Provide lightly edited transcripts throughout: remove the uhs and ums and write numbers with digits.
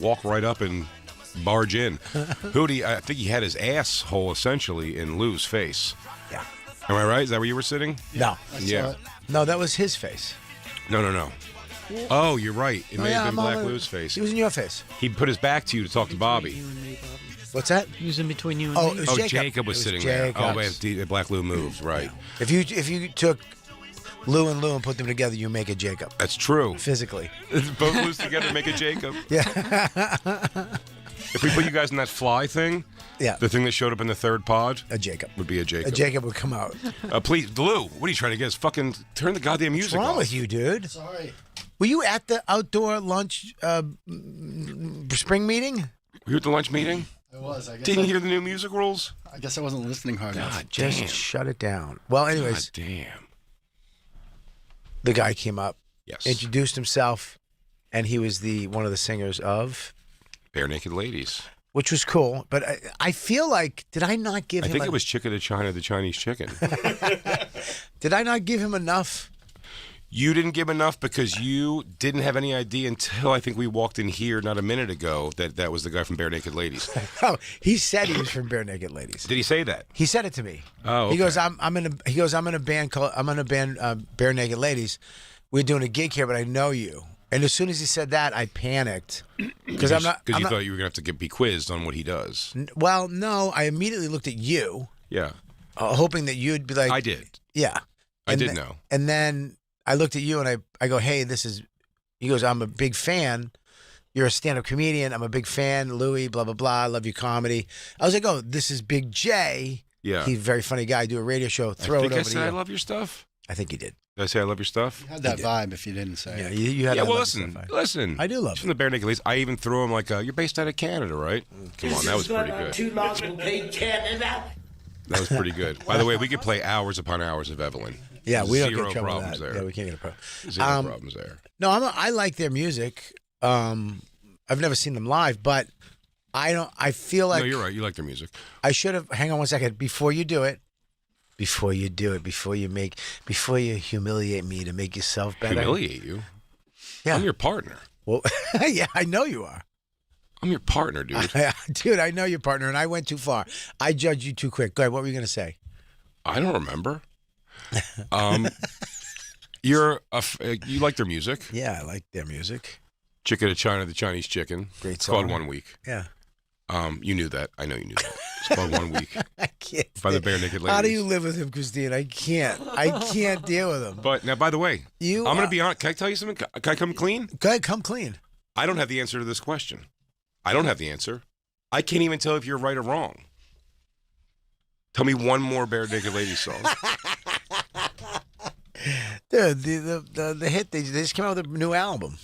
walk right up and barge in. Hootie, I think he had his asshole essentially in Lou's face. Yeah. Am I right? Is that where you were sitting? No. Yeah. No, that was his face. No. Oh, you're right. It may have been Black Lou's face. He was in your face. He put his back to you to talk to Bobby. You and me, Bobby. What's that? He was in between you and Oh, me. it was Jacob was sitting there. Oh, wait, Black Lou moves, right. Yeah. If you took Lou and put them together, you make a Jacob. That's true. Physically. Both Lou's together make a Jacob. Yeah. If we put you guys in that fly thing, Yeah. the thing that showed up in the third pod, A Jacob. would be a Jacob. A Jacob would come out. Please, Lou, what are you trying to get us? Fucking turn the goddamn music What's wrong off. with you, dude? Sorry. Were you at the outdoor lunch spring meeting? Were you at the lunch meeting? I was. I guess. Didn't you hear the new music rules? I guess I wasn't listening hard enough. God Just damn. shut it down. Well, anyways, God damn. the guy came up, Yes. introduced himself, and he was one of the singers of, Bare Naked Ladies. which was cool. But I feel like, did I not give I him? think it was Chicken to China, the Chinese chicken. Did I not give him enough? You didn't give enough because you didn't have any idea until I think we walked in here not a minute ago that was the guy from Bare Naked Ladies. Oh, he said he was from Bare Naked Ladies. Did he say that? He said it to me. Oh, okay. He goes, I'm in a band called Bare Naked Ladies. We're doing a gig here, but I know you. And as soon as he said that, I panicked because I'm not. Because you thought you were gonna have to be quizzed on what he does. Well, no, I immediately looked at you, Yeah, hoping that you'd be like, I did. yeah. I And did th- know. And then I looked at you and I go, hey, this is. He goes, I'm a big fan. You're a stand-up comedian. I'm a big fan. Louis, blah blah blah. I love your comedy. I was like, oh, this is Big J. Yeah. He's a very funny guy. Do a radio show. I Throw think it I over to said you. I love your stuff. I think he did. Did I say I love your stuff? You had that vibe if you didn't say Yeah, it. you had. Yeah, that well, love listen. stuff. Listen. I do love He's from the Bare Naked Ladies. I even threw him like, you're based out of Canada, right? Come on, that was pretty good. Too long to play Canada. That was pretty good. By the way, we could play hours upon hours of Evelyn. Yeah, we don't Zero get in trouble with problems that. there. Yeah, we can't get a problem. Zero problems there. No, I like their music. I've never seen them live, but I don't. I feel like No, you're right. You like their music. I should have. Hang on one second. Before you do it, before you humiliate me to make yourself better. Humiliate you? Yeah. I'm your partner. Well, yeah, I know you are. I'm your partner, dude. Dude, I know your partner, and I went too far. I judged you too quick. Go ahead. What were you going to say? I don't remember. You like their music. Yeah, I like their music. Chicken to China, the Chinese chicken. Great It's called song. 1 Week. Yeah. You knew that. I know you knew that. It's called 1 Week I can't. by the Bare Naked Ladies. How do you live with him, Christine? I can't. I can't deal with him. But now, by the way, You, I'm going to be honest. Can I tell you something? Can I come clean? Go ahead, come clean. I don't have the answer to this question. I don't have the answer. I can't even tell if you're right or wrong. Tell me one more Bare Naked Ladies song. Dude, the hit, they just came out with a new album.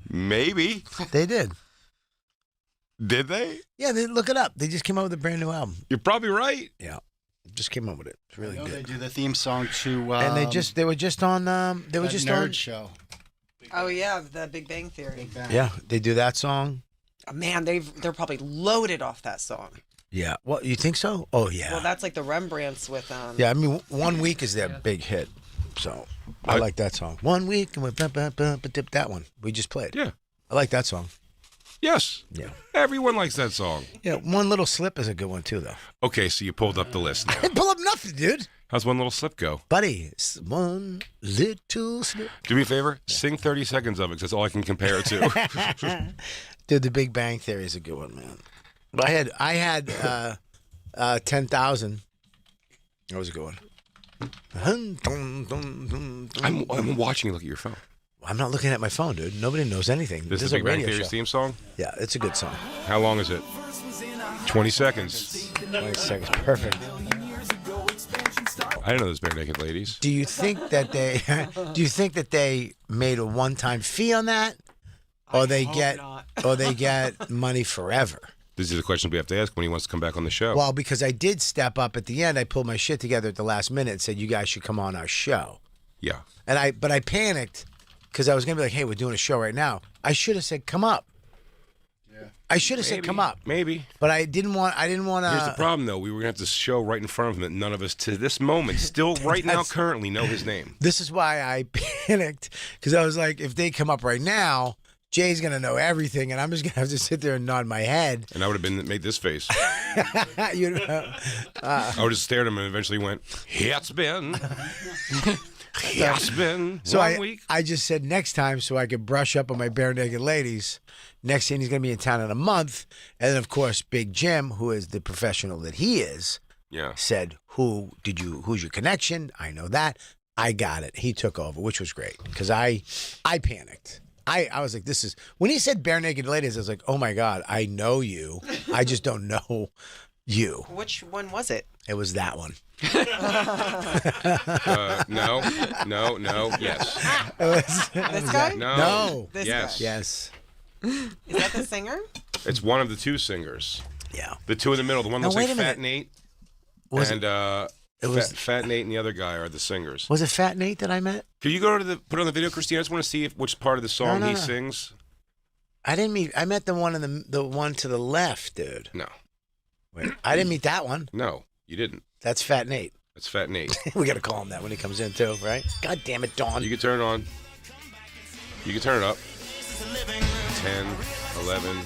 Maybe. They did. Did they? Yeah, look it up. They just came out with a brand new album. You're probably right. Yeah. Just came out with it. It's really I know they good. do the theme song to. And they were just on Nerd Show. Oh yeah, the Big Bang Theory. Big Bang. Yeah, they do that song. Oh, man, they're probably loaded off that song. Yeah. What, you think so? Oh yeah. Well, that's like the Rembrandts with Yeah, I mean 1 Week is their big hit. So I like that song. 1 week and we dip that one. We just played. Yeah. I like that song. Yes. Yeah. Everyone likes that song. Yeah, One Little Slip is a good one too though. Okay, so you pulled up the list now. I didn't pull up nothing, dude. How's One Little Slip go? Buddy, it's one little slip. Do me a favor. Sing 30 seconds of it, 'cause that's all I can compare it to. Dude, The Big Bang Theory is a good one, man. But I had 10,000. That was a good one. I'm watching you look at your phone. I'm not looking at my phone, dude. Nobody knows anything. This is a Big Bang radio Theory's show. theme song? Yeah, it's a good song. How long is it? 20 seconds. 20 seconds, perfect. I didn't know this Bare Naked Ladies. Do you think that they made a one-time fee on that, or they get money forever? These are the questions we have to ask when he wants to come back on the show. Well, because I did step up at the end, I pulled my shit together at the last minute and said, "You guys should come on our show." Yeah. But I panicked because I was gonna be like, "Hey, we're doing a show right now." I should have said, "Come up." Yeah. I should have said, "Come up." Maybe. But I didn't want to. Here's the problem, though. We were going to have to show right in front of him that none of us, to this moment, still right now, currently know his name. This is why I panicked, because I was like, if they come up right now, Jay's gonna know everything, and I'm just gonna have to sit there and nod my head. And I would have made this face. You know, I would have stared at him and eventually went, it's been. It's been so 1 week. I just said next time so I could brush up on my bare naked ladies. Next thing he's gonna be in town in a month, and then of course Big Jim, who is the professional that he is, Yeah. said, "Who's your connection?" I know that. I got it. He took over, which was great because I panicked. I was like, this is when he said bare naked ladies. I was like, oh my God, I know you. I just don't know you. Which one was it? It was that one. No, yes. This guy? No. This yes. guy. Yes. Is that the singer? It's one of the two singers. Yeah. The two in the middle. The one Now, looks wait like a Fat minute. Nate. Was and it was Fat Nate and the other guy are the singers. was it Fat Nate that I met? Could you go to put it on the video, Christine? I just want to see which part of the song No. he sings. I didn't meet. I met the one in the one to the left, dude. No, Wait, I didn't meet that one. no, you didn't. That's Fat Nate. That's Fat Nate. We got to call him that when he comes in too, right? God damn it, Dawn. You can turn it on. You can turn it up. 10, 11,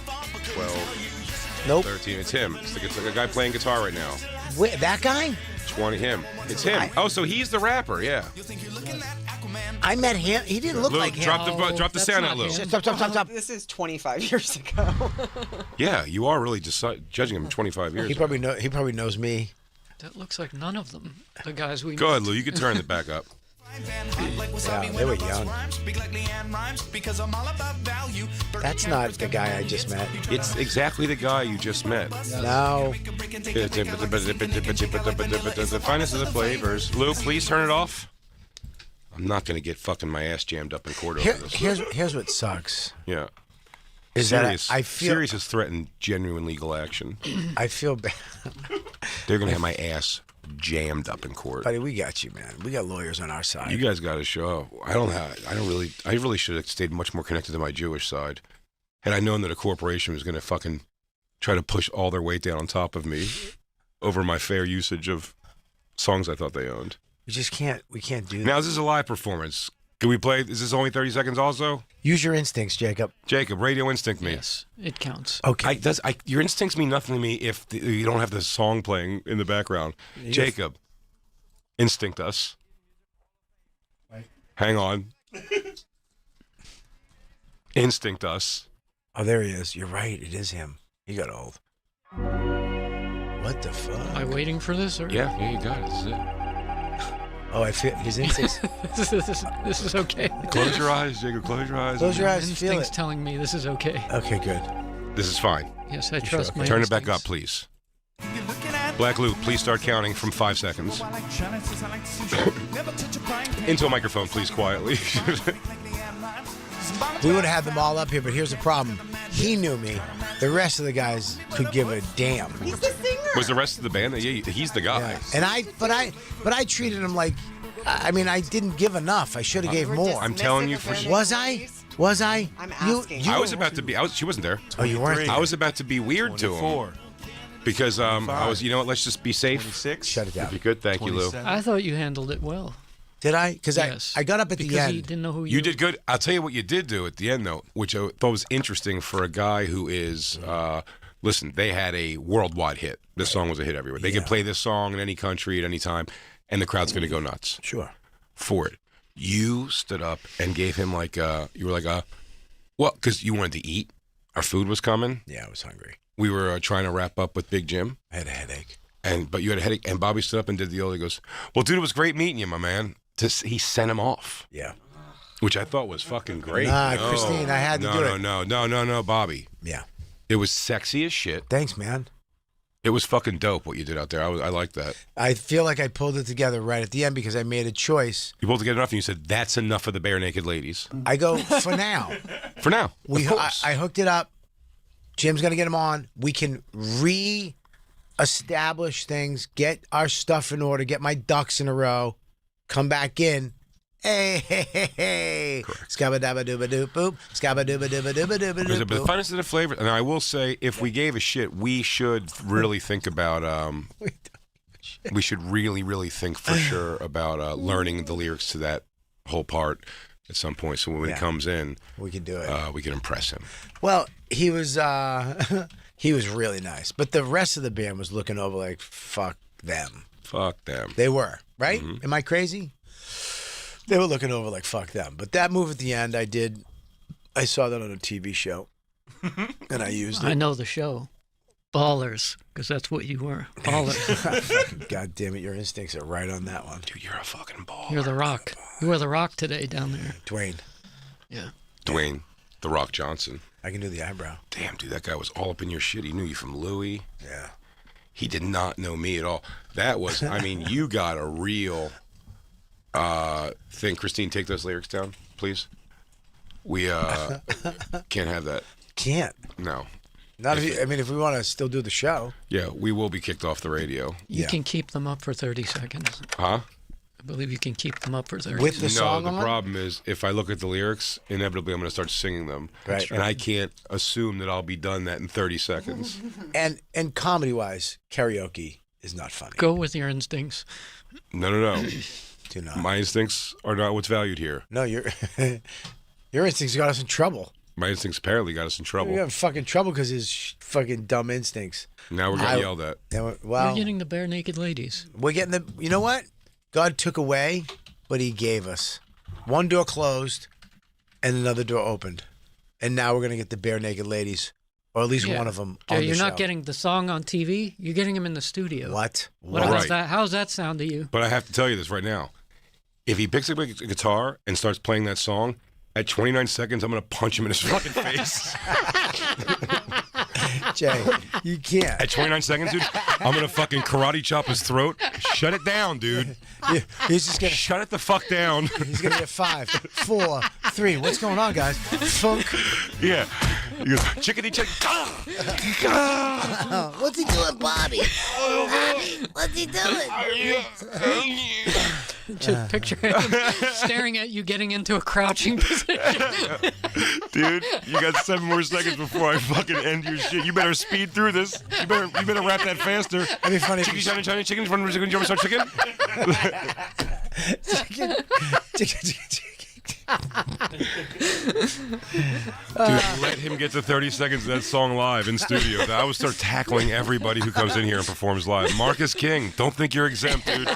12, Nope. 13. It's him. It's like a guy playing guitar right now. Wait, that guy? 20, him. It's him. Oh, so he's the rapper, yeah. I met him. He didn't look Lou, like him. drop the that's sound not out, Lou. him. Stop. This is 25 years ago. Yeah, you are really judging him 25 years He ago. probably knows me. That looks like none of them. The guys we Go met. ahead, Lou. You can turn it back up. Yeah, they were young. That's not the guy I just met. It's exactly the guy you just met. No. The finest of the flavors. Lou, please turn it off. I'm not going to get fucking my ass jammed up in court over this. Here's what sucks. Yeah. Is Sirius, that I feel Sirius has threatened genuine legal action. I feel bad. They're going to have my ass jammed up in court. Buddy, we got you, man. We got lawyers on our side. You guys got to show. I really should have stayed much more connected to my Jewish side. Had I known that a corporation was going to fucking try to push all their weight down on top of me over my fair usage of songs I thought they owned. We just can't. We can't do that. Now, this is a live performance. Can we play? Is this only 30 seconds also? Use your instincts, Jacob. Jacob, radio instinct me. Yes, it counts. Okay. Your instincts mean nothing to me if you don't have the song playing in the background. Jacob, instinct us. Hang on. Instinct us. Oh, there he is. You're right. It is him. He got old. What the fuck? Am I waiting for this? Or? Yeah, you got it. This is it. Oh, I feel his instincts. this is okay. Close your eyes, Jacob. Close your eyes. Close your eyes. Feel Instinct's it. telling me this is okay. Okay, good. This is fine. Yes, I trust my Turn it back up, instincts. please. Black Luke, please start counting from 5 seconds. Into a microphone, please, quietly. We would have had them all up here, but here's the problem. He knew me. The rest of the guys could give a damn. He's the singer. Was the rest of the band? Yeah, he's the guy. Yeah. And I treated him like, I mean, I didn't give enough. I should have gave We're more. I'm telling you for dismissing sure. Was I? Was I? I'm asking. I was about to be. She wasn't there. Oh, you weren't there. I was about to be weird to him because I was. You know what? Let's just be safe. 26. Shut it If down. you could, thank you, Lou. I thought you handled it well. Did I? Because Yes. I got up at because the end. he didn't know who You did good. I'll tell you what you did do at the end, though, which I thought was interesting for a guy who is. Listen, they had a worldwide hit. This song was a hit everywhere. They could play this song in any country at any time, and the crowd's going to go nuts Sure. for it. You stood up and gave him you were like well, because you wanted to eat. Our food was coming. Yeah, I was hungry. We were trying to wrap up with Big Jim. I had a headache. But you had a headache, and Bobby stood up and did the old. He goes, "Well, dude, it was great meeting you, my man." He sent him off, Yeah. which I thought was fucking great. Nah, Christine, I had to do it. No, Bobby. Yeah. It was sexy as shit. Thanks, man. It was fucking dope what you did out there. I like that. I feel like I pulled it together right at the end because I made a choice. You pulled together enough, and you said, "That's enough of the bare naked ladies I go, for now. for now." Of course. I hooked it up. Jim's going to get him on. We can re-establish things, get our stuff in order, get my ducks in a row, come back in. Hey. Scabba-dabba-dooba-doop-boop. Scabba-dooba-dooba-dooba-dooba-doop. But the finest of the flavors, and I will say, if we gave a shit, we should really think about. We should really, really think for sure about learning the lyrics to that whole part. at some point. So when Yeah. he comes in, We can do it. we can impress him. Well, he was he was really nice, but the rest of the band was looking over like fuck them. Fuck them. They were right. Am I crazy? They were looking over like fuck them. But that move at the end, I saw that on a TV show, and I used I it. know the show. Ballers, because that's what you were. Ballers. God damn it, your instincts are right on that one, Dude, you're a fucking ball. You're the Rock. You were the Rock today down there. Dwayne. Yeah. Dwayne, The Rock Johnson. I can do the eyebrow. Damn, dude, that guy was all up in your shit. He knew you from Louis. Yeah. He did not know me at all. That was, I mean, you got a real thing. Christine, take those lyrics down, please. We can't have that. Can't. No. Not if you, I mean, if we want to still do the show. Yeah, we will be kicked off the radio. You Yeah. can keep them up for 30 seconds. Huh? I believe you can keep them up for 30 With the seconds. No, song the on? problem is if I look at the lyrics, inevitably I'm going to start singing them. Right. And I can't assume that I'll be done that in 30 seconds. And comedy wise, karaoke is not funny. Go with your instincts. No. Do not. My instincts are not what's valued here. No, your instincts got us in trouble. My instincts apparently got us in We trouble. got in fucking trouble because his fucking dumb instincts. Now we're getting yelled at. And We're well, getting the bare naked ladies. we're getting the. You know what? God took away, but He gave us. One door closed, and another door opened, and now we're gonna get the bare naked ladies, or at least Yeah. one of them Yeah, on the you're show. not getting the song on TV. You're getting them in the studio. What? What Right. about that? How's that sound to you? But I have to tell you this right now. If he picks up a guitar and starts playing that song, at 29 seconds, I'm going to punch him in his fucking face. Jay, you can't. At 29 seconds, dude, I'm going to fucking karate chop his throat. Shut it down, dude. He's just gonna. Shut it the fuck down. He's gonna get 5, 4, 3. What's going on, guys? Funk. Yeah. He goes, chickadee chick. What's he doing, Bobby? What's he doing? Just picture him staring at you getting into a crouching position. Dude, you got 7 more seconds before I fucking end your shit. You better speed through this. You better wrap that faster. That'd be funny. Chicken, China, China, chicken, run, chicken, jump, start chicken. Chicken. Dude, let him get to 30 seconds of that song live in studio. I would start tackling everybody who comes in here and performs live. Marcus King, don't think you're exempt, dude.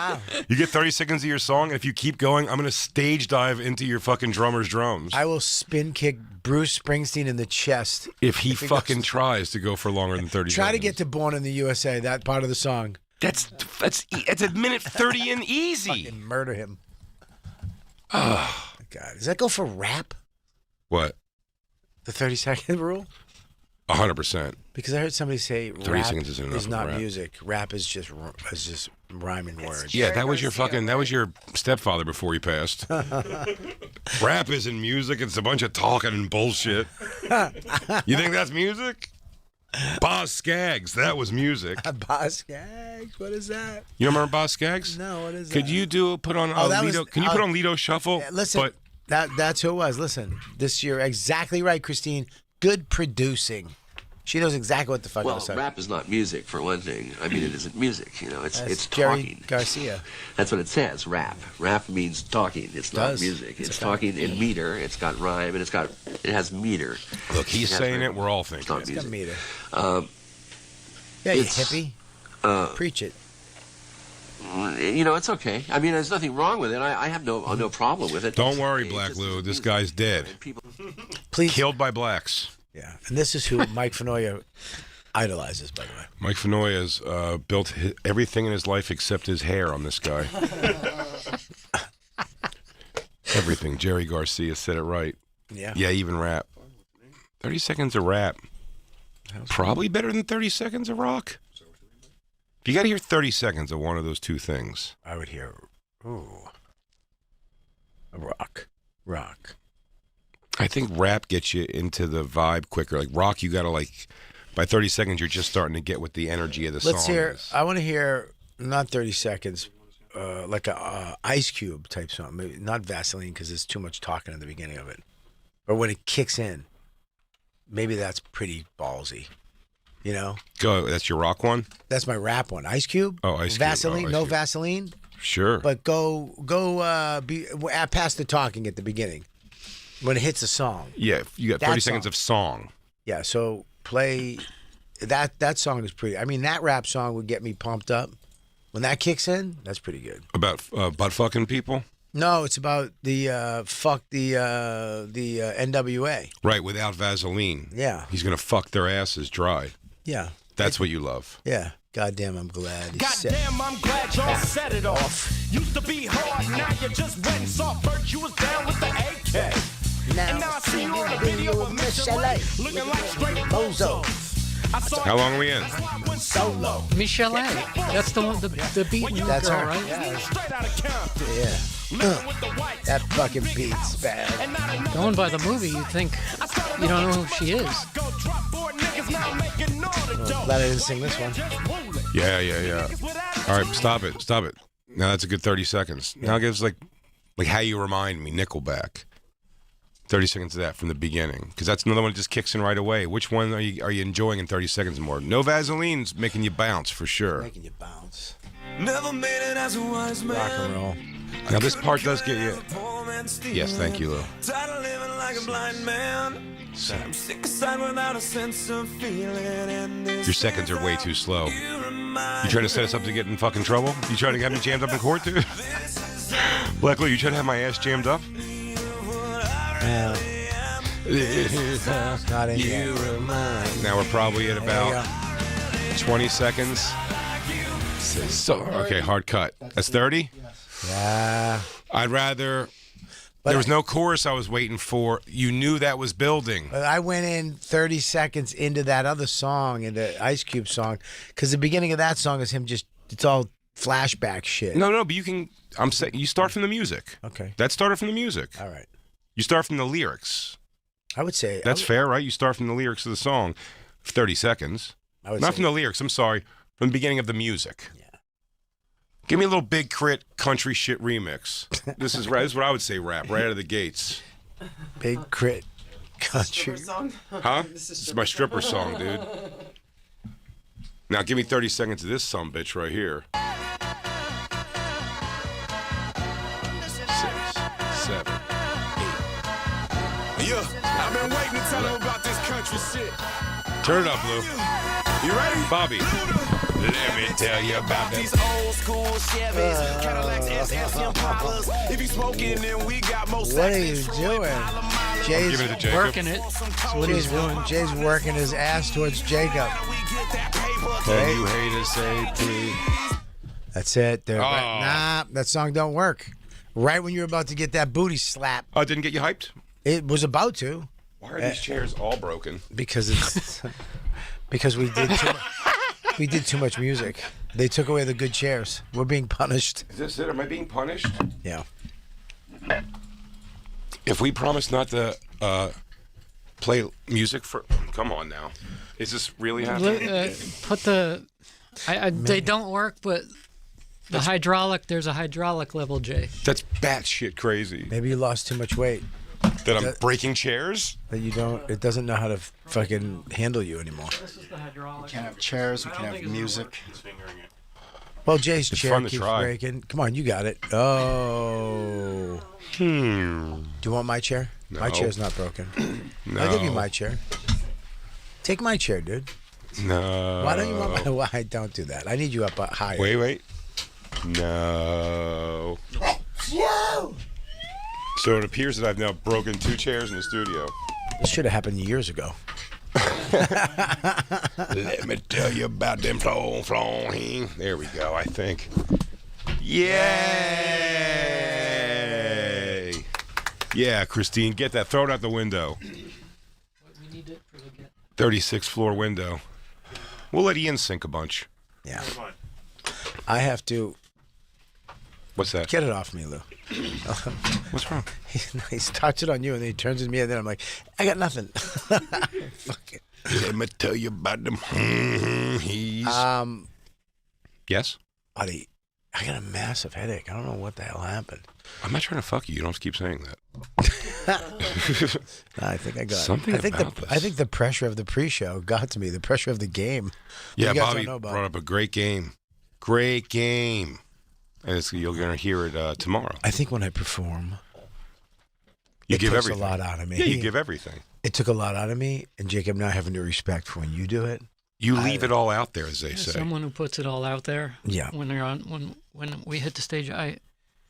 You get 30 seconds of your song, and if you keep going, I'm going to stage dive into your fucking drummer's drums. I will spin kick Bruce Springsteen in the chest. If he he fucking goes- tries to go for longer than 30 Try to seconds. get to Born in the USA, that part of the song, That's a minute 30 in easy. and murder him. Oh, God. Does that go for rap? What? The 30-second rule? 100%. Because I heard somebody say 30 rap seconds isn't enough is of not rap. music. Rap is just rhyming words. Yeah, that was your fucking, that was your stepfather before he passed. Rap isn't music, it's a bunch of talking and bullshit. You think that's music? Boz Scaggs, that was music. Boss Gags? What is that? You remember Boz Scaggs? No, what is that? Could you put on Oh, that was- Lido? Can you put on Lido Shuffle? Yeah, listen, that's who it was. Listen, you're exactly right, Christine. Good producing. She knows exactly what the fuck I Well, was saying. rap is not music, for one thing. I mean, it isn't music. You know, it's That's it's Jerry talking. Garcia. That's what it says. Rap. Rap means talking. It's not Does. music. It's It's a fact. talking in meter. It's got rhyme, and it has meter. Look, he's It has saying rhyme. it. We're all It's thinking not it. Got music. meter. Yeah, you it's- hippie. Preach it. You know, it's okay. I mean, there's nothing wrong with it. I have no problem with it. Don't worry, It's Black just Lou. This music. guy's dead. And people- Please. Killed by blacks. Yeah. And this is who Mike Fenoya idolizes, by the way. Mike Fenoya's built everything in his life except his hair on this guy. Everything. Jerry Garcia said it right. Yeah. Yeah, even rap. 30 seconds of rap. Probably better than 30 seconds of rock. You got to hear 30 seconds of one of those two things. I would hear, ooh, a rock. I think rap gets you into the vibe quicker. Like rock, you got to by 30 seconds, you're just starting to get what the energy of the Let's song hear, is. I want to hear, not 30 seconds, like a Ice Cube type song. Maybe not Vaseline because there's too much talking in the beginning of it. Or when it kicks in. Maybe that's pretty ballsy. You know? Go, that's your rock one? That's my rap one. Ice Cube? Oh, Ice Cube. Vaseline, Oh, Ice no Cube. Vaseline. Sure. But go past the talking at the beginning. When it hits a song. Yeah, you got That 30 seconds song. of song. Yeah, so play that song is pretty. I mean, that rap song would get me pumped up. When that kicks in, that's pretty good. About butt fucking people? No, it's about the NWA. Right, without Vaseline. Yeah. He's going to fuck their asses dry. Yeah. That's what you love. Yeah. Goddamn, I'm glad. He said- Goddamn, I'm glad y'all set it off. Used to be hard, now you just went and soft. First you was down with the AK. And now I see you on a video with Miss LA, looking like straight bozo. How long are we in? Solo. Michelle, that's the one, the beaten That's girl, her. right? Yeah. That fucking beats bad. Going by the movie, you think you don't know who she is. Glad I didn't sing this one. Yeah. All right, stop it. Now that's a good 30 seconds. Now give us like How You Remind Me, Nickelback. 30 seconds of that from the beginning, because that's another one that just kicks in right away. Which one are you enjoying in 30 seconds more? No Vaseline's making you bounce for sure. Making you bounce. Never made it as a wise man. Rock and roll. Now this part does get you. Yes, thank you, Lou. Tired of living like a blind man. I'm sick aside without a sense of feeling. And this Your seconds are way too slow. You trying to set us up to get in fucking trouble? You trying to have me jammed up in court, dude? Black Lou, you trying to have my ass jammed up? Yeah. Not in yet. Now we're probably at about 20 seconds. So, okay, hard cut. That's 30? Yeah. I'd rather... But there was no chorus I was waiting for. You knew that was building. I went in 30 seconds into that other song, into Ice Cube song, because the beginning of that song is him just, it's all flashback shit. No, but you can... I'm saying you start from the music. Okay. That started from the music. All right. You start from the lyrics. I would say... That's fair, right? You start from the lyrics of the song. 30 seconds. I would Not say, from the lyrics, I'm sorry. From the beginning of the music. Yeah. Give me a little Big Crit country shit remix. This is what I would say rap, right out of the gates. Big Crit country. Song. Huh? This is my stripper song, dude. Now give me 30 seconds of this sumbitch right here. 6, 7, 8. Yeah, I've been waiting to tell them about this country shit. Turn it up, Lou. You ready? Bobby, let me tell you about These this. old school Chevys, Cadillacs, SS Impalas. If you smoking, then we got most. What are you doing? Jay's Give it to Jacob. Working it. That's what he's doing. Jay's working his ass towards Jacob. Can you haters say please? That's it. They're Oh. Nah, that song don't work. Right when you're about to get that booty slap, Oh, it didn't get you hyped? it was about to, Why are these chairs all broken? because it's because we did too much music. They took away the good chairs. We're being punished. Is this it? Am I being punished? Yeah. If we promise not to play music for... Come on now. Is this really happening? Put the. They don't work, but the hydraulic. There's a hydraulic level, Jay. That's batshit crazy. Maybe you lost too much weight That I'm breaking chairs? that you don't. It doesn't know how to fucking handle you anymore. This is the hydraulic. Can't have chairs. We can't have music. Well, Jay's It's chair fun to keeps try. breaking. Come on, you got it. Oh. Do you want my chair? My No. chair's not broken. No. I'll give you my chair. Take my chair, dude. No. Why don't you want my... Why don't do that? I need you up higher. Wait. No. So it appears that I've now broken 2 chairs in the studio. This should have happened years ago. Let me tell you about them flowing. There we go, I think. Yay! Yeah, Christine, get that. Throw it out the window. We need it for the 36th floor window. We'll let Ian sink a bunch. Yeah. I have to What's that? get it off me, Lou. What's wrong? He starts it on you, and then he turns it to me, and then I'm like, I got nothing. Fuck it. Let me tell you about them. He's. Yes? Buddy, I got a massive headache. I don't know what the hell happened. I'm not trying to fuck you. You don't have to keep saying that. No, I think I got Something I think about the this. I think the pressure of the pre-show got to me. The pressure of the game. Yeah, You guys Bobby don't know about brought up a great game. Great game. And you're going to hear it tomorrow. I think when I perform, You it give takes everything. a lot out of me. Yeah, you give everything. It took a lot out of me, and Jacob, now having the respect for when you do it. You leave it all out there, as they say. Someone who puts it all out there. Yeah. When they're on, when we hit the stage, I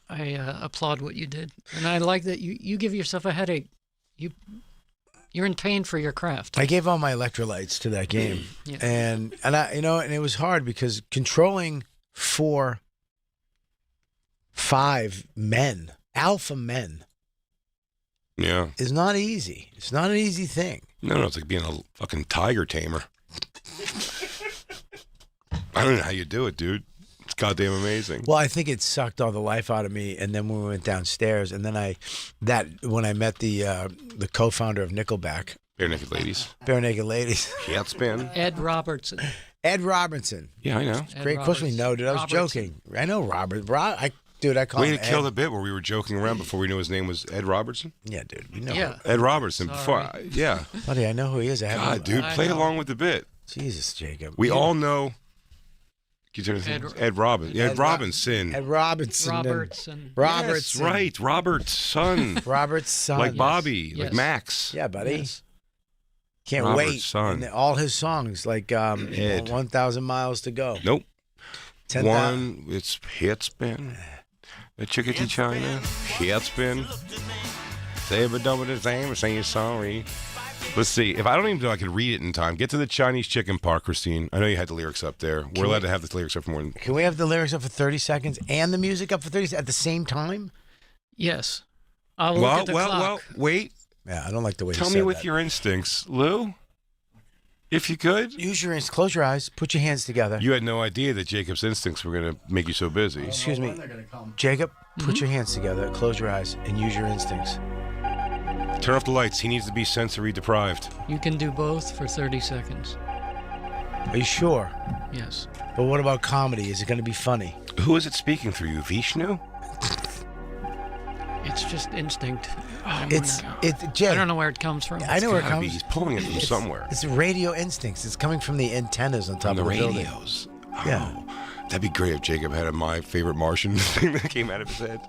applaud what you did, and I like that you give yourself a headache. You're in pain for your craft. I gave all my electrolytes to that game, Yeah. and I, and it was hard because controlling 4, 5 men, alpha men, Yeah. is not easy. It's not an easy thing. No, it's like being a fucking tiger tamer. I don't know how you do it, dude. It's goddamn amazing. Well, I think it sucked all the life out of me, and then when we went downstairs, and then when I met the co-founder of Nickelback, Bare Naked Ladies. Bare Naked Ladies, Yeah, spin. Ed Robertson. Ed Robinson. Yeah, I know. Ed Great. Of course we Robertson. know, dude. I was Robertson. joking. I know Robert. I call Way him to kill Ed. the bit where we were joking around before we knew his name was Ed Robertson. Yeah, dude. We know. Yeah. Ed Robertson. Sorry. Before, yeah. Buddy, I know who he is. I have God, dude, I play know. along with the bit. Jesus, Jacob. We all know. Ed- Ed Robinson. Yeah, Ed Ed Ro- Robinson. Ed Robinson. and- Robertson. Robertson. Yes, right. Robert's son. Robert's son. Like Bobby. Yes. Like Max. Yeah, buddy. Yes. Can't Robert's wait. son. And all his songs, like Ed. 1,000 Miles to Go. Nope. 10,000. One, it's hit spin. The chickadee China. Hit spin. Say but done with the same, saying sorry. Let's see. If I don't even know I could read it in time, get to the Chinese chicken part, Christine. I know you had the lyrics up there. We're allowed to have the lyrics up for more than. Can we have the lyrics up for 30 seconds and the music up for 30 seconds at the same time? Yes. I'll look at the clock. Wait. Yeah, I don't like the way Tell you me said with that. your instincts, Lou. If you could. Use your instincts. Close your eyes. Put your hands together. You had no idea that Jacob's instincts were going to make you so busy. Excuse me. Jacob, put your hands together. Close your eyes and use your instincts. Turn off the lights. He needs to be sensory deprived. You can do both for 30 seconds. Are you sure? Yes. But what about comedy? Is it going to be funny? Who is it speaking through you? Vishnu? It's just instinct. I Jay, don't know where it comes from. I know where it Gotta be. comes. He's pulling it from somewhere. It's radio instincts. It's coming from the antennas on top On the of the building. radios. Yeah. Oh, that'd be great if Jacob had a My Favorite Martian thing that came out of his head.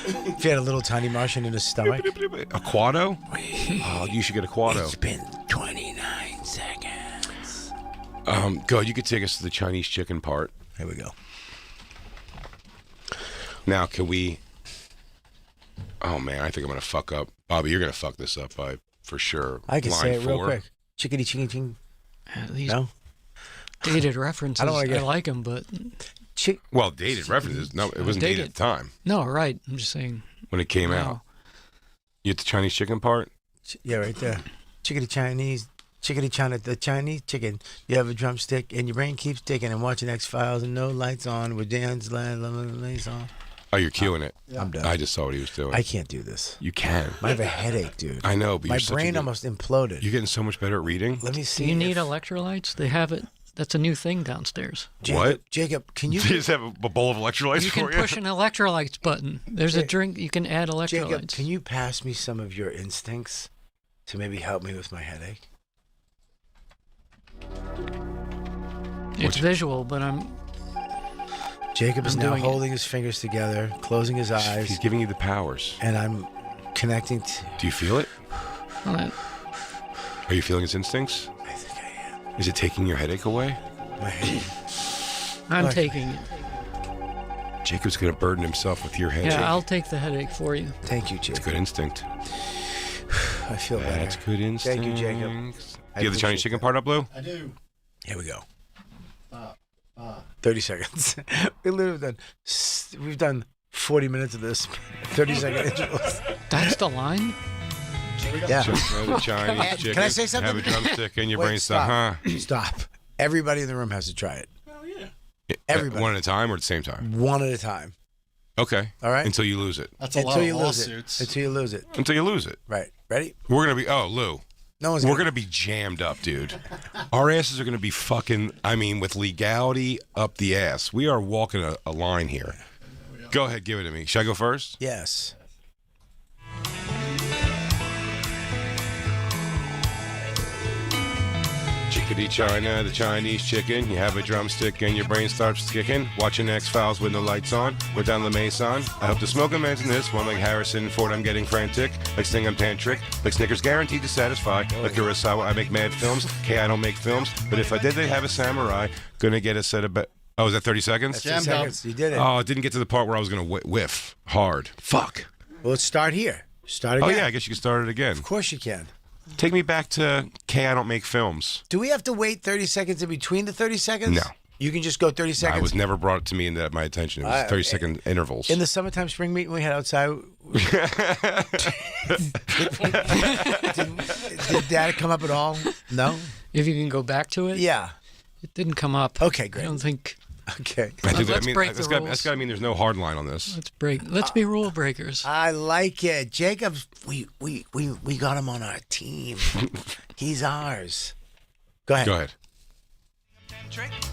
If he had a little tiny Martian in his stomach. A Quado? Oh, you should get a Quado. It's been 29 seconds. Go. You could take us to the Chinese chicken part. Here we go. Now, can we? Oh man, I think I'm gonna fuck up. Bobby, you're gonna fuck this up for sure. I can Line say it real 4. quick. Chickadee ching ching. These No? dated references, I don't wanna I get- like them, but Chick. Well, dated references. No, it wasn't dated at the time no, right. I'm just saying. when it came out. Wow. You get the Chinese chicken part. Yeah, right there. Chickadee Chinese. Chickadee China, the Chinese chicken. You have a drumstick and your brain keeps ticking and watching X-Files and no lights on with Dan's lights on. Oh, you're cueing it. I'm done. I just saw what he was doing. I can't do this. You can. I have a headache, dude. I know, but My you're such a brain good- almost imploded. You're getting so much better at reading. Let me see. Do you need if- electrolytes? They have it. That's a new thing downstairs. Jacob, What? Jacob, can you You just have a bowl of electrolytes You can for you. push an electrolytes button. There's a drink you can add electrolytes. Jacob, can you pass me some of your instincts to maybe help me with my headache? It's visual, but Jacob is I'm now doing it. holding his fingers together, closing his eyes, He's giving you the powers. and I'm connecting to. Do you feel it? well, Are you feeling his instincts? I think I am. Is it taking your headache away? My head. I'm Look. taking it. Jacob's going to burden himself with your headache. Yeah, I'll take the headache for you. Thank you, It's Jacob. good instinct. I feel better. That's good instinct. Thank you, Jacob. Do I you have the appreciate Chinese chicken that. part up, Lou? I do. Here we go. 30 seconds. We literally we've done 40 minutes of this. 30-second intervals. That's the line? Yeah. Just throw the Chinese Can I chicken. say something? Have a drumstick in your Wait, brain. Huh? Stop. Everybody in the room has to try it. Everybody. One at a time or at the same time? One at a time. Okay. All right? Until you lose it. That's a lot Until of you lose lawsuits. it. Until you lose it. Until you lose it. Right. Ready? We're going to be, Lou. No one's We're gonna- going to be jammed up, dude. Our asses are going to be fucking, with legality up the ass. We are walking a line here. Go ahead, give it to me. Should I go first? Yes. Chickadee China, the Chinese chicken. You have a drumstick and your brain starts kicking. Watching X-Files with the lights on. We're down the Mason. I hope the smoking man's in this one like Harrison Ford. I'm getting frantic. Like Sting, I'm tantric. Like Snickers, guaranteed to satisfy. Like Kurosawa, I make mad films. Okay, I don't make films. But if I did, they'd have a samurai. Gonna get a set of... Oh, is that 30 seconds? That's 2 seconds. You did it. Oh, it didn't get to the part where I was gonna whiff hard. Fuck. Well, let's start here. Start again. Oh, yeah, I guess you can start it again. Of course you can. Take me back to K, I don't make films. Do we have to wait 30 seconds in between the 30 seconds? No. You can just go 30 seconds? I was never brought to me in my attention. It was 30-second intervals. In the summertime spring meeting we had outside, did that come up at all? No? If you can go back to it? Yeah. It didn't come up. Okay, great. I don't think... Okay. Let's break the rules. That's got to mean there's no hard line on this. Let's be rule breakers. I like it. Jacob, we got him on our team. He's ours. Go ahead. Go ahead.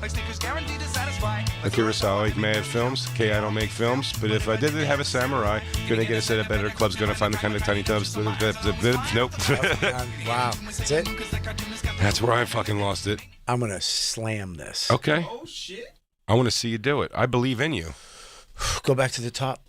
Like Kurosawa, mad films. K, I don't make films. But if I did have a samurai, gonna get a set of better clubs, gonna find the kind of tiny tubs. Nope. Wow. That's it? That's where I fucking lost it. I'm going to slam this. Okay. Oh, shit. I want to see you do it. I believe in you. Go back to the top.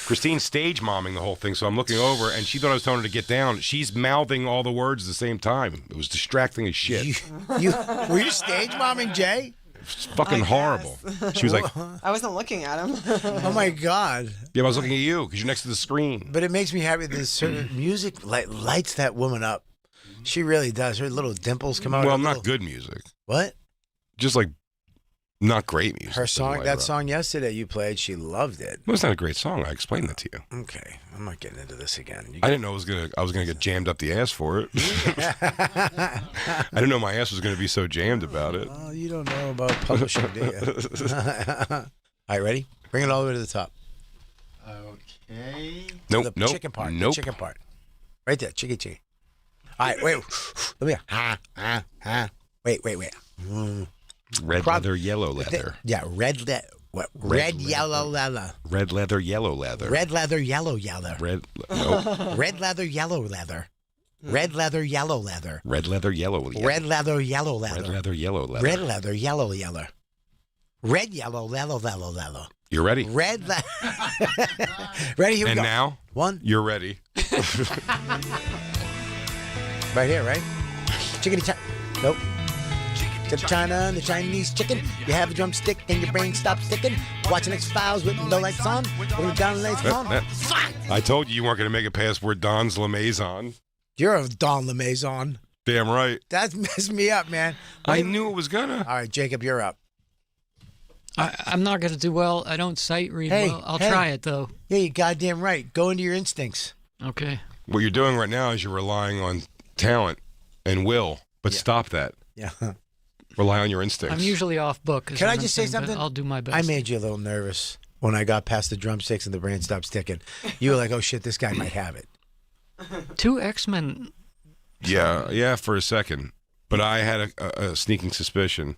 Christine's stage momming the whole thing, so I'm looking over, and she thought I was telling her to get down. She's mouthing all the words at the same time. It was distracting as shit. Were you stage momming Jay? It's fucking horrible. She was like, I wasn't looking at him. Oh my God. yeah, I was looking at you because you're next to the screen. But it makes me happy that certain music lights that woman up. She really does. Her little dimples come out. Well, not good music. What? Just like not great music. Her song, that song yesterday you played, she loved it. Well, it's not a great song. I explained that to you. Okay, I'm not getting into this again. I didn't know I was gonna get jammed up the ass for it. I didn't know my ass was gonna be so jammed about it. Oh, you don't know about publishing, do you? All right, ready? Bring it all the way to the top. Okay. Nope. The chicken part. Nope. The chicken part. Right there. Chicky. All right, wait. Let me. Wait. Red leather, yellow leather. Yeah, red yellow leather. Red leather, yellow leather. Red leather, yellow leather. Nope. Red leather, yellow leather. Red leather, yellow leather. Red leather, yellow leather. Red leather, yellow leather. Red leather, yellow leather. Red leather, yellow leather. Red, yellow, leather. You ready? Red leather. Ready? Here we And go. now, One. you're ready. Right here, right? Chickadee China. Nope. To China and the Chinese chicken. You have a drumstick and your brain stops ticking. Watching X-Files with no lights on. When the down lights on. Fuck! I told you weren't going to make it past where Don's La Maison. You're a Don LeMaison. Damn right. That messed me up, man. I knew it was gonna. All right, Jacob, you're up. I'm not going to do well. I don't sight read well. I'll try it, though. Yeah, you're goddamn right. Go into your instincts. Okay. What you're doing right now is you're relying on talent and will, but stop that. Yeah. Rely on your instincts. I'm usually off book. Can I just say something? I'll do my best. I made you a little nervous when I got past the drumsticks and the brain stopped sticking. You were like, oh shit, this guy might have it. 2 X-Men. Yeah, for a second. But I had a sneaking suspicion.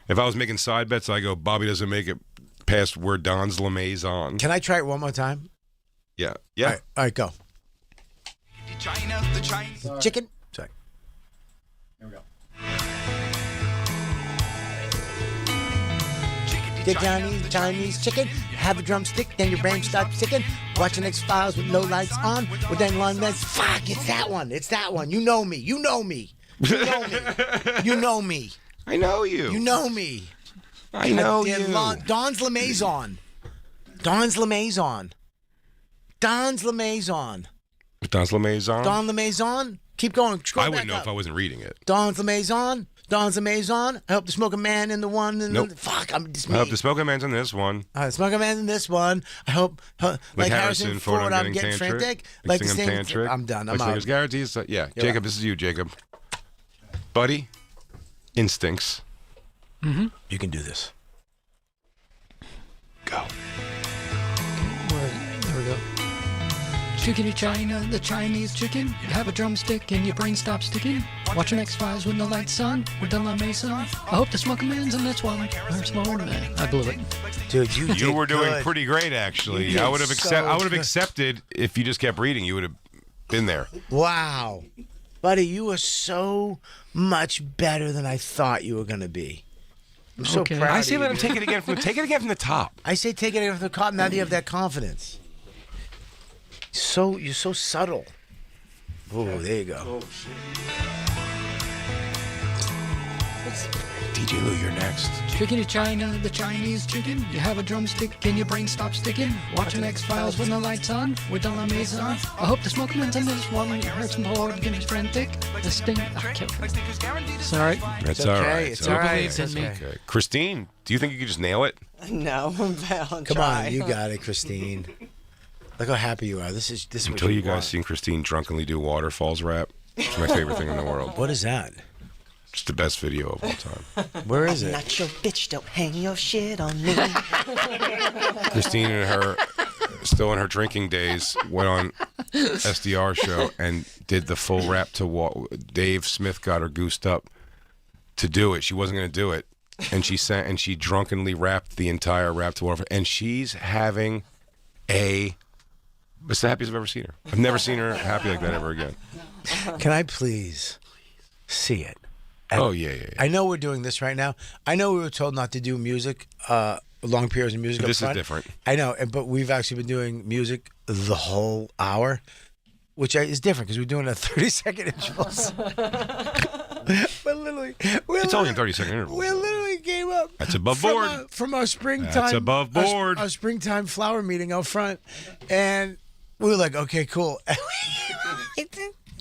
If I was making side bets, I go, Bobby doesn't make it past where Don's La Maison. Can I try it one more time? Yeah. All right, go. Chicken. Sorry. Here we go. The Chinese chicken. Have a drumstick, then your brain starts ticking. Watching X-Files with no lights on. With then one that's fuck. It's that one. You know me. You know me. You know me. I know you. You know me. I know you. Don's La Maison. Don's La Maison. Don's La Maison. Don's La Maison? Don La Maison. Keep going. Scroll I back wouldn't know up. if I wasn't reading it. Don's La Maison. Don's La Maison. I hope the smoking man in the one. And Nope. Fuck, I'm just I hope the smoking man's in this one. smoking man in this one. I hope like Harrison Ford. I'm getting frantic. Like the same. I'm done. I'm out. Guarantees. Yeah, Jacob. This is you, Jacob. Buddy, instincts. Mm-hmm. You can do this. Go. There we go. Chickadee China, the Chinese chicken. You have a drumstick and your brain stops sticking. Watching X-Files with the lights on. We're done La Maison. I hope the smoking man's in this one. I'm smoking man. I blew it. Dude, you were doing good. pretty great, actually. You did I would have so good. accepted if you just kept reading. You would have been there. Wow. Buddy, you are so much better than I thought you were going to be. I'm so Okay. proud I of say you, let him dude. take it again from the top. I say take it off the cotton. Now that you have that confidence. You're so subtle. Oh, there you go. DJ Lou, you're next. Chicken to China, the Chinese chicken. You have a drumstick and your brain stops sticking. Watching X-Files when the lights on. With the Mason. I hope the smoke man's on this one. You heard some board, give me frantic. The sting. Sorry. That's okay, all right. it's all right, It's in me. Okay. Christine, do you think you could just nail it? No, I'll Come try. on, you got it, Christine. Look how happy you are. This is what Until you guys want. seen Christine drunkenly do waterfalls rap, it's my favorite thing in the world. What is that? It's the best video of all time. Where is it? Not your bitch, don't hang your shit on me. Christine and her, still in her drinking days, went on SDR show and did the full rap to Dave Smith got her goosed up to do it. She wasn't going to do it, and she sang and she drunkenly rapped the entire rap to waterfall. And she's having it's the happiest I've ever seen her. I've never seen her happy like that ever again. Can I please see it? Oh yeah. I know we're doing this right now. I know we were told not to do music, long periods of music. But up this is front. different. I know, but we've actually been doing music the whole hour, which is different because we're doing a 30-second intervals. It's only in 30-second intervals. We literally came up. That's above from board. From our springtime. That's above board. Our springtime flower meeting out front, and we were like, okay, cool.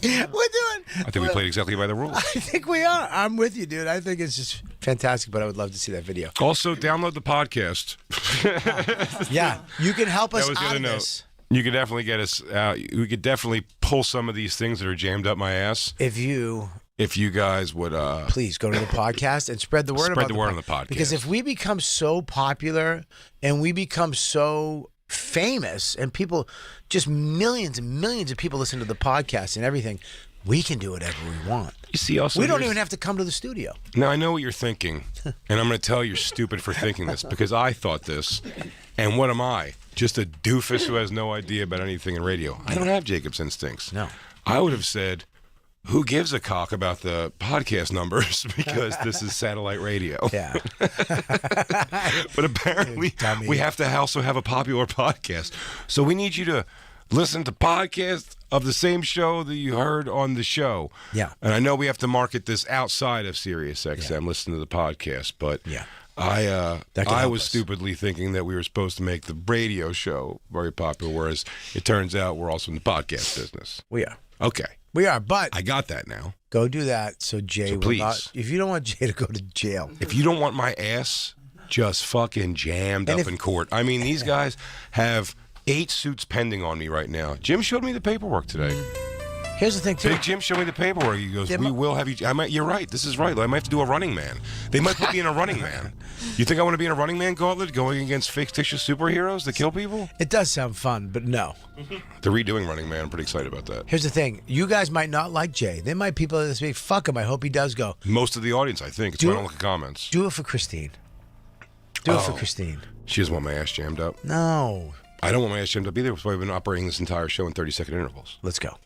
We're doing. I think we played exactly by the rules. I think we are. I'm with you, dude. I think it's just fantastic, but I would love to see that video. Also, download the podcast. Yeah, you can help us That was the out other of note. this. You could definitely get us out. We could definitely pull some of these things that are jammed up my ass. If you guys would please go to the podcast and spread the word Spread about the word on the podcast. Because if we become so popular and we become so famous and people, just millions and millions of people listen to the podcast and everything, we can do whatever we want. you see, also We don't here's- even have to come to the studio. Now I know what you're thinking, and I'm going to tell you you're stupid for thinking this because I thought this. And what am I? Just a doofus who has no idea about anything in radio. I don't have Jacob's instincts. No. I would have said, who gives a cock about the podcast numbers because this is satellite radio. Yeah. But apparently Dummy. we have to also have a popular podcast. So we need you to listen to podcasts of the same show that you heard on the show. Yeah. And I know we have to market this outside of Sirius XM, listen to the podcast, but Yeah. I That can I help was us. stupidly thinking that we were supposed to make the radio show very popular, whereas it turns out we're also in the podcast business. We are. Okay. We are, but I got that now. go do that so Jay So will please. not. If you don't want Jay to go to jail, If you don't want my ass just fucking jammed And up if- in court. I mean, these guys have 8 suits pending on me right now. Jim showed me the paperwork today. here's the thing too. Big Jim showed me the paperwork. He goes, They "We mi- will have you." You're right. This is right. I might have to do a Running Man. They might put me in a Running Man. You think I want to be in a Running Man gauntlet going against fictitious superheroes that kill people? It does sound fun, but no. They're redoing Running Man. I'm pretty excited about that. Here's the thing. You guys might not like Jay. There might be people that say, fuck him. I hope he does go. Most of the audience, I think. It's Do why I it- don't look at comments. Do it for Christine. Do it for Oh. Christine. She doesn't want my ass jammed up. No. I don't want my ass jammed up either. That's why I've been operating this entire show in 30-second intervals. Let's go.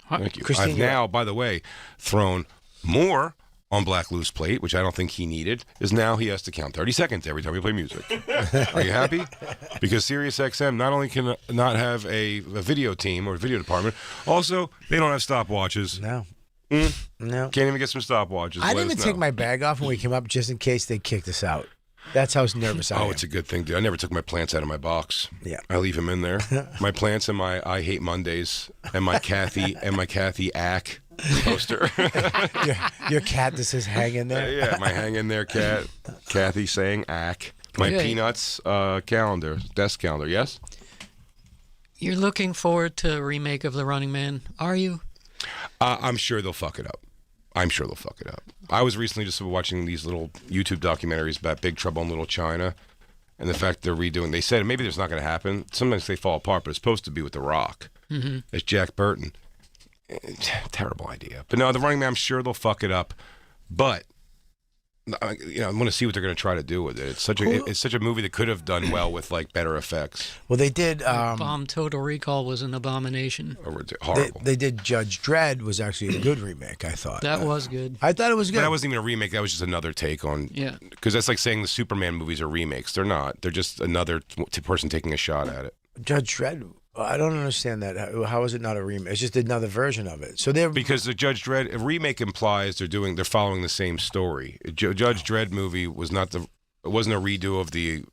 Thank you. Christine, I've you're now, by the way, thrown more on Black Loose plate, which I don't think he needed, is now he has to count 30 seconds every time we play music. Are you happy? Because SiriusXM not only can not have a video team or a video department, also they don't have stopwatches. No. No. Can't even get some stopwatches. I Let didn't even us take know. my bag off when we came up just in case they kicked us out. That's how nervous I am. Oh, it's a good thing, dude. I never took my plants out of my box. Yeah. I leave them in there. My plants and my I Hate Mondays and my Kathy Ack poster. Your cat that says hang in there. Yeah, my hang in there cat. Kathy saying Ack. My Okay. Peanuts calendar, desk calendar, yes? You're looking forward to a remake of The Running Man, are you? I'm sure they'll fuck it up. I'm sure they'll fuck it up. I was recently just watching these little YouTube documentaries about Big Trouble in Little China and the fact they're redoing. They said maybe it's not going to happen. Sometimes they fall apart, but it's supposed to be with The Rock. Mm-hmm. It's Jack Burton. Terrible idea. But no, The Running Man, I'm sure they'll fuck it up. But I want to see what they're going to try to do with it. It's such a movie that could have done well with like better effects. Well, they did. Bomb Total Recall was an abomination. Or horrible. They did Judge Dredd was actually a good remake. I thought That was good. I thought it was good. But that wasn't even a remake. That was just another take on. Yeah. Because that's like saying the Superman movies are remakes. They're not. They're just another person taking a shot at it. Judge Dredd. I don't understand that. How is it not a remake? It's just another version of it. So they're Because the Judge Dredd a remake implies they're following the same story. Judge Dredd movie was not it wasn't a redo of the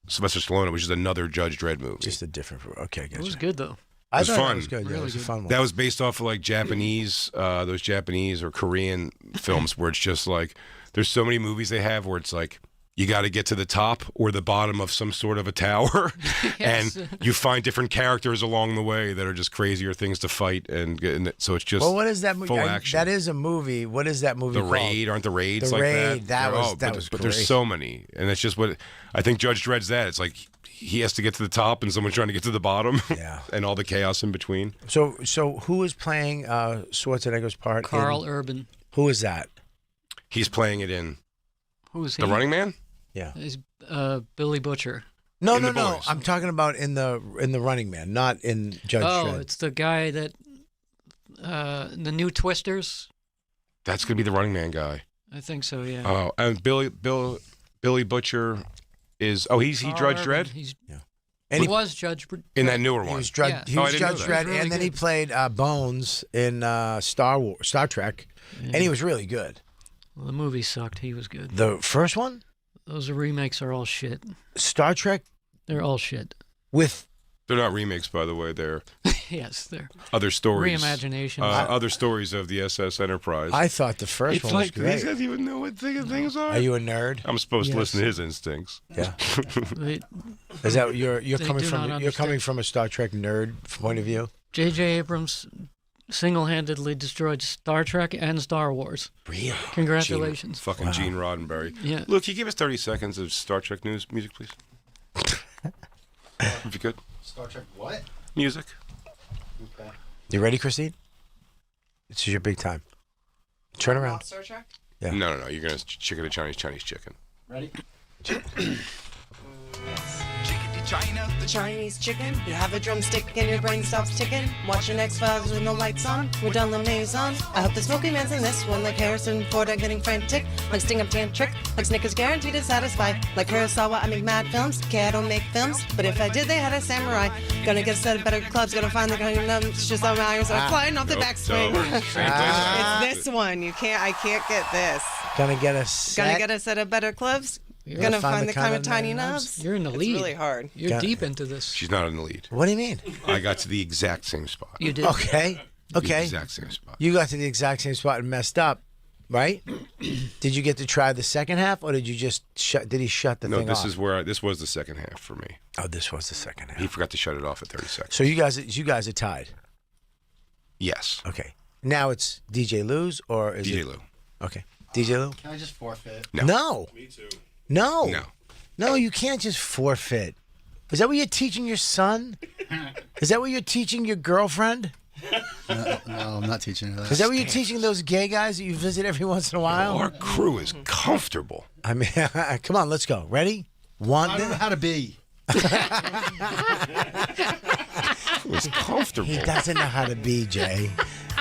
Sylvester Stallone. It was just another Judge Dredd movie. just a different. Okay, gotcha. It was good though. I was thought fun. It was good. Yeah, it Really was a good. fun one. That was based off of like Japanese, those Japanese or Korean films where it's just like there's so many movies they have where it's like you got to get to the top or the bottom of some sort of a tower, Yes. and you find different characters along the way that are just crazier things to fight, and so it's just Well, what is that movie? full action. That is a movie. What is that movie The called? Raid, aren't the raids The like Raid, that? that was but great. there's so many, and that's just what I think Judge Dredd's that. It's like he has to get to the top, and someone's trying to get to the bottom, Yeah. and all the chaos in between. So who is playing Schwarzenegger's part? Carl Urban. Who is that? He's playing it in Who was he? The Running Man. Yeah. Is Billy Butcher. No, In no, The no. Boys. I'm talking about in the Running Man, not in Judge Dredd. It's the guy that the new Twisters. That's gonna be the Running Man guy. I think so. Yeah. Oh, and Billy Butcher is he Carl Judge Urban, Dredd He's, And he he- was Judge. in that newer He one. was Judge. Yeah. He Oh, I was didn't know Judge that. Dredd, He was and then really he good. played Bones in Star Trek, and he was really good. Well, the movie sucked. He was good. The first one, Those remakes are all shit. Star Trek, They're all shit. with They're not remakes, by the way. They're Yes, they're other stories. reimaginations. Other stories of the SS Enterprise. I thought the first it's one was like great. these guys even know what things are. Are you a nerd? I'm supposed to Yes. listen to his instincts. Yeah. They- Is that you're They coming do from? not You're understand. coming from a Star Trek nerd point of view. J.J. Abrams single-handedly destroyed Star Trek and Sar Wars. Really? Congratulations. Fucking Gene Roddenberry. Yeah. Look, can you give us 30 seconds of Star Trek news music, please? If you could. Star Trek what? Music. Okay. You ready, Christine? This is your big time. Turn around. Star Trek? Yeah. No. You're going to chicken a Chinese chicken. Ready? Chinese chicken. You have a drumstick and your brain stops ticking. Watching X-Files with no lights on. We're done the maison. I hope the Smoky Man's in this one. Like Harrison Ford, I'm getting frantic. Like Sting, I'm tantric. Like Snickers, guaranteed to satisfy. Like Kurosawa, I make mad films. Okay, I don't make films. But if I did, they had a samurai. Gonna get a set of better clubs. Gonna find the kind of just on my irons. I'm flying off the Nope, backswing. no, same place. It's this one. I can't get this. Gonna get a set. Gonna get a set of better clubs. You're Gonna find the kind of tiny nubs. nubs. You're in the It's lead. really hard. You're Got- deep into this. She's not in the lead. What do you mean? I got to the exact same spot. You did. Okay. The Okay. exact same spot. You got to the exact same spot and messed up, right? Did you get to try the second half, or did you just Did he shut the No, thing this off? is where this was the second half for me. Oh, this was the second half. He forgot to shut it off at 30 seconds. So you guys are tied. Yes. Okay. Now it's DJ Lou's or is DJ it? Lou. Okay. DJ Lou? Can I just forfeit? No. No. Me too. No. No. No, you can't just forfeit. Is that what you're teaching your son? Is that what you're teaching your girlfriend? No, I'm not teaching her that. Is that what you're teaching those gay guys that you visit every once in a while? Our crew is comfortable. I mean, come on, let's go. Ready? One. I don't know how to be. It's comfortable. He doesn't know how to be, Jay.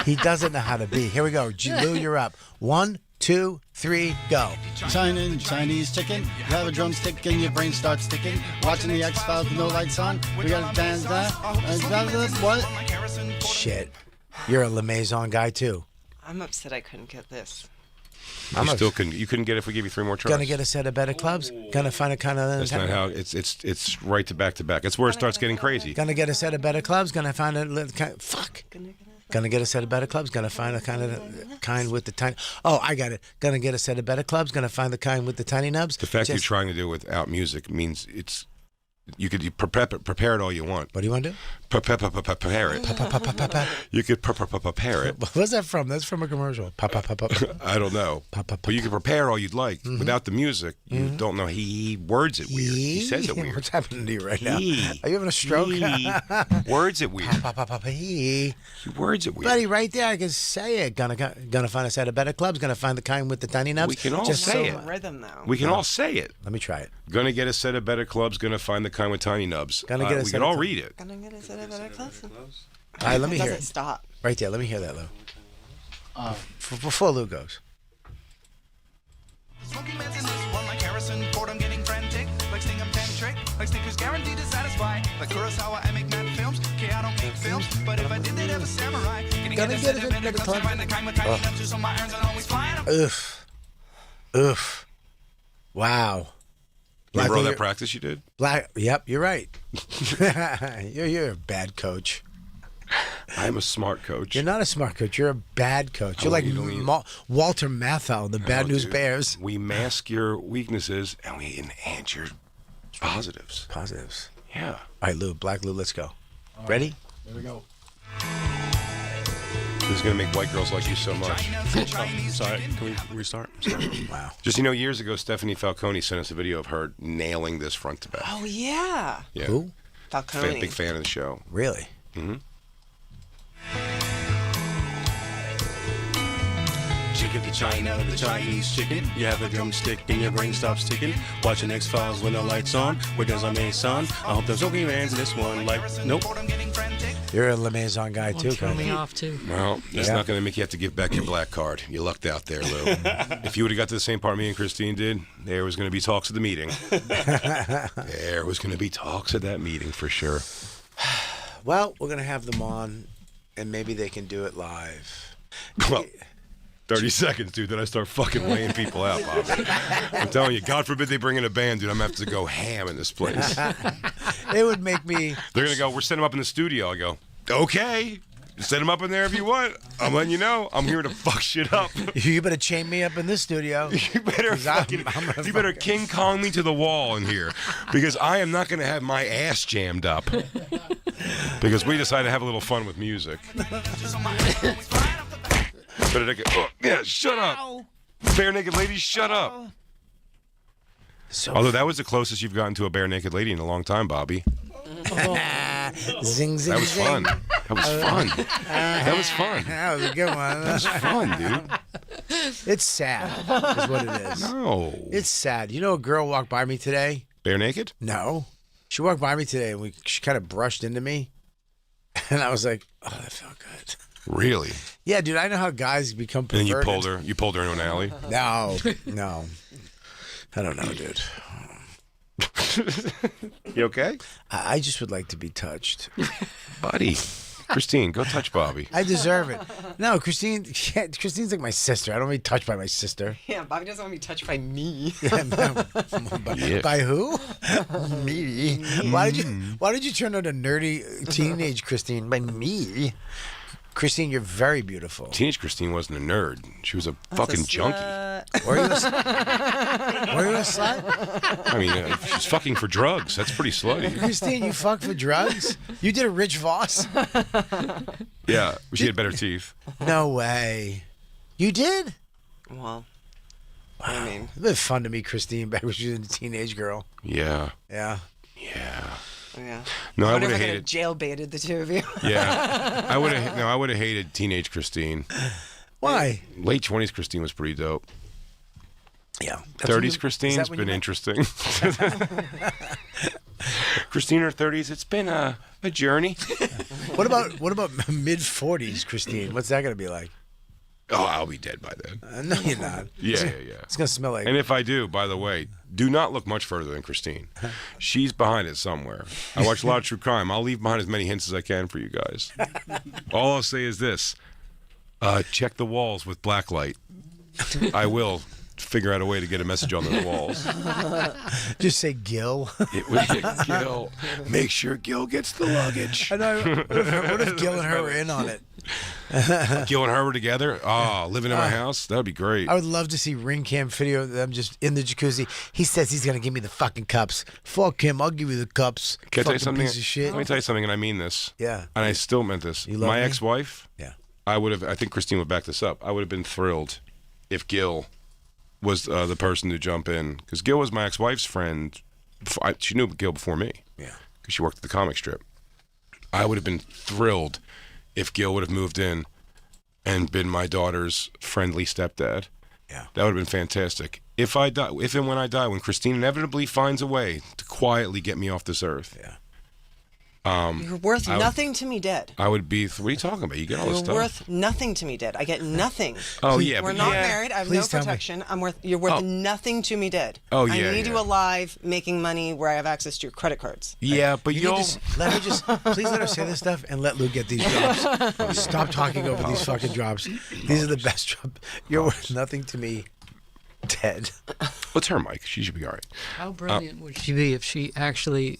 He doesn't know how to be. Here we go. Lou, you're up. 1, 2, 3, go. Chinese chicken. You have a drumstick and your brain starts ticking. Watching the X-Files with no lights on. We got a dance what? Shit. You're a La Maison guy, too. I'm upset I couldn't get this. You couldn't get it if we gave you 3 more tries. Gonna get a set of better clubs. Gonna find a kind of. That's not how it's right to back to back. It's where it starts getting crazy. Gonna get a set of better clubs. Gonna find fuck. Gonna get a set of better clubs. Gonna find a kind with the tiny. Oh, I got it. Gonna get a set of better clubs. Gonna find the kind with the tiny nubs. The fact you're trying to do it without music means You could prepare it all you want. What do you want to do? Prepare it. You could prepare it. What's that from? That's from a commercial. I don't know. But you can prepare all you'd like. Without the music, you don't know. He words it weird. He says it weird. What's happening to you right now? Are you having a stroke? Words it weird. He words it weird. Buddy, right there, I can say it. Gonna find us at a better club's. Gonna find the kind with the tiny nubs. We can all Just say so- it. Rhythm though. We can all say it. Let me try it. Gonna get a set of better clubs. Gonna find the kind with tiny nubs. Gonna get a we set can of all ti- read it. Gonna get us at a better class. All right, let me hear Doesn't it. stop. Right there. Let me hear that, Lou. Before Lou goes. Smoking man's in this one like Harrison Ford. I'm getting frantic, like Sting, I'm tantric, like Snickers guaranteed to satisfy. Like Kurosawa, I make mad films. Okay, I don't make films, but if I did, they'd have a samurai. Gonna get it at the club. Find the kind with tiny nubs, so my irons are always flying. Oof. Wow. Remember all Black- that practice you did? Yep, you're right. you're a bad coach. I'm a smart coach. You're not a smart coach. You're a bad coach. You're Oh, like you don't Walter Matthau, the Bad News dude. Bears. We mask your weaknesses and we enhance your positives. Positives. Yeah. All right, Lou, Black Lou, let's go. Ready? There we go. This is going to make white girls like you so much. Sorry, can we restart? Wow. Just, years ago, Stephanie Falcone sent us a video of her nailing this front to back. Oh yeah. Yeah. Who? Falcone. Big fan of the show. Really? Chicken to China, the Chinese chicken. You have a drumstick and your brain stops ticking. Watching X-Files when the lights on. Where does our son? I hope there's okay man's in this one. Like, nope. You're a La Maison guy, too, Throw me Cody. off too. Well, that's Yeah. not going to make you have to give back your black card. You lucked out there, Lou. If you would have got to the same part me and Christine did, there was going to be talks at the meeting. There was going to be talks at that meeting for sure. Well, we're going to have them on, and maybe they can do it live. Well, 30 seconds, dude. Then I start fucking laying people out, Bobby. I'm telling you, God forbid they bring in a band, dude. I'm going to have to go ham in this place. It would make me... They're going to go, we're setting them up in the studio. I go, okay. Set them up in there if you want. I'm letting you know. I'm here to fuck shit up. You better chain me up in this studio. You better fucking, you better King Kong me to the wall in here, because I am not going to have my ass jammed up. Because we decided to have a little fun with music. Yeah, shut up. Bare naked lady, shut up. So Although that was the closest you've gotten to a bare naked lady in a long time, Bobby. Zing, zing, That was zing. fun. That was fun. That was fun. That was a good one. That was fun, dude. It's sad, is what it is. No. It's sad. You know, a girl walked by me today. Bare naked? No, she walked by me today, and she kind of brushed into me, and I was like, "Oh, that felt good." Really? Yeah, dude. I know how guys become And then perverted. you pulled her into an alley? No. I don't know, dude. You okay? I just would like to be touched. Buddy. Christine, go touch Bobby. I deserve it. No, Christine's like my sister. I don't want to be touched by my sister. Yeah, Bobby doesn't want to be touched by me. Yeah, Yeah. By who? Me. Why did you turn out a nerdy teenage Christine? By me. Christine, you're very beautiful. Teenage Christine wasn't a nerd. She was a fucking junkie. Were you a slut? I mean, she's fucking for drugs. That's pretty slutty. Christine, you fuck for drugs? You did a Rich Voss? Yeah, she had better teeth. No way. You did? Well, I mean, It was fun to meet Christine back when she was a teenage girl. Yeah. Yeah. Yeah. yeah. No, I wonder would if have I could have hated. jail baited the two of you. Yeah. I would have. No, I would have hated teenage Christine. Why? Late 20s Christine was pretty dope. Yeah. 30s Christine's been interesting. Christine in her 30s, it's been a journey. What about mid 40s Christine? What's that gonna be like? Oh, I'll be dead by then. No, you're not. Yeah. It's gonna smell like. And if I do, by the way, do not look much further than Christine. She's behind it somewhere. I watch a lot of true crime. I'll leave behind as many hints as I can for you guys. All I'll say is this. Check the walls with black light. I will. figure out a way to get a message on those walls. Just say Gil. It would be Gil. Make sure Gil gets the luggage. I know. What if Gil and her were in on it? Gil and her were together. Oh, living in my house. That would be great. I would love to see ring cam video of them just in the jacuzzi. He says he's gonna give me the fucking cups. Fuck him. I'll give you the cups. Can I tell you Fucking something? piece of shit. Let me tell you something, and I mean this. Yeah. And I still meant this. You love My me? ex-wife. Yeah. I think Christine would back this up. I would have been thrilled if Gil was the person to jump in, because Gil was my ex-wife's friend. She knew Gil before me. Yeah. Because she worked at the comic strip. I would have been thrilled if Gil would have moved in and been my daughter's friendly stepdad. Yeah. That would have been fantastic. If and when I die, when Christine inevitably finds a way to quietly get me off this earth. Yeah. You're worth nothing to me dead. I would be. What are you talking about? You get all this You're stuff. worth nothing to me dead. I get nothing. Oh yeah, We're but not yeah. married. I have no Please tell me. protection. You're worth nothing to me dead. Oh, I yeah, need yeah. you alive, making money where I have access to your credit cards. Yeah, but You you'll. need to let her just please let her say this stuff and let Lou get these jobs. Stop talking over these fucking jobs. These are the best jobs. You're worth nothing to me, dead. What's her mic? She should be all right. How brilliant would she be if she actually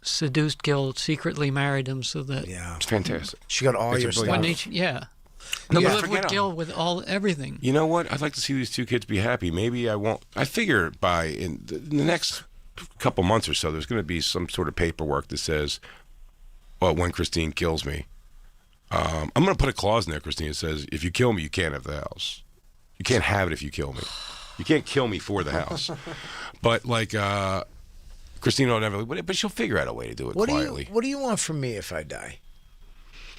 seduced Gil, secretly married him, so that Yeah. It's fantastic. She got all It's a your brilliant- stuff. No, but you live forget with him. Gil with everything. You know what? I'd like to see these two kids be happy. Maybe I won't. I figure in the next couple months or so, there's going to be some sort of paperwork that says, well, when Christine kills me, I'm going to put a clause in there, Christine, that says, if you kill me, you can't have the house. You can't have it if you kill me. You can't kill me for the house. But like, Christine will never, but she'll figure out a way to do it quietly. What do you want from me if I die?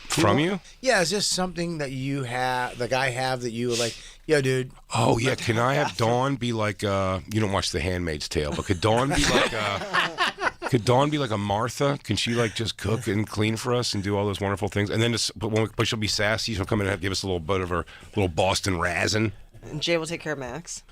From you? Yeah, is this something that you have, like I have, that you were like, yo, dude? Oh yeah, can I have Dawn be like? You don't watch The Handmaid's Tale, but could Dawn be like? Could Dawn be like a Martha? Can she like just cook and clean for us and do all those wonderful things? And then, but she'll be sassy. She'll come in and give us a little bit of her little Boston razzing. And Jay will take care of Max.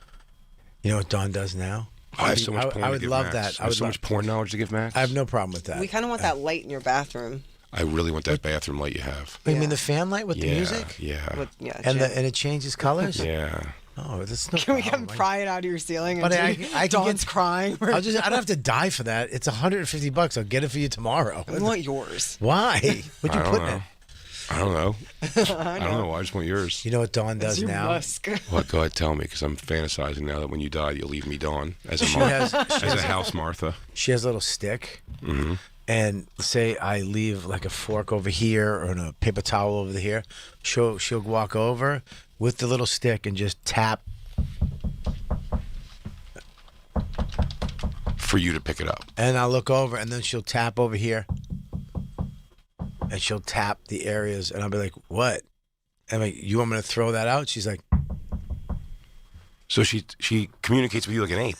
You know what Dawn does now? I have so much porn I to would give love Max. that. I have so much porn knowledge to give Max. I have no problem with that. We kind of want that light in your bathroom. I really want that bathroom light you have. You mean the fan light with the music? Yeah. With, yeah, And Jay. and it changes colors? Yeah. Oh, that's no Can we problem. come pry it out of your ceiling? But And I can Dawn's get- crying. I don't have to die for that. It's $150. I'll get it for you tomorrow. I want yours. Why? What'd you I don't put in know. it? I don't know. I don't know. I just want yours. You know what Dawn does Your now? musk. What? Go ahead, tell me, because I'm fantasizing now that when you die, you'll leave me Dawn as a She Martha, has as a house Martha. she has a little stick, Mm-hmm. and say I leave like a fork over here or a paper towel over here. She'll walk over with the little stick and just tap. For you to pick it up. And I'll look over, and then she'll tap over here. And she'll tap the areas, and I'll be like, what? And I'm like, you want me to throw that out? She's like, So she communicates with you like an ape.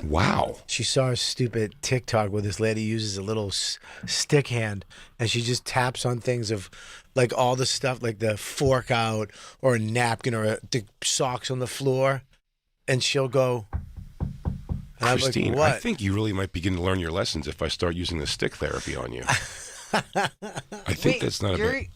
Wow. she saw a stupid TikTok where this lady uses a little stick hand, and she just taps on things of like all the stuff, like the fork out or a napkin or the socks on the floor, and she'll go. And I'm Christine, like, what? I think you really might begin to learn your lessons if I start using the stick therapy on you. I think that's not a bit.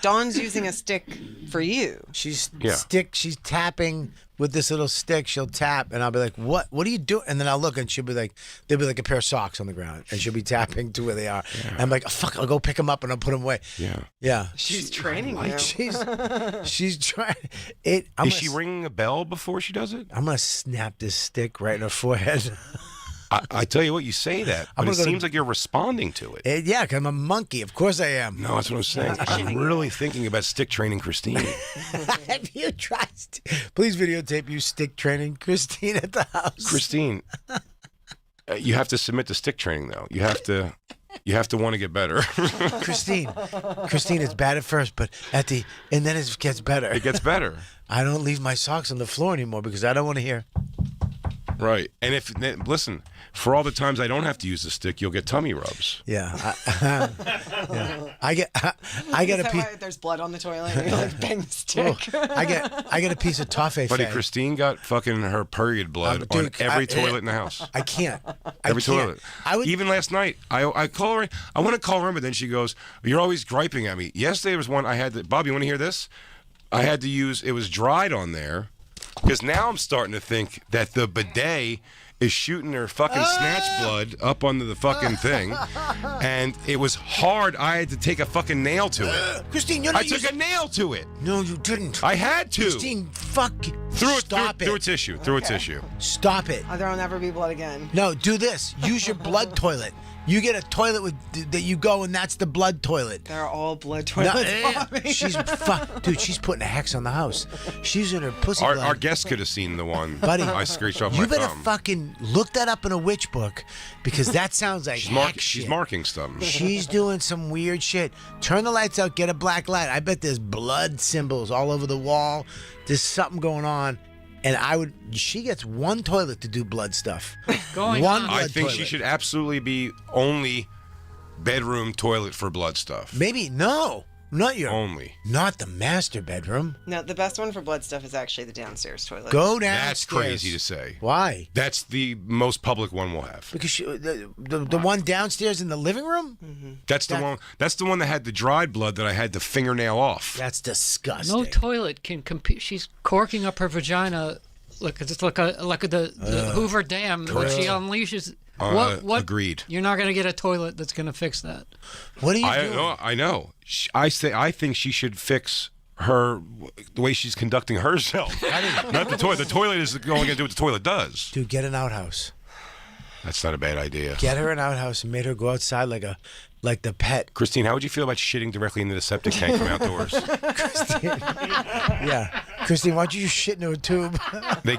Dawn's using a stick for you. She's Yeah. she's tapping with this little stick. She'll tap, and I'll be like, "What? What are you doing?" And then I'll look, and she'll be like, "There'll be like a pair of socks on the ground," and she'll be tapping to where they are. And I'm like, oh, "Fuck! I'll go pick them up and I'll put them away." Yeah. Yeah, She's training you. she's trying it. Is she ringing a bell before she does it? I'm gonna snap this stick right in her forehead. I tell you what, you say that, but I'm it gonna go seems like you're responding to it. Yeah, because I'm a monkey. Of course I am. No, that's what I'm saying. I'm really thinking about stick training Christine. Have you tried? Please videotape you stick training Christine at the house. Christine, you have to submit to stick training though. You have to want to get better. Christine, it's bad at first, but and then it gets better. It gets better. I don't leave my socks on the floor anymore because I don't want to hear. Right. And listen, for all the times I don't have to use the stick, you'll get tummy rubs. Yeah, I get a piece. There's blood on the toilet. And you like bang the stick. I get a piece of toffee. Buddy, Christine got fucking her period blood on every toilet in the house. I can't. Every toilet. I would Even last night, I call her. I want to call her, but then she goes, "You're always griping at me." Yesterday was one I had. Bob, you want to hear this? I had to use, it was dried on there, because now I'm starting to think that the bidet is shooting her fucking snatch blood up onto the fucking thing, and it was hard. I had to take a fucking nail to it. Christine, you're not I took a nail to it. No, you didn't. I had to. Christine, fuck. Stop it. Through a tissue. Through a tissue. Stop it. There will never be blood again. No, do this. Use your blood toilet. You get a toilet that you go, and that's the blood toilet. They're all blood toilets. She's dude. She's putting a hex on the house. She's in her pussy blood. Our guests could have seen the one. Buddy, I screeched off my you better thumb. fucking look that up in a witch book, because that sounds like hex She's shit. marking stuff. She's doing some weird shit. Turn the lights out. Get a black light. I bet there's blood symbols all over the wall. There's something going on. And she gets one toilet to do blood stuff. Going one on. blood I think toilet. she should absolutely be only bedroom toilet for blood stuff. Maybe, no. Not the master bedroom. No, the best one for blood stuff is actually the downstairs toilet. Go downstairs. That's crazy to say. Why? That's the most public one we'll have. Because the one downstairs in the living room? Mm-hmm. That's the one. That's the one that had the dried blood that I had to fingernail off. That's disgusting. No toilet can compete. She's corking up her vagina like it's like the Hoover Dam when she unleashes. What? Agreed. You're not going to get a toilet that's going to fix that. What are you doing? I know. I think she should fix her the way she's conducting herself. Not the toilet. The toilet is only going to do what the toilet does. Dude, get an outhouse. That's not a bad idea. Get her an outhouse and made her go outside like the pet. Christine, how would you feel about shitting directly into the septic tank from outdoors? Yeah. Christine, why don't you just shit into a tube? They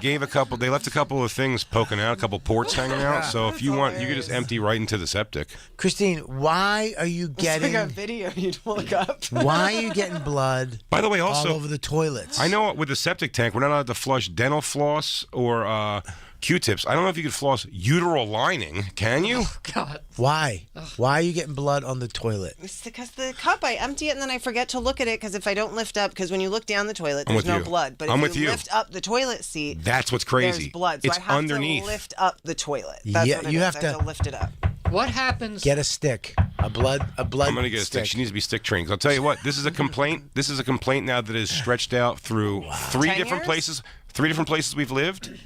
left a couple of things poking out, a couple ports hanging out. So if you want, you could just empty right into the septic. Christine, why are you getting... It's like a video you'd look up. Why are you getting blood By the way, also all over the toilets? I know with the septic tank, we're not allowed to flush dental floss or Q-tips. I don't know if you could floss uteral lining. Can you? Oh, God. Why? Why are you getting blood on the toilet? It's because the cup, I empty it and then I forget to look at it because if I don't lift up, because when you look down the toilet, there's no blood. But if you lift up the toilet seat, that's what's crazy. There's blood. So it's I have underneath. to lift up the toilet. That's Yeah, what it you is. have I have to lift it up. What happens? Get a stick. A blood I'm gonna get a stick. She needs to be stick trained. 'Cause I'll tell you what. This is a complaint. This is a complaint now that is stretched out through 3 different places. 3 different places we've lived.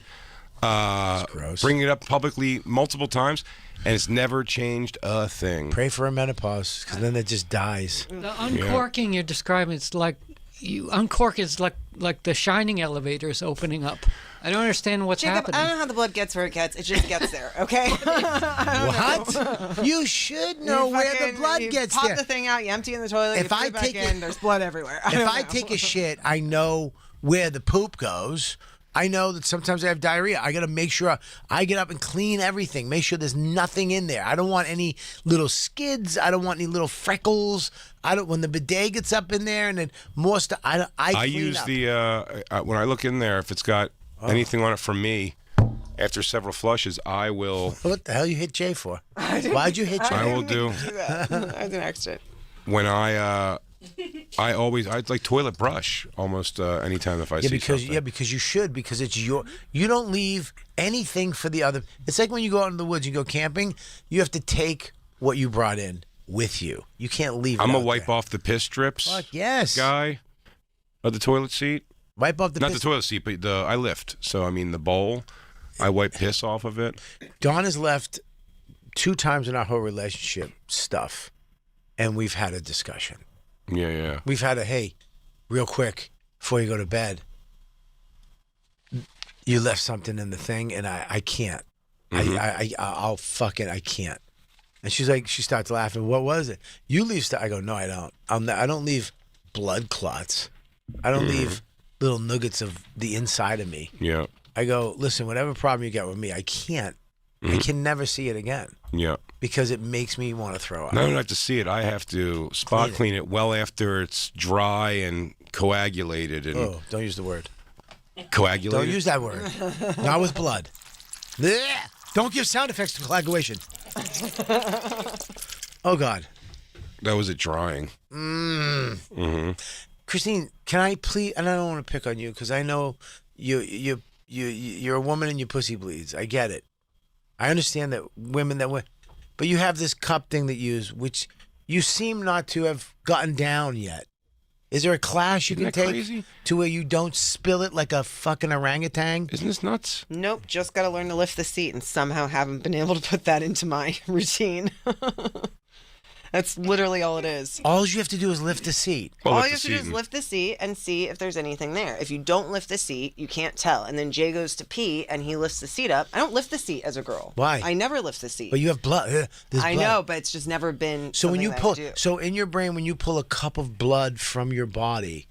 Bringing it up publicly multiple times, and it's never changed a thing. Pray for a menopause, because then it just dies. The uncorking you're describing, it's like you uncork is like the Shining elevator is opening up. I don't understand what's happening. I don't know how the blood gets where it gets. It just gets there, okay? What? You should know where the blood gets pop there. the thing out, you empty in the toilet, If you put I it back take in, it- there's blood everywhere. If I take a shit, I know where the poop goes. I know that sometimes I have diarrhea. I got to make sure I get up and clean everything. Make sure there's nothing in there. I don't want any little skids. I don't want any little freckles. I don't. When the bidet gets up in there and then more stuff, I clean use up. the when I look in there, if it's got anything on it from me, after several flushes, I will. What the hell you hit Jay for? Why'd you hit Jay? I will do. I was an extra. When I like toilet brush almost anytime if I see something. Because you should, because it's you don't leave anything for the other. It's like when you go out in the woods, you go camping, you have to take what you brought in with you. You can't leave it I'm out gonna wipe there. off the piss strips. Fuck yes. Guy of the toilet seat. Wipe off the Not piss. the toilet seat, but I lift. So I mean the bowl. I wipe piss off of it. Dawn has left 2 times in our whole relationship stuff, and we've had a discussion. Yeah. We've had hey, real quick, before you go to bed, you left something in the thing, and I can't. I'll fucking, I can't. And she starts laughing. What was it? You leave stuff. I go, no, I don't. I don't leave blood clots. I don't leave little nuggets of the inside of me. Yeah. I go, listen, whatever problem you got with me, I can't. I can never see it again. Yeah. Because it makes me want to throw up. No, I don't have to see it. I have to spot clean it well after it's dry and coagulated. And Oh, don't use the word. coagulated? Don't use that word. Not with blood. Blech. Don't give sound effects to coagulation. Oh, God. That was it drying. Christine, can I please? And I don't want to pick on you because I know you're a woman and your pussy bleeds. I get it. I understand that women but you have this cup thing that you use, which you seem not to have gotten down yet. Is there a class you Isn't can that take crazy? to where you don't spill it like a fucking orangutan? Isn't this nuts? Nope, just got to learn to lift the seat and somehow haven't been able to put that into my routine. That's literally all it is. All you have to do is lift the seat. Well, All lift you the have to do is seat lift the seat and see if there's anything there. If you don't lift the seat, you can't tell. And then Jay goes to pee and he lifts the seat up. I don't lift the seat as a girl. Why? I never lift the seat. But you have blood. There's I blood. know, but it's just never been. So when something you that I pull, do. so in your brain, when you pull a cup of blood from your body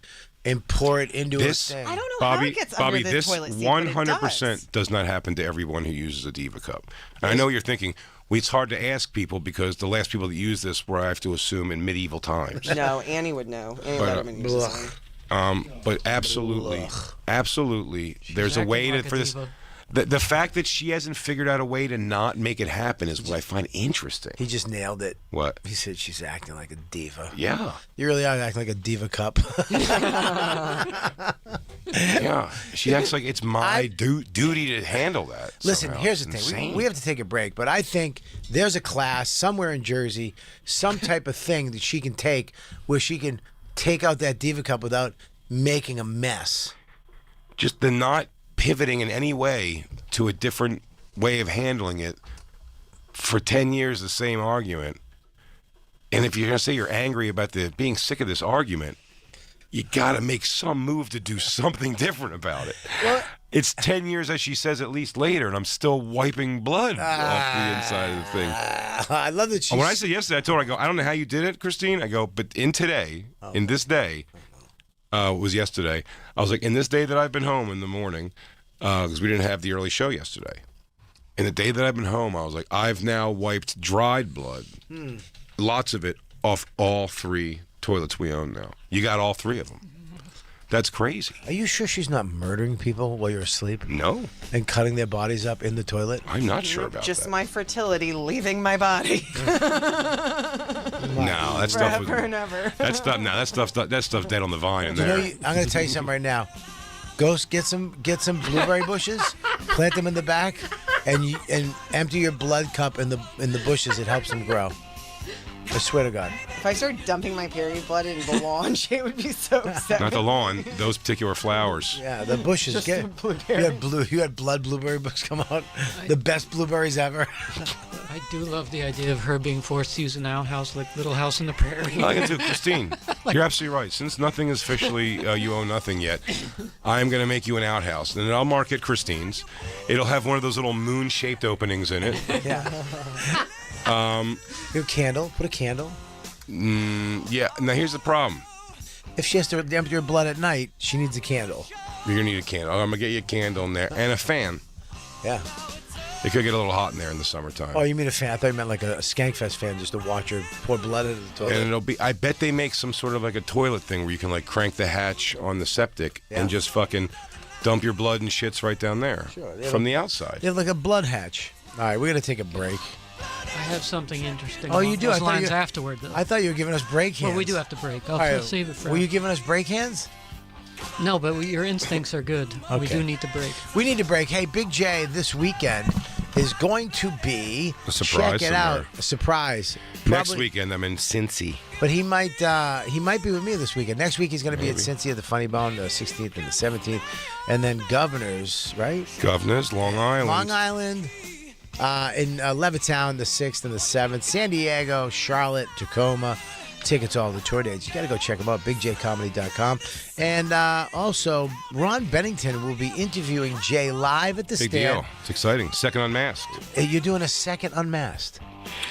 and pour it into This- a thing, I don't know how Bobby, it gets Bobby, under the this toilet seat. 100% does not happen to everyone who uses a Diva cup. And I know you're thinking, well, it's hard to ask people because the last people that use this were, I have to assume, in medieval times. No, Annie would know. Annie But, Letterman uses one. But absolutely, there's a acting way like a for this. diva. The fact that she hasn't figured out a way to not make it happen is what I find interesting. he just nailed it. What? He said she's acting like a diva. Yeah. You really are acting like a diva cup. Yeah. She acts like it's my duty to handle that. Listen, somehow. here's the It's thing. insane. We have to take a break, but I think there's a class somewhere in Jersey, some type of thing that she can take where she can take out that diva cup without making a mess. Just the not pivoting in any way to a different way of handling it for 10 years, the same argument. And if you're going to say you're angry about being sick of this argument, you got to make some move to do something different about it. It's 10 years, as she says, at least later, and I'm still wiping blood off the inside of the thing. I love that she's... When I said yesterday, I told her, I go, I don't know how you did it, Christine. I go, but in this day, was yesterday, I was like, in this day that I've been home in the morning, because we didn't have the early show yesterday. In the day that I've been home, I was like, I've now wiped dried blood, lots of it, off all 3 toilets we own now. You got all 3 of them. That's crazy. Are you sure she's not murdering people while you're asleep No, and cutting their bodies up in the toilet? I'm not sure about Just that. my fertility leaving my body No, that stuff was, forever and ever. that stuff. No, that stuff's dead on the vine in You know, there. I'm going to tell you something right now. Go get some blueberry bushes, plant them in the back, and empty your blood cup in the bushes. It helps them grow. I swear to God. If I start dumping my period blood in the lawn, Jay would be so upset. Not the lawn; those particular flowers. Yeah, the bushes. Just Get, the blueberry. you had blood blueberry bushes come out. The best blueberries ever. I do love the idea of her being forced to use an outhouse like Little House on the Prairie. I can do, Christine. You're absolutely right. Since nothing is officially you own nothing yet, I'm going to make you an outhouse, and then I'll mark it Christine's. It'll have one of those little moon-shaped openings in it. Yeah. Your candle. Put a candle. Yeah. Now here's the problem. If she has to empty her blood at night, she needs a candle. You're gonna need a candle. I'm gonna get you a candle in there and a fan. Yeah. It could get a little hot in there in the summertime. Oh, you mean a fan? I thought you meant like a Skankfest fan just to watch her pour blood into the toilet. And it'll be. I bet they make some sort of like a toilet thing where you can like crank the hatch on the septic and just fucking dump your blood and shits right down there from the outside. They have like a blood hatch. All right, we're going to take a break. I have something interesting. Oh, you along do? those I thought lines you- afterward, though. I thought you were giving us break hands. Well, we do have to break. I'll All right, save it for. Were you giving us break hands? No, but your instincts are good. We Okay. do need to break. We need to break. Hey, Big J this weekend is going to be A surprise Check it out, somewhere. a surprise. Next Probably- weekend I'm in Cincy. But he might be with me this weekend. Next week he's going to be at Cincy at the Funny Bone, the 16th and the 17th, and then Governors, right? Governors, Long Island. Long Island, in Levittown, the 6th and the 7th, San Diego, Charlotte, Tacoma. Tickets, all the tour dates. You got to go check them out, bigjcomedy.com. And also, Ron Bennington will be interviewing Jay live at the Big stand. deal. It's exciting. Second Unmasked. You're doing a second Unmasked.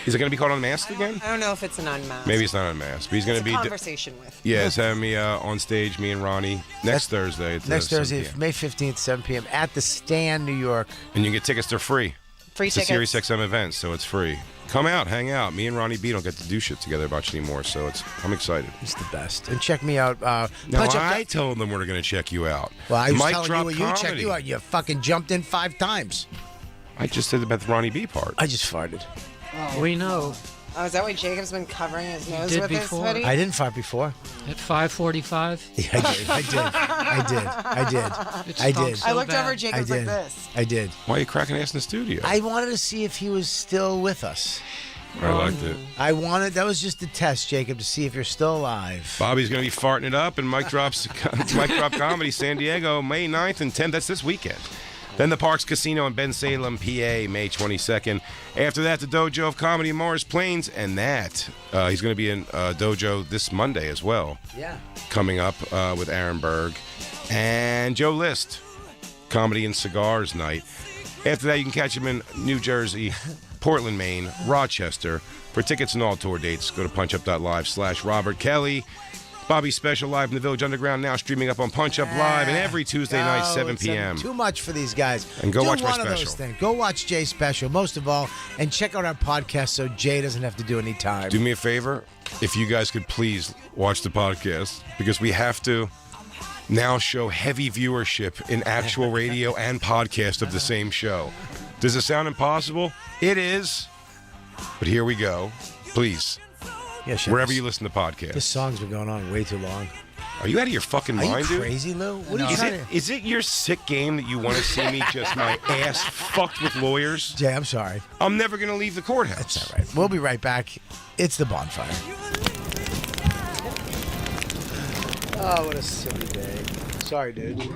Is it going to be called Unmasked again? I don't know if it's an unmasked. Maybe it's not Unmasked, but he's going to It's be. a conversation with. Yeah, it's having me on stage, me and Ronnie, next Thursday. At Next 7 Thursday, p.m. May 15th, 7 p.m. at the Stand, New York. And you can get tickets, they're free. Free It's a tickets. Sirius XM event, so it's free. Come out, hang out. Me and Ronnie B don't get to do shit together much anymore, so I'm excited. It's the best. And check me out. No, Punch Up I told them we're going to check you out. Well, I was Mic telling drop you when you checked comedy. you out. You fucking jumped in 5 times. I just said about the Ronnie B part. I just farted. We know. Oh, is that why Jacob's been covering his nose did with before. his hoodie? I didn't fart before. At 5:45. Yeah, I did. It I stunk did. so I looked bad. over at Jacob's I like did. this. I did. Why are you cracking ass in the studio? I wanted to see if he was still with us. I liked it. I wanted, that was just a test, Jacob, to see if you're still alive. Bobby's going to be farting it up, and Mike Drop Comedy San Diego, May 9th and 10th. That's this weekend. Then the Parks Casino in Ben Salem, PA, May 22nd. After that, the Dojo of Comedy in Morris Plains, and that he's going to be in Dojo this Monday as well. Yeah. Coming up with Aaron Berg and Joe List, Comedy and Cigars night. After that, you can catch him in New Jersey, Portland, Maine, Rochester. For tickets and all tour dates, go to punchup.live/Robert Kelly. Bobby's special live in the Village Underground now streaming up on Punch Up Live, and every Tuesday night, 7 p.m. Too much for these guys. And go watch my one of special. those things. Go watch Jay's special, most of all, and check out our podcast so Jay doesn't have to do any time. Do me a favor, if you guys could please watch the podcast, because we have to now show heavy viewership in actual radio and podcast of the same show. Does it sound impossible? It is. But here we go. Please. Yeah, sure. Wherever you listen to podcasts. This song's been going on way too long. Are you out of your fucking Are mind, you dude? crazy, Lou? What are you trying to... Is it your sick game that you want to see me just my ass fucked with lawyers? Jay, I'm sorry. I'm never going to leave the courthouse. That's all right. We'll be right back. It's the Bonfire. Oh, what a silly day. Sorry, dude.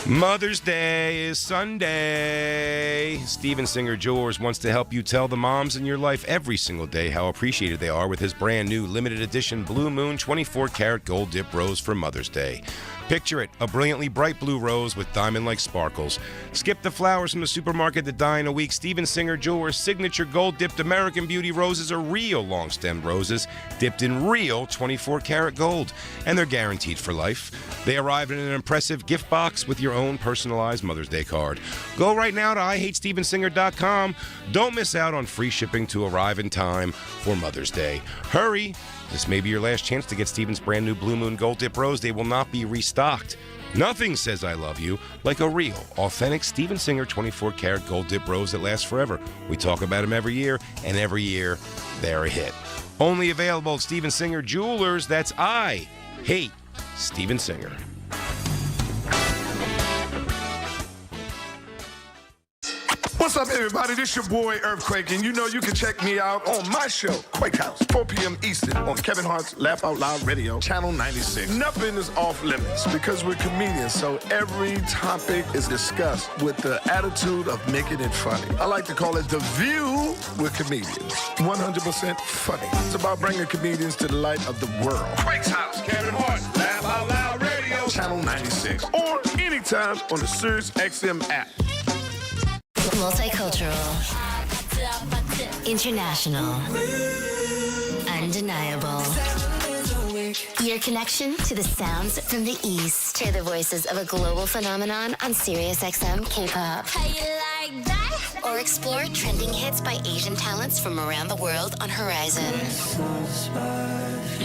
Mother's Day is Sunday. Steven Singer Jewelers wants to help you tell the moms in your life every single day how appreciated they are with his brand new limited edition Blue Moon 24 karat gold dip rose for Mother's Day. Picture it, a brilliantly bright blue rose with diamond-like sparkles. Skip the flowers from the supermarket that die in a week. Steven Singer Jewelers' signature gold-dipped American Beauty roses are real long-stemmed roses dipped in real 24 karat gold, and they're guaranteed for life. They arrive in an impressive gift box with your own personalized Mother's Day card. Go right now to IHateStevenSinger.com. Don't miss out on free shipping to arrive in time for Mother's Day. Hurry! This may be your last chance to get Steven's brand new Blue Moon Gold Dip Rose. They will not be restocked. Nothing says I love you like a real, authentic Steven Singer 24 karat gold dip rose that lasts forever. We talk about them every year, and every year they're a hit. Only available at Steven Singer Jewelers. That's I Hate Steven Singer. What's up, everybody? This your boy Earthquake, and you know you can check me out on my show, Quake House, 4 p.m. Eastern, on Kevin Hart's Laugh Out Loud Radio, Channel 96. Nothing is off limits because we're comedians, so every topic is discussed with the attitude of making it funny. I like to call it The View with Comedians. 100% funny. It's about bringing comedians to the light of the world. Quake's House, Kevin Hart, Laugh Out Loud Radio, Channel 96, or anytime on the Sirius XM app. Multicultural, international, undeniable. Your connection to the sounds from the East. Hear the voices of a global phenomenon on SiriusXM K-pop. How you like that? Or explore trending hits by Asian talents from around the world on Horizon.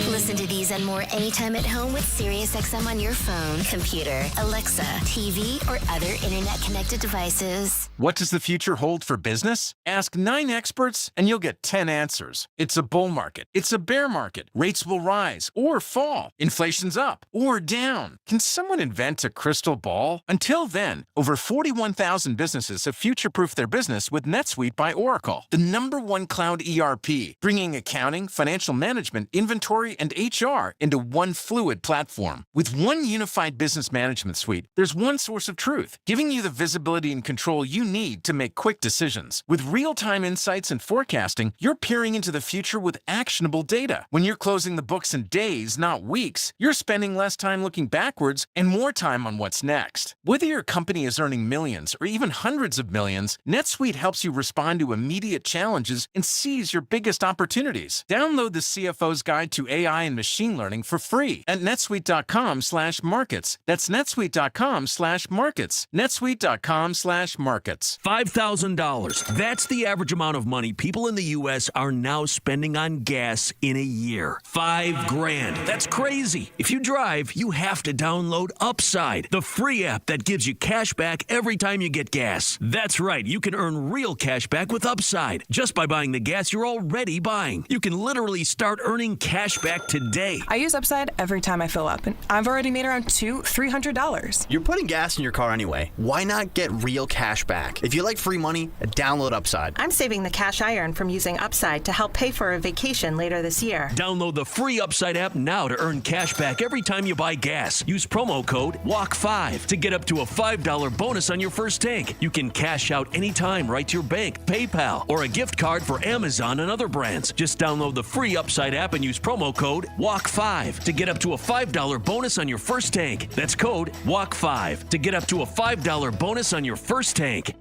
Listen to these and more anytime at home with SiriusXM on your phone, computer, Alexa, TV, or other internet-connected devices. What does the future hold for business? Ask 9 experts and you'll get 10 answers. It's a bull market. It's a bear market. Rates will rise or fall. Inflation's up or down. Can someone invent a crystal ball? Until then, over 41,000 businesses have future-proofed their business with NetSuite by Oracle, the #1 cloud ERP, bringing accounting, financial management, inventory, and HR into one fluid platform. With one unified business management suite, there's one source of truth, giving you the visibility and control you need to make quick decisions. With real-time insights and forecasting, you're peering into the future with actionable data. When you're closing the books in days, not weeks, you're spending less time looking backwards and more time on what's next. Whether your company is earning millions or even hundreds of millions, NetSuite helps you respond to immediate challenges and seize your biggest opportunities. Download the CFO's Guide to AI and Machine Learning for free at netsuite.com/markets. That's netsuite.com/markets. netsuite.com/markets. $5,000. That's the average amount of money people in the U.S. are now spending on gas in a year. $5,000. That's crazy. If you drive, you have to download Upside, the free app that gives you cash back every time you get gas. That's right. You can earn earn real cash back with Upside just by buying the gas you're already buying. You can literally start earning cash back today. I use Upside every time I fill up, and I've already made around $300. You're putting gas in your car anyway. Why not get real cash back? If you like free money, download Upside. I'm saving the cash I earn from using Upside to help pay for a vacation later this year. Download the free Upside app now to earn cash back every time you buy gas. Use promo code WALK5 to get up to a $5 bonus on your first tank. You can cash out anytime right to your bank, PayPal, or a gift card for Amazon and other brands. Just download the free Upside app and use promo code WALK5 to get up to a $5 bonus on your first tank. That's code WALK5 to get up to a $5 bonus on your first tank.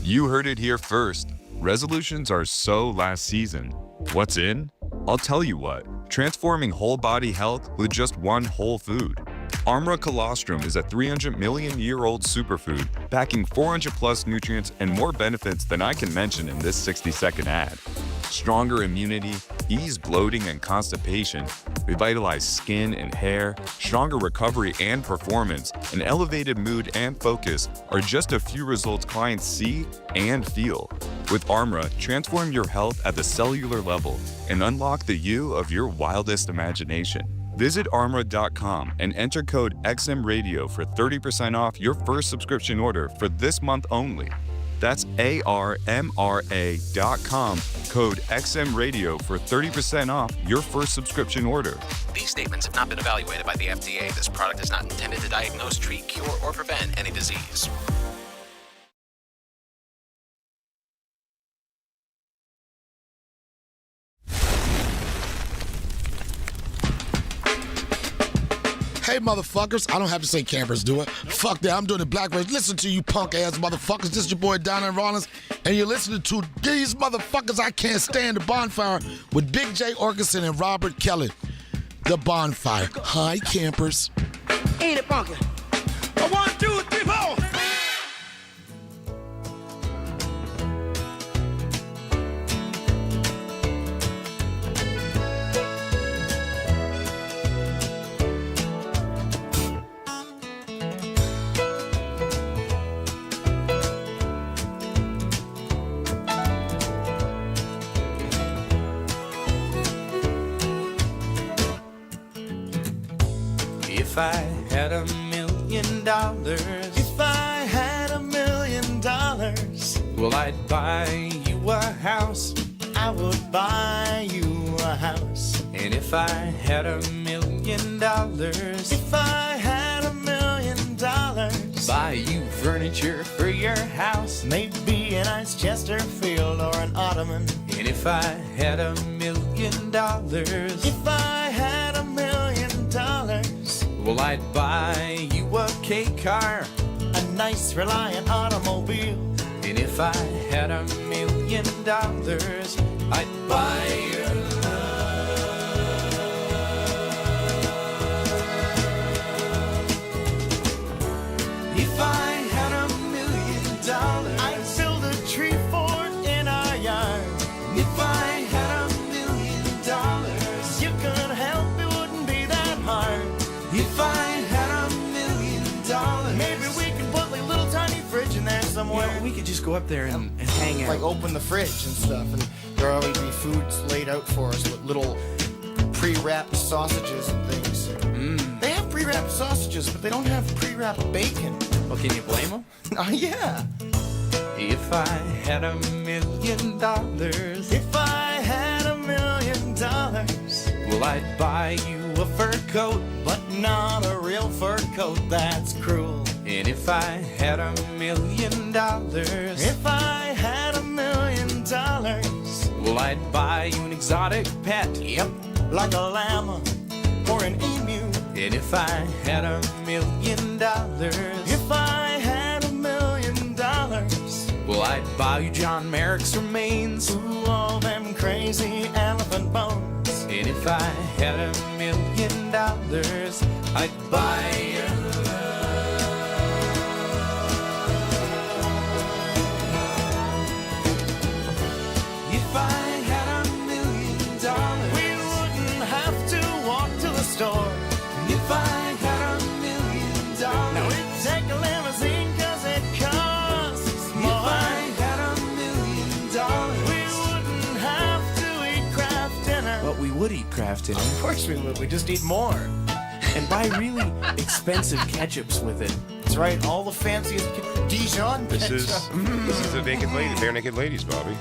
You heard it here first. Resolutions are so last season. What's in? I'll tell you what. Transforming whole body health with just one whole food. Armra colostrum is a 300 million year old superfood, packing 400 plus nutrients and more benefits than I can mention in this 60-second ad. Stronger immunity, ease bloating and constipation, revitalize skin and hair, stronger recovery and performance, and elevated mood and focus are just a few results clients see and feel. With Armra, transform your health at the cellular level and unlock the you of your wildest imagination. Visit armra.com and enter code XMRadio for 30% off your first subscription order for this month only. That's ARMRA.com, code XMRadio for 30% off your first subscription order. These statements have not been evaluated by the FDA. This product is not intended to diagnose, treat, cure, or prevent any disease. Hey, motherfuckers. I don't have to say campers do it. Fuck that. I'm doing it black version. Listen to you punk-ass motherfuckers. This is your boy, Donna Rollins, and you're listening to these motherfuckers I can't stand, The Bonfire, with Big J. Oakerson and Robert Kelly. The Bonfire. Hi, campers. Ain't it funky? 1, 2, 3, 4. If I had $1 million, if I had $1 million, well, I'd buy you a house. I would buy you a house. And if I had $1 million, if I had $1 million, buy you furniture for your house. Maybe a nice Chesterfield or an ottoman. And if I had $1 million, if I had $1 million, well, I'd buy you a K car, a nice Reliant automobile. And if I had $1 million, I'd buy your love. If I had $1 million, I'd build a tree fort in our yard. If I had $1 million, you could help, it wouldn't be that hard. If I had $1 million, maybe we could put like a little tiny fridge in there somewhere. You know, we could just go up there and hang out. Like open the fridge and stuff, and there'll always be foods laid out for us with little pre-wrapped sausages and things. They have pre-wrapped sausages, but they don't have pre-wrapped bacon. Well, can you blame them? Yeah. If I had $1 million, if I had $1 million, well, I'd buy you a fur coat, but not a real fur coat, that's cruel. And if I had $1 million, if I had $1 million, well, I'd buy you an exotic pet. Yep, like a llama or an emu. And if I had $1 million, if I had $1 million, well, I'd buy you John Merrick's remains. Ooh, all them crazy elephant bones. And if I had $1 million, I'd buy your love. If I had $1 million, we wouldn't have to walk to the store. If I had $1 million, now we'd take a limousine 'cause it costs more. If I would eat Kraft Dinner. Of course we would. We just eat more. And buy really expensive ketchups with it. That's right, all the fanciest Dijon This ketchup. is the naked lady, bare naked ladies, Bobby.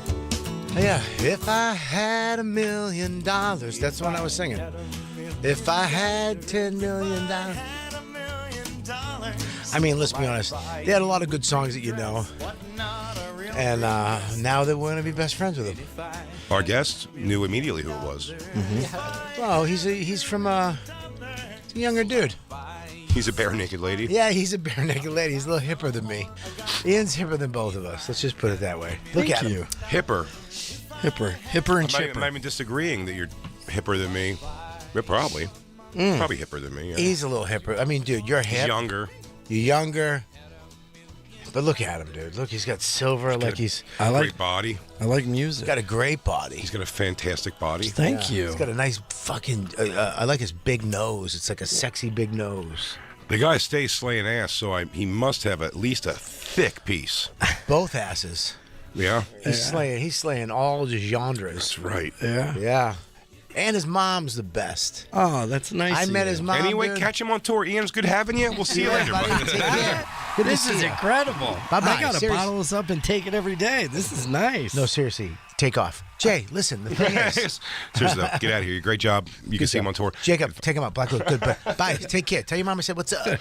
Yeah, if I had $1 million, that's the one I was singing. If I had $10 million. I mean, let's be honest. They had a lot of good songs that you know. And now that we're going to be best friends with them. Our guest knew immediately who it was. Well, he's from a younger dude. He's a bare naked lady. Yeah, he's a bare naked lady. He's a little hipper than me. Ian's hipper than both of us. Let's just put it that way. Look Thank at you. him. Hipper. Hipper and chipper. I'm not even disagreeing that you're hipper than me. But probably. Probably hipper than me. Yeah. He's a little hipper. I mean, dude, you're hip. He's younger. You're younger. But look at him, dude. Look, he's got silver he's... Great body. I like music. He's got a great body. He's got a fantastic body. Thank you. He's got a nice fucking... I like his big nose. It's like a sexy big nose. The guy stays slaying ass, so he must have at least a thick piece. Both asses. Yeah. He's slaying all the genres. That's right. Yeah. Yeah. And his mom's the best. Oh, that's nice. I met his mom. Anyway, dude. catch him on tour. Ian's good having you. We'll see you later, buddy. buddy. Take care. Good to This see is ya. incredible. Bye-bye. I gotta Seriously. bottle this up and take it every day. This is nice. No, seriously. Take off. Jay, listen. The thing is... Seriously, though, get out of here. Great job. You can see him on tour. Jacob, take him out. Black Good. Bye. Take care. Tell your mom I said what's up.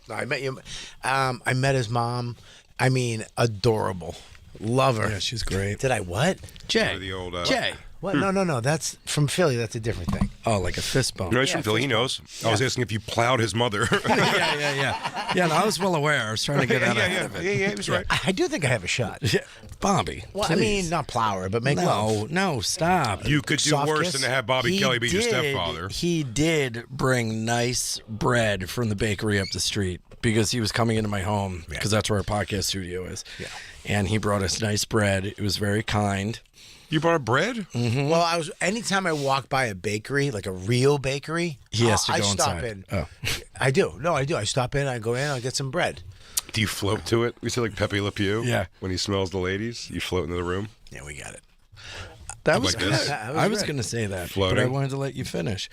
No, I met you. I met his mom. I mean, adorable. Love her. Yeah, she's great. Did I what? Jay. The old, Jay. What? No. That's from Philly. That's a different thing. Oh, like a fist bump. No, he's from Philly. He knows. I was asking if you plowed his mother. Yeah. Yeah, no, I was well aware. I was trying to get out ahead of it. Yeah, he was right. I do think I have a shot. Yeah. Bobby. Well, please. I mean, not plow her, but make love. No, stop. You could do Soft worse kiss? than to have Bobby Kelly be your stepfather. He did bring nice bread from the bakery up the street because he was coming into my home because that's where our podcast studio is. Yeah. And he brought us nice bread. It was very kind. You brought bread? Mm-hmm. Well, anytime I walk by a bakery, like a real bakery, He has to I go stop inside. in. Oh. I do. No, I do. I stop in, I go in, I get some bread. Do you float to it? We say like Pepe Le Pew. Yeah. When he smells the ladies, you float into the room. Yeah, we got it. That was Like good. this? I was going to say that, but I Floating? wanted to let you finish.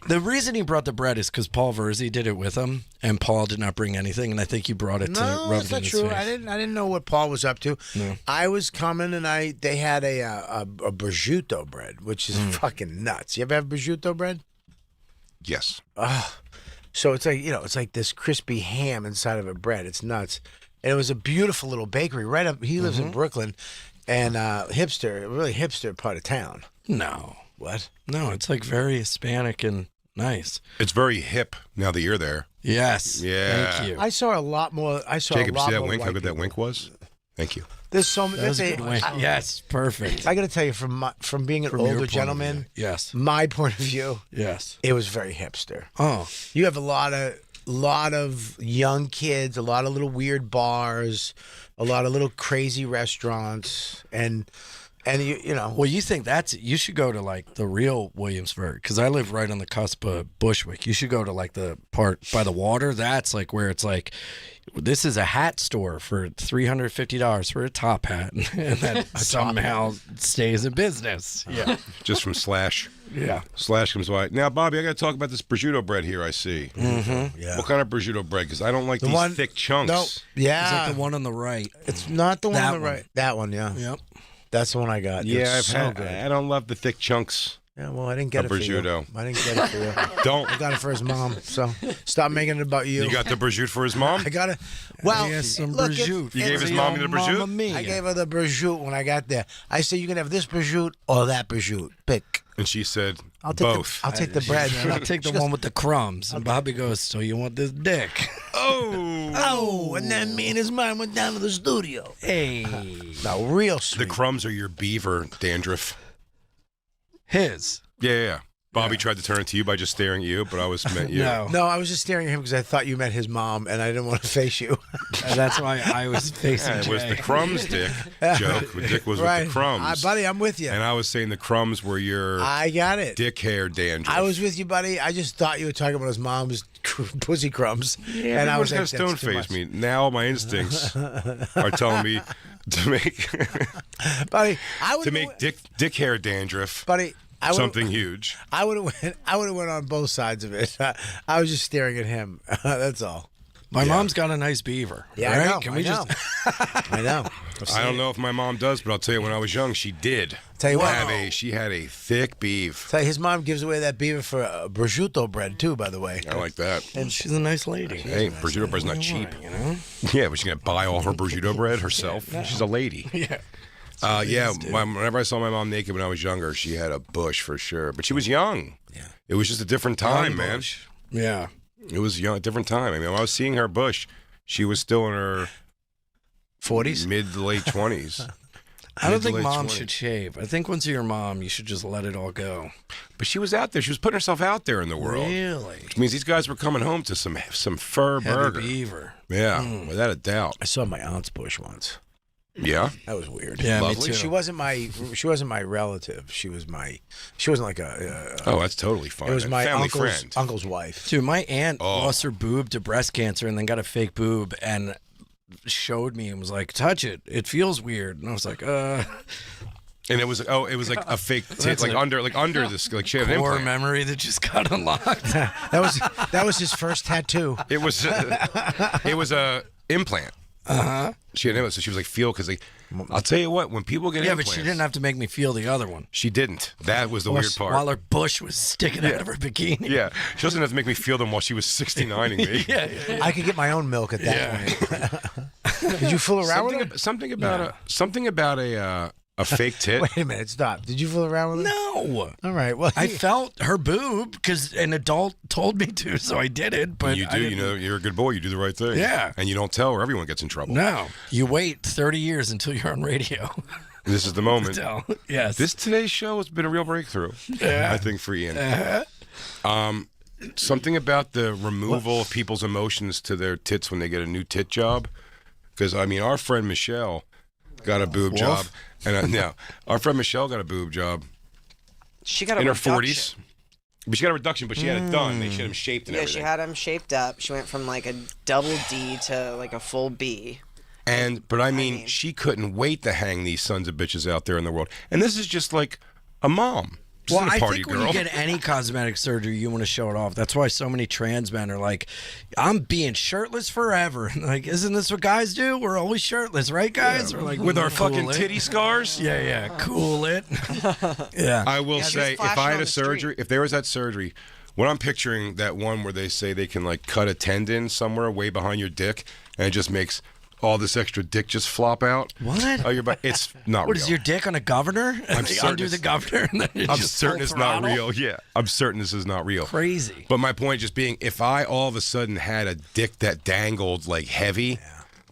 The reason he brought the bread is because Paul Verzi did it with him, and Paul did not bring anything, and I think you brought it to No, rub that's it in not his true. face. I didn't know what Paul was up to. No. I was coming and they had a prosciutto bread, which is fucking nuts. You ever have prosciutto bread? Yes. So it's like, it's like this crispy ham inside of a bread. It's nuts. And it was a beautiful little bakery right up. He lives in Brooklyn, and really hipster part of town. No. What? No, it's like very Hispanic and nice. It's very hip now that you're there. Yes. Yeah. Thank you. I saw a lot more. Jacob, a lot see that more wink? How white good that people. wink was? Thank you. There's so many. That was a good wink. Yes, perfect. I got to tell you, from being an From your older point of gentleman, view. Yes. my point of view, Yes. it was very hipster. Oh. You have a lot of young kids, a lot of little weird bars, a lot of little crazy restaurants, and you know. Well, you think you should go to like the real Williamsburg because I live right on the cusp of Bushwick. You should go to like the part by the water. That's like where it's like, this is a hat store for $350 for a top hat, and that somehow stays in business. Yeah. Just from Slash. Yeah. Slash comes by. Now, Bobby, I got to talk about this prosciutto bread here I see. Mm-hmm. Yeah. What kind of prosciutto bread? Because I don't like these thick chunks. No, yeah. It's like the one on the right. It's not the one That on the right. That one, yeah. Yep. That's the one I got. Yeah, It's so good. I don't love the thick chunks. Yeah, well, I didn't get of it for you. prosciutto. I didn't get it for you. Don't. I got it for his mom, so stop making it about you. You got the prosciutto for his mom? I got it. Well, He has some look, prosciutto. You gave his mom the prosciutto? I gave her the prosciutto when I got there. I said, you can have this prosciutto or that prosciutto. Pick. And she said, I'll take both. I'll take the bread. I'll take the one with the crumbs. And Bobby goes, so you want this dick? Oh, and then me and his mom went down to the studio. Hey. Now, real sweet. The crumbs are your beaver dandruff. His. Yeah. Bobby tried to turn it to you by just staring at you, but I always meant you. No, I was just staring at him because I thought you meant his mom, and I didn't want to face you. And that's why I was facing Yeah, it was Jay. the crumbs dick joke. Dick was Right. with the crumbs. Buddy, I'm with you. And I was saying the crumbs were your I got it. dick hair dandruff. I was with you, buddy. I just thought you were talking about his mom's pussy crumbs. Yeah, and I was everyone's like, gonna that's too stone much. face me. Now my instincts are telling me to make Buddy, I would to make dick hair dandruff. Buddy, something huge. I would have went on both sides of it. I was just staring at him. That's all. My mom's got a nice beaver. Yeah, right? I know. Can we just? I know. I don't know if my mom does, but I'll tell you, when I was young, she did. Tell you what. She had a thick beef. Tell you, his mom gives away that beaver for prosciutto bread too. By the way, I like that. And she's a nice lady. Hey, prosciutto bread's not cheap. You know? Yeah, but she's gonna buy all her prosciutto bread herself. Yeah, no. She's a lady. Yeah. Whenever I saw my mom naked when I was younger, she had a bush for sure. But she was young. Yeah. It was just a different time, man. Yeah. It was a different time. I mean, when I was seeing her bush, she was still in her 40s, mid to late 20s. I don't think mom should shave. I think once you're a mom, you should just let it all go. But she was out there. She was putting herself out there in the world. Really? Which means these guys were coming home to some fur Heavy burger. beaver. Yeah, without a doubt. I saw my aunt's bush once. Yeah, that was weird. Yeah, lovely. me too. She wasn't my relative. She wasn't like a. Oh, that's totally fine. It was my family friend. uncle's wife. Dude, my aunt lost her boob to breast cancer and then got a fake boob and showed me and was like, "Touch it. It feels weird." And I was like, And it was like a fake tit, like under this, like she had an core implant. memory that just got unlocked. that was his first tattoo. It was a implant. She had an implant, so she was like, feel, because I'll tell you what, when people get implants. But she didn't have to make me feel the other one. She didn't. That was the weird part. While her bush was sticking out of her bikini. Yeah, she doesn't have to make me feel them while she was 69ing me. Yeah. I could get my own milk at that point. Did you fool around with her? Something about a fake tit. Wait a minute, stop. Did you fool around with her? No. All right. Well, I felt her boob because an adult told me to, so I did it. But you do. You know, you're a good boy. You do the right thing. Yeah. And you don't tell, or everyone gets in trouble. No. You wait 30 years until you're on radio. This is the moment. Yes. Today's show has been a real breakthrough. Yeah. I think for Ian. Something about the removal of people's emotions to their tits when they get a new tit job. Because I mean, our friend Michelle got a boob job, and our friend Michelle got a boob job. She got a in her reduction. 40s, but she got a reduction. But she had it done. They had him shaped and Yeah, everything. she had him shaped up. She went from like a double D to like a full B. But I mean, she couldn't wait to hang these sons of bitches out there in the world. And this is just like a mom. This Well, isn't a I party think girl. when you get any cosmetic surgery, you want to show it off. That's why so many trans men are like, I'm being shirtless forever. And like, isn't this what guys do? We're always shirtless, right, guys? Yeah. We're like, with our cool fucking it. titty scars. Yeah, cool it. Yeah. I will Yeah, say, just if I had on a the street. surgery, if there was that surgery, what I'm picturing that one where they say they can like cut a tendon somewhere way behind your dick, and it just makes all this extra dick just flop out. What? Oh, it's not What real. is your dick on a governor? I'm They certain undo the it's- governor and then it I'm just certain full it's not throttle? real. Yeah, I'm certain this is not real. Crazy. But my point just being, if I all of a sudden had a dick that dangled like heavy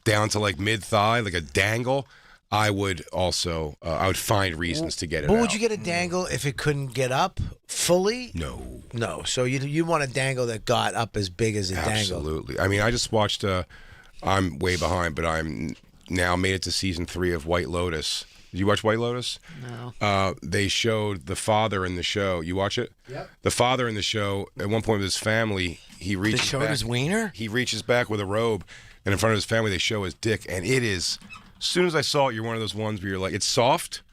down to like mid thigh, like a dangle, I would also I would find reasons to get it But out. would you get a dangle if it couldn't get up fully? No. So you want a dangle that got up as big as a dangle. Absolutely. I mean, I just watched. I'm way behind, but I'm now made it to season 3 of White Lotus. Did you watch White Lotus? No. They showed the father in the show. You watch it? Yep. The father in the show, at one point with his family, he reaches They showed back. his wiener? He reaches back with a robe, and in front of his family, they show his dick. And it is, as soon as I saw it, you're one of those ones where you're like, it's soft,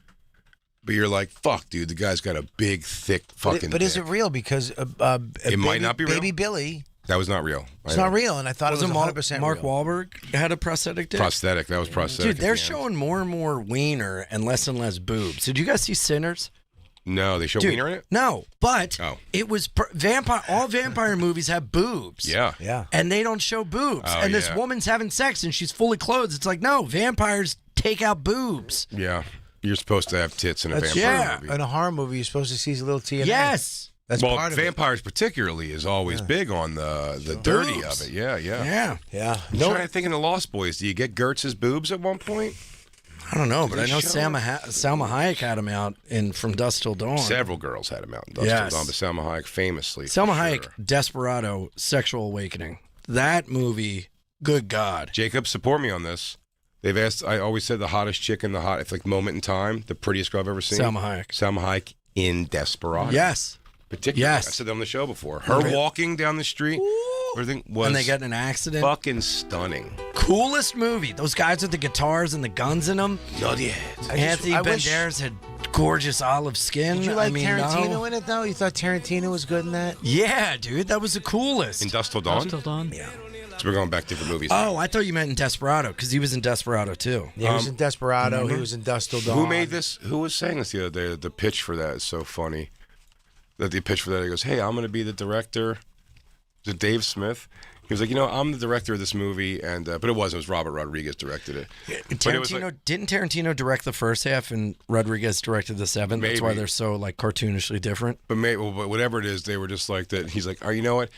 but you're like, fuck, dude, the guy's got a big, thick fucking But dick. is it real? Because It might not be real. Baby Billy. That was not real. It's not real, and I thought it was 100% Mark real. Wahlberg had a prosthetic dick? Prosthetic. That was prosthetic. Dude, they're showing more and more wiener and less boobs. Did you guys see Sinners? No, they show Dude, wiener in it? No, but Oh. it was vampire. All vampire movies have boobs. Yeah. And they don't show boobs. Oh, and this yeah. woman's having sex and she's fully clothed. It's like, no, vampires take out boobs. Yeah. You're supposed to have tits in a That's vampire movie. In a horror movie, you're supposed to see a little TNA. Yes. That's well, part of it. vampires particularly is always big on the dirty Boobs. of it. Yeah. Yeah. I'm trying to think in the Lost Boys. Do you get Gertz's boobs at one point? I don't know, but Did I they know show Salma Hayek had him out in From Dusk Till Dawn. Several girls had him out in Dust Yes. Till Dawn, but Salma Hayek famously. for Selma sure. Hayek, Desperado, Sexual Awakening. That movie, good God. Jacob, support me on this. They've asked. I always said the hottest chick in the hot, like moment in time, the prettiest girl I've ever seen. Salma Hayek. Salma Hayek in Desperado. Yes. Particularly. Yes. I said that on the show before. Her walking down the street, everything was. And they get in an accident. Fucking stunning. Coolest movie. Those guys with the guitars and the guns in them. Not yet. Anthony I wish- Banderas had gorgeous olive skin. Did you like I mean, Tarantino no. in it though? You thought Tarantino was good in that? Yeah, dude, that was the coolest. In Dusk Till Dawn? Still done. Yeah. So we're going back to different movies. Oh, I thought you meant in Desperado, because he was in Desperado too. Yeah, he was in Desperado. remember? He was in Dusk Till Dawn. Who made this? Who was saying this the other day? The pitch for that is so funny. That the pitch for that, he goes, "Hey, I'm going to be the director." Was it Dave Smith? He was like, I'm the director of this movie, and but it was Robert Rodriguez directed it. But it was Tarantino didn't Tarantino direct the first half, and Rodriguez directed the seventh. That's why Maybe. they're so like cartoonishly different. But but whatever it is, they were just like that. He's like, "Oh, you know what?"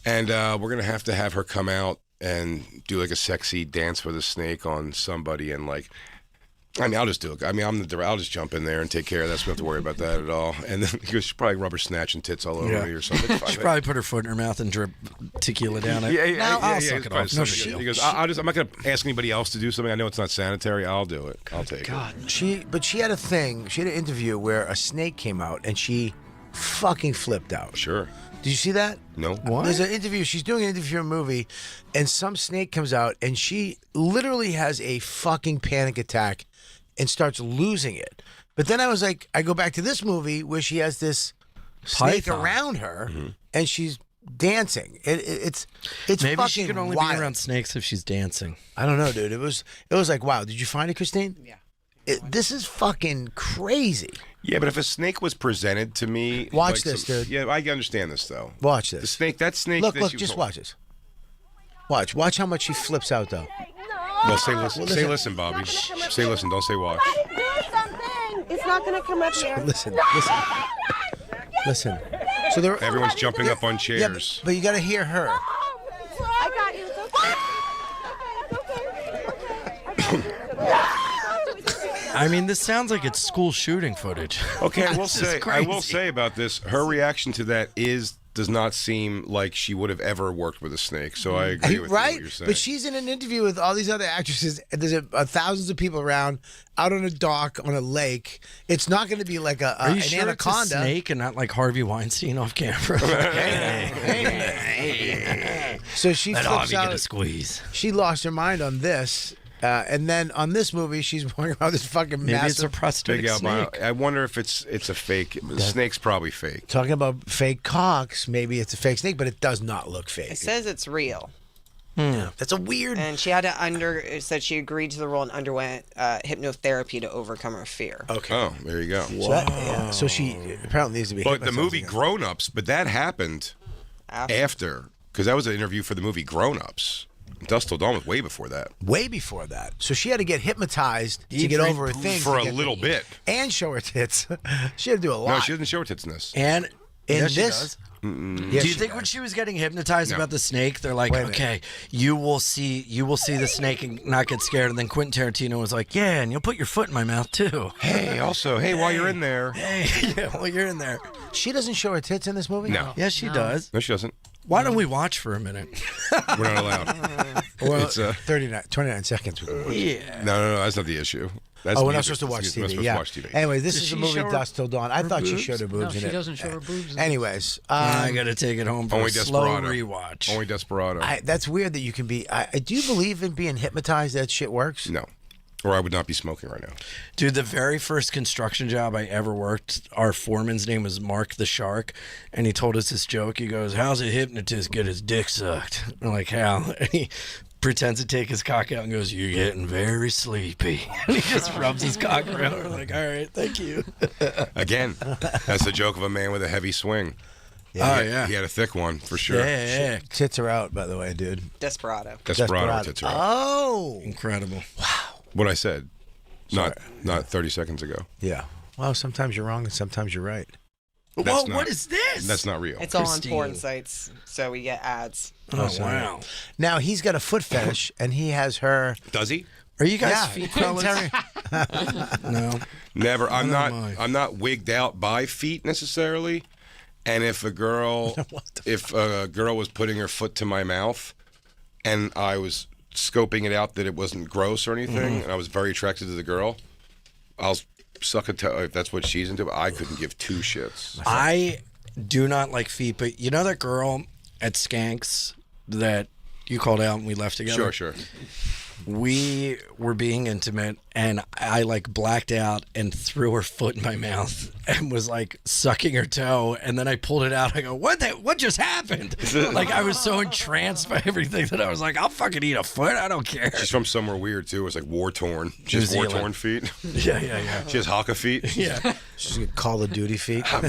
And we're gonna have to have her come out and do like a sexy dance with a snake on somebody, and like, I mean, I'll just do it. I mean, I'll just jump in there and take care of that. So we don't have to worry about that at all. And then he goes, "She's probably rubber snatching tits all over me or something." It's fine. She probably put her foot in her mouth and drip tequila down it. Yeah, I'll yeah, suck it off. No shit. He goes, I'm not going to ask anybody else to do something. I know it's not sanitary. I'll do it. I'll take it. She had a thing. She had an interview where a snake came out and she fucking flipped out. Sure. Did you see that? No. There's an interview. She's doing an interview for a movie, and some snake comes out, and she literally has a fucking panic attack and starts losing it. But then I was like, I go back to this movie where she has this snake Python. around her, and she's dancing. It's Maybe fucking she can only wild. be around snakes if she's dancing. I don't know, dude. It was like, wow. Did you find it, Christine? Yeah. This is fucking crazy. Yeah, but if a snake was presented to me, Watch like this, dude. Yeah, I understand this though. Watch this. The snake. That snake. Look, that she was just holding- watch this. Watch how much she flips out, though. Well, say listen. Say listen, Bobby. Say listen. Don't say watch. Do something. It's not gonna come up here. Listen. So there. Everyone's jumping up on Yeah, chairs. but you got to hear her. I got you. I mean, this sounds like it's school shooting footage. Okay, I will This is say. I crazy. will say about this. Her reaction to that does not seem like she would have ever worked with a snake. So I agree with Right? what you're saying. But she's in an interview with all these other actresses, and there's thousands of people around, out on a dock, on a lake. It's not going to be like Are you an sure anaconda. it's a snake and not like Harvey Weinstein off camera? So she Let flips Harvey out. get a squeeze. She lost her mind on this. And then on this movie, she's worrying about this fucking Maybe it's massive a prosthetic Big albino. snake. I wonder if it's a fake. The snake's probably fake. Talking about fake cocks, maybe it's a fake snake, but it does not look fake. It says it's real. Yeah, that's a weird. And she had to it said she agreed to the role and underwent hypnotherapy to overcome her fear. Okay. Oh, there you go. So she apparently needs to be. But the movie Grown Ups, but that happened after, because that was an interview for the movie Grown Ups. Dusk Till Dawn was way before that. Way before that. So she had to get hypnotized to Eat, get drink, over her booze thing. for to a get little bit. And show her tits. She had to do a lot. No, she doesn't show her tits in this. And in Yes, she this. does. Mm-mm. Yes, Do you she think does. when she was getting hypnotized No. about the snake, they're like, Wait a minute. okay, you will see the snake and not get scared, and then Quentin Tarantino was like, yeah, and you'll put your foot in my mouth too. Hey, also, while you're in there. Hey, yeah, while you're in there. She doesn't show her tits in this movie? No. Yes, she does. No, she doesn't. Why don't we watch for a minute? We're not allowed. Well, It's 29 seconds. Yeah. No, that's not the issue. That's We're not music. supposed to watch We're not TV. supposed Yeah. to watch TV. Anyway, this Does is she the movie show her- Dusk Till Dawn. I her thought she boobs? showed her boobs No, in she it. doesn't show her boobs in it. Anyways, I got to take it home for Only a slow Desperado. rewatch. Only Desperado. that's weird that you can be. Do you believe in being hypnotized? That shit works. No. Or I would not be smoking right now. Dude, the very first construction job I ever worked, our foreman's name was Mark the Shark, and he told us this joke. He goes, how's a hypnotist get his dick sucked? We're like, how? And he pretends to take his cock out and goes, you're getting very sleepy. And he just rubs his cock around. We're like, all right, thank you. Again, that's the joke of a man with a heavy swing. Yeah. Oh, yeah. He had a thick one, for sure. Yeah. Tits are out, by the way, dude. Desperado. Desperado tits are out. Oh. Incredible. What I said. Not 30 seconds ago. Yeah. Well, sometimes you're wrong and sometimes you're right. That's not- what is this? That's not real. It's all on Christine. porn sites, so we get ads. Oh, sorry. wow. Now he's got a foot fetish, and he has her. Does he? Are you guys Yeah, feet Quentin fellas? No. Never. I'm Neither not. am I. I'm not wigged out by feet necessarily. And if a girl was putting her foot to my mouth, and I was scoping it out that it wasn't gross or anything, and I was very attracted to the girl, I'll suck a toe if that's what she's into. But I couldn't give two shits. I do not like feet, but you know that girl at Skanks that you called out and we left together? Sure. We were being intimate, and I like blacked out and threw her foot in my mouth and was like sucking her toe, and then I pulled it out. I go, what just happened? Like I was so entranced by everything that I was like, I'll fucking eat a foot. I don't care. She's from somewhere weird too. It's like war torn. She has war torn feet. Yeah. She has haka feet. Yeah. She's got Call of Duty feet. I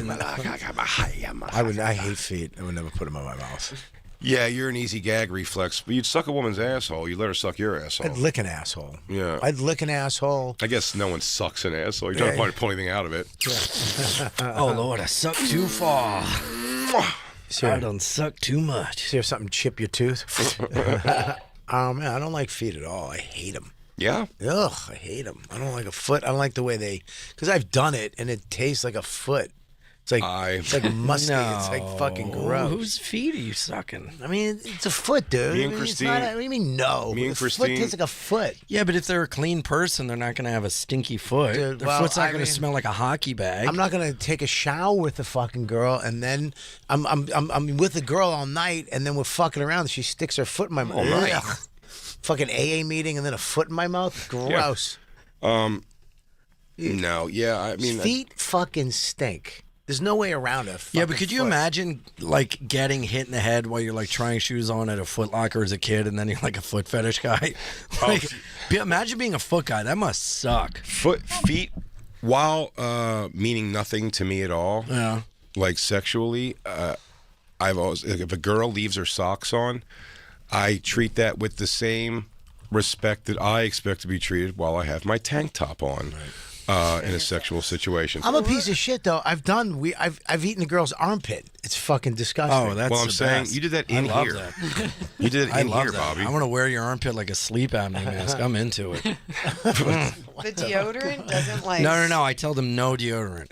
hate feet. I would never put them in my mouth. Yeah, you're an easy gag reflex. But you'd suck a woman's asshole. You let her suck your asshole. I'd lick an asshole. Yeah. I'd lick an asshole. I guess no one sucks an asshole. You're trying to pull anything out of it. Oh, Lord, I sucked too far. I don't suck too much. See if something chip your tooth? Man, I don't like feet at all. I hate them. Yeah? Ugh, I hate them. I don't like a foot. I don't like the way they... Because I've done it, and it tastes like a foot. It's like musty. No. It's like fucking gross. Whose feet are you sucking? I mean, it's a foot, dude. Me and I mean, Christine- It's not, what do you mean, no? Me and The Christine- foot tastes like a foot. Yeah, but if they're a clean person, they're not going to have a stinky foot. Dude, Their well, foot's not I going to mean, smell like a hockey bag. I'm not gonna take a shower with the fucking girl, and then I'm with the girl all night, and then we're fucking around. And she sticks her foot in my mouth. All night? Ugh. Fucking AA meeting, and then a foot in my mouth. Gross. No, yeah, I mean... Feet fucking stink. There's no way around it. Yeah, but could you imagine like getting hit in the head while you're like trying shoes on at a Foot Locker as a kid, and then you're like a foot fetish guy? Like, imagine being a foot guy. That must suck. Feet, while meaning nothing to me at all, Yeah. like sexually, I've always, if a girl leaves her socks on, I treat that with the same respect that I expect to be treated while I have my tank top on. In a sexual situation. I'm a piece of shit, though. I've eaten a girl's armpit. It's fucking disgusting. Oh, that's well, I'm the saying best. you did that I in love here. that. You did it I in love here, that. Bobby. I want to wear your armpit like a sleep apnea mask. I'm into it. The deodorant doesn't like. No. I tell them no deodorant.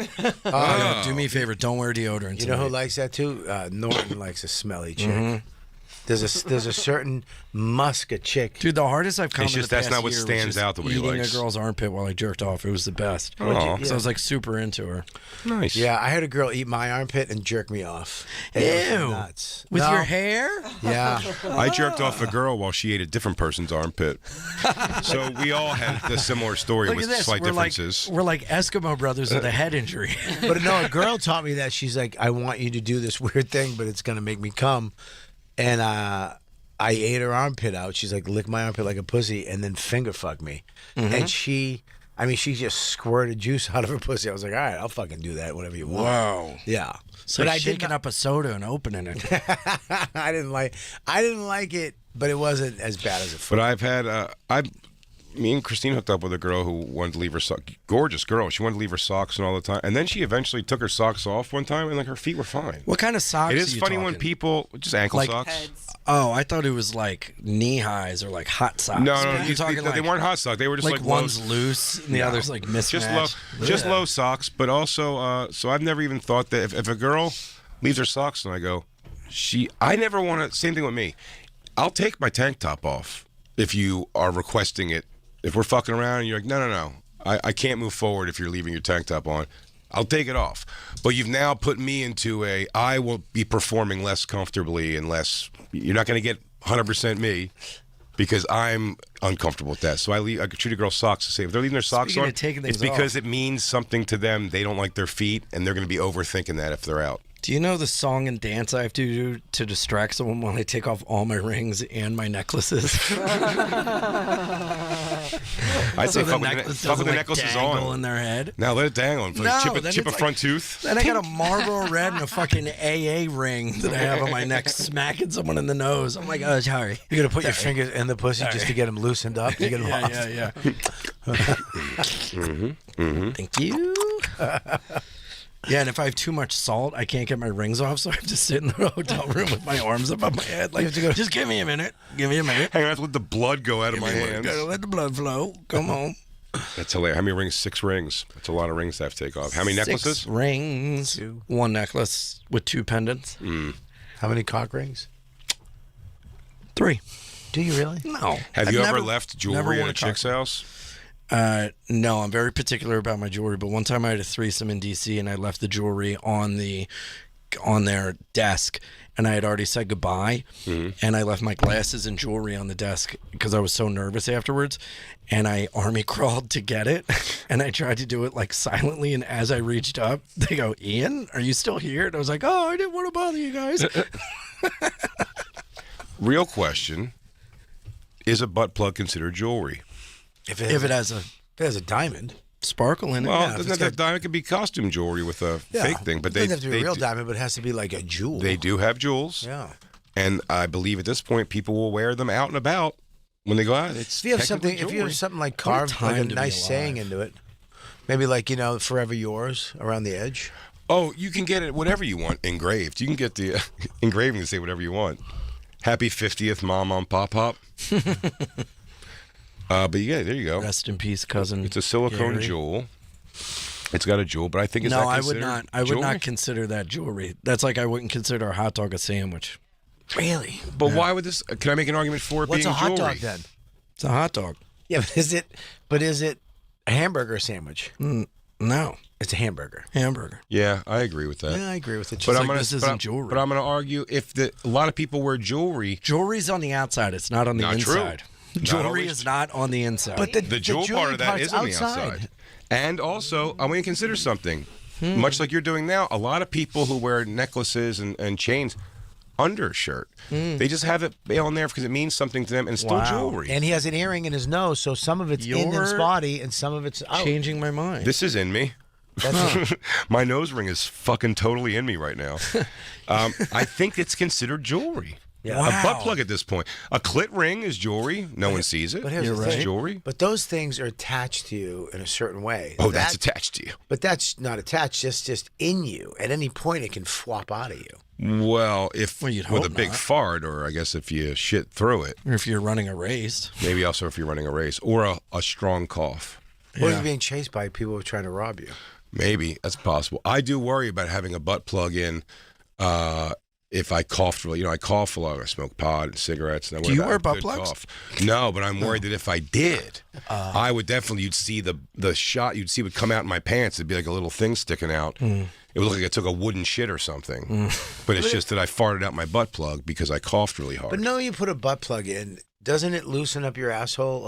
I go, do me a favor, don't wear deodorant. You know who tonight." likes that too? Norton likes a smelly chick. Mhm. There's a certain musk a chick. Dude, the hardest I've come It's in just the that's past not what year was stands just out the way he eating likes. a girl's armpit while I jerked off. It was the best. Oh. So I was like super into her. Nice. Yeah, I had a girl eat my armpit and jerk me off. It was Ew. nuts. With No. your hair? Yeah. I jerked off a girl while she ate a different person's armpit. So we all had a similar story Look with at this. slight we're differences. Like, we're like Eskimo brothers with a head injury. But no, a girl taught me that. She's like, I want you to do this weird thing, but it's gonna make me come. And I ate her armpit out. She's like, lick my armpit like a pussy, and then finger fuck me. And she just squirted juice out of her pussy. I was like, all right, I'll fucking do that, whatever you want. Wow. Yeah. So but like I did shaking not, up a soda and opening it. I didn't like it, but it wasn't as bad as it. But I've had me and Christine hooked up with a girl who wanted to leave her socks. Gorgeous girl. She wanted to leave her socks on all the time. And then she eventually took her socks off one time, and like her feet were fine. What kind of socks It are is you funny when talking? people just ankle Like socks. Oh, I thought it was like knee highs or like hot socks. No, You're talking they weren't hot socks. They were just like one's low, loose and the other's like mismatched. Just low socks. But also, so I've never even thought that if a girl leaves her socks and I go, I never want to. Same thing with me. I'll take my tank top off if you are requesting it. If we're fucking around and you're like, no, I can't move forward if you're leaving your tank top on. I'll take it off. But you've now put me into I will be performing less comfortably and less. You're not going to get 100% me because I'm uncomfortable with that. So I treat a girl's socks the same. If they're leaving their socks Speaking on, of taking it's things because off. it means something to them. They don't like their feet, and they're going to be overthinking that if they're out. Do you know the song and dance I have to do to distract someone when I take off all my rings and my necklaces? I'd say So fuck the with necklace the doesn't, necklaces dangle on. in their head. Now let it dangle. No, chip then a it's front tooth. Then I got a Marlboro Red and a fucking AA ring that I have on my neck, smacking someone in the nose. I'm like, oh, sorry. You're gonna put your fingers in the pussy just to get them loosened up, to get them off. Yeah. Thank you. Yeah, and if I have too much salt, I can't get my rings off, so I have to sit in the hotel room with my arms above my head. Like, You have to go- just give me a minute. Give me a minute. Hang on, I have to let the blood go out of my hands. Gotta let the blood flow. Come on. That's hilarious. How many rings? 6 rings. That's a lot of rings to have to take off. How many necklaces? 6 rings. 1 necklace with 2 pendants. How many cock rings? 3. Do you really? No. Have I've you never- ever left never jewelry worn at a a chick's cock ring. house? No, I'm very particular about my jewelry, but one time I had a threesome in D.C. and I left the jewelry on the on their desk, and I had already said goodbye, and I left my glasses and jewelry on the desk because I was so nervous afterwards, and I army crawled to get it, and I tried to do it like silently, and as I reached up, they go, "Ian, are you still here?" And I was like, "Oh, I didn't want to bother you guys." Real question: is a butt plug considered jewelry? If it has a diamond sparkle in it. Well, yeah, doesn't that diamond could be costume jewelry with a fake thing? But it doesn't have to be a real diamond, but it has to be like a jewel. They do have jewels. Yeah. And I believe at this point people will wear them out and about when they go out. It's If you have technically something, jewelry. like carved, like a nice saying into it, maybe like "Forever Yours" around the edge. Oh, you can get it whatever you want engraved. You can get the engraving to say whatever you want. Happy 50th, Mom on Pop Pop. But yeah, there you go. Rest in peace, cousin. It's a silicone Gary. jewel. It's got a jewel, but I think it's no, not I would considered not. I would jewelry? not consider that jewelry. That's like I wouldn't consider a hot dog a sandwich. Really? But why would this? Can I make an argument for it What's being a hot jewelry? dog then? It's a hot dog. Yeah, but is it a hamburger sandwich? No, it's a hamburger. Hamburger. Yeah, I agree with that. Yeah, I agree with it. But Just I'm like gonna, this but isn't I'm- jewelry. But I'm going to argue if a lot of people wear jewelry. Jewelry's on the outside. It's not on the Not true. inside. Not Jewelry always. is not on the inside. But The jewel part of that is on the outside. And also, I want you to consider something. Much like you're doing now, a lot of people who wear necklaces and chains, undershirt. They just have it on there because it means something to them, and it's still jewelry. And he has an earring in his nose, so some of it's in his You're body and some of it's out. Changing my mind. This is in me. My nose ring is fucking totally in me right now. I think it's considered jewelry. Yeah. A butt Wow. plug at this point. A clit ring is jewelry. No one sees it. But here's the It's thing. jewelry. But those things are attached to you in a certain way. Oh, that's attached to you. But that's not attached. That's just in you. At any point, it can swap out of you. Well, if you'd with hope a big not. fart, or I guess if you shit through it. Or if you're running a race. Maybe also if you're running a race. Or a strong cough. Or you're being chased by people who are trying to rob you. Maybe. That's possible. I do worry about having a butt plug in if I coughed really. I cough a lot. I smoke pot and cigarettes. And I Do you about wear a butt good plugs? cough. No, but I'm worried that if I did, I would definitely, you'd see the shot, you'd see it would come out in my pants. It'd be like a little thing sticking out. It would look like I took a wooden shit or something. But it's just that I farted out my butt plug because I coughed really hard. But no, you put a butt plug in. Doesn't it loosen up your asshole?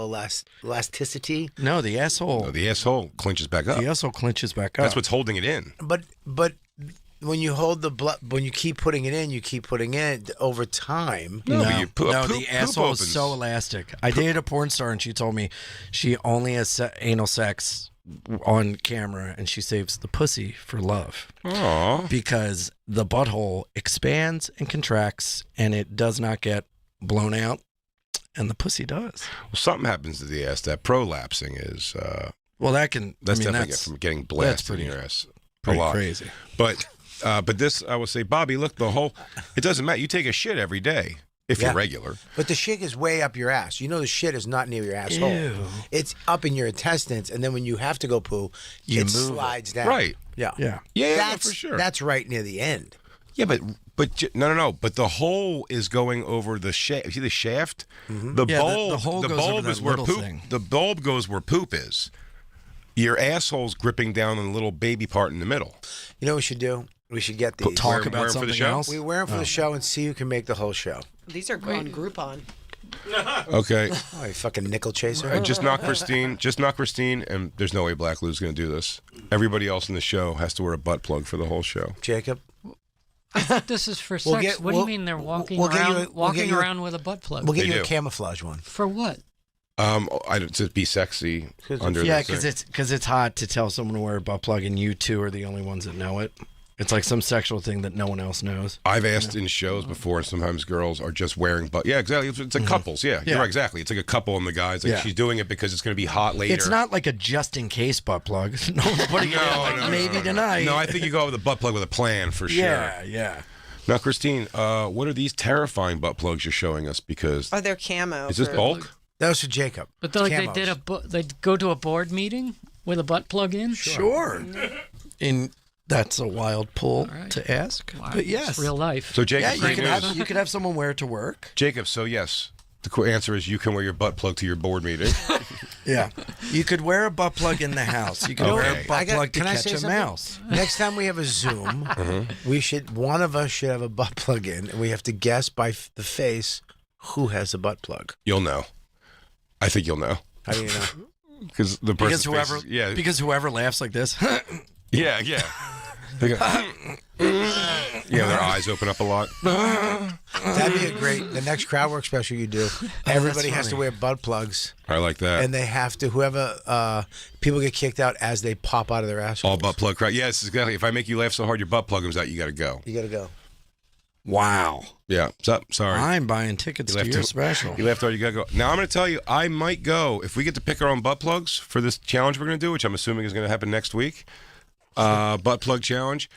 Elasticity? No, the asshole. No, the asshole clinches back up. The asshole clinches back up. That's what's holding it in. But when you hold the blood, when you keep putting it in, you keep putting it in over time. No, but you poop- no, poop- the asshole is opens. so elastic. I dated a porn star, and she told me she only has anal sex on camera, and she saves the pussy for love. Aww. Because the butthole expands and contracts, and it does not get blown out, and the pussy does. Well, something happens to the ass. That prolapsing is. Well, that can. That's I mean, definitely that's from getting that's blasted pretty- in your ass. pretty a lot. crazy. But this, I will say, Bobby, look, the whole. It doesn't matter. You take a shit every day if Yeah. you're regular. But the shit is way up your ass. You know the shit is not near your asshole. Ew. It's up in your intestines, and then when you have to go poo, You it move it. slides down. Right. Yeah. Yeah. Yeah, That's for sure. That's right near the end. Yeah, but no. But the hole is going over the shaft. See the shaft? The Yeah, bulb. the hole goes over bulb that is where little poop. thing. The bulb goes where poop is. Your asshole's gripping down on the little baby part in the middle. You know what we should do? We should get these. Talk Wear about 'em for the something show? else. We wear them for the show and see who can make the whole show. These are on Groupon. Okay. Oh, you fucking nickel chaser. And just not Christine, and there's no way Black Lou's going to do this. Everybody else in the show has to wear a butt plug for the whole show. Jacob? I thought this is for We'll sex. get- what do you we'll- mean they're walking we'll get around, you a- we'll get you a- around with a butt plug? We'll get They you a do. camouflage one. For what? To be sexy under Yeah, the thing. because it's hot to tell someone to wear a butt plug, and you two are the only ones that know it. It's like some sexual thing that no one else knows. I've asked in shows before, and sometimes girls are just wearing butt. Yeah, exactly. It's like couples. Yeah, Yeah. you're right, exactly. It's like a couple and the guys. Like Yeah. she's doing it because it's going to be hot later. It's not like a just-in-case butt plug. No one's putting it in like, maybe tonight. No, I think you go with a butt plug with a plan for sure. Yeah, yeah. Now, Christine, what are these terrifying butt plugs you're showing us? Because Oh, they're camo. is this for- bulk? That was for Jacob. But like they Camos. did they go to a board meeting with a butt plug in. Sure. And that's a wild pull to ask. Wow, But yes. it's real life. So, Jacob, Yeah, you great could, news. have, you could have someone wear it to work. Jacob, so yes, the answer is you can wear your butt plug to your board meeting. Yeah. You could wear a butt plug in the house. You could wear a butt plug to Can I catch say a something? mouse. Next time we have a Zoom, one of us should have a butt plug in, and we have to guess by the face who has a butt plug. You'll know. I think you'll know. How do you know? Because the person. Because whoever laughs like this. Yeah. They go, their eyes open up a lot. That'd be the next crowd work special you do. Everybody has to wear butt plugs. I like that. And they have to, people get kicked out as they pop out of their asshole. All butt plug crowd. Yes, exactly. If I make you laugh so hard your butt plug comes out, you got to go. You got to go. Wow. Yeah. Sorry. I'm buying tickets to your special. You laughed hard, you got to go. Now, I'm going to tell you, I might go. If we get to pick our own butt plugs for this challenge we're going to do, which I'm assuming is going to happen next week, butt plug challenge,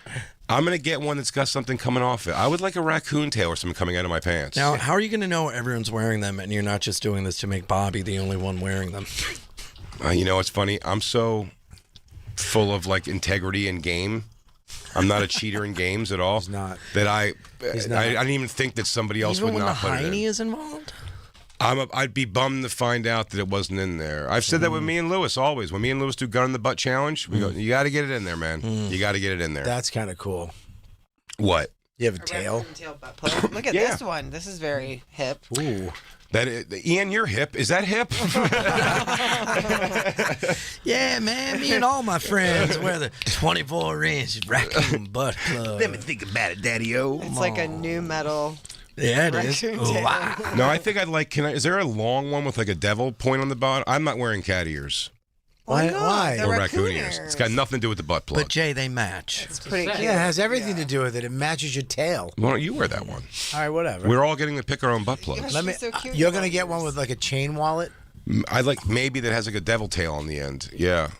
I'm going to get one that's got something coming off it. I would like a raccoon tail or something coming out of my pants. Now, how are you going to know everyone's wearing them and you're not just doing this to make Bobby the only one wearing them? You know, it's funny. I'm so full of, integrity in game. I'm not a cheater in games at all. He's not. That I didn't even think that somebody else Even would when not the put it in. hiney is involved? I'd be bummed to find out that it wasn't in there. I've said that with me and Lewis always. When me and Lewis do gun in the butt challenge, we go, you got to get it in there, man. You got to get it in there. That's kind of cool. What? You have a tail? Butt plug. Look at this one. This is very hip. Ooh. Ian, you're hip. Is that hip? Yeah, man. Me and all my friends wear the 24-inch raccoon butt plug. Let me think about it, Daddy-O. It's like a new metal. Yeah, it is. raccoon Oh, tail. wow. No, I think I'd like. Is there a long one with a devil point on the bottom? I'm not wearing cat ears. Why? Or raccoon ears. It's got nothing to do with the butt plug. But Jay, they match. It's pretty cute. Yeah, it has everything to do with it. It matches your tail. Why don't you wear that one? All right, whatever. We're all getting to pick our own butt plugs. You're going to get one with a chain wallet? I'd like maybe that has a devil tail on the end. Yeah.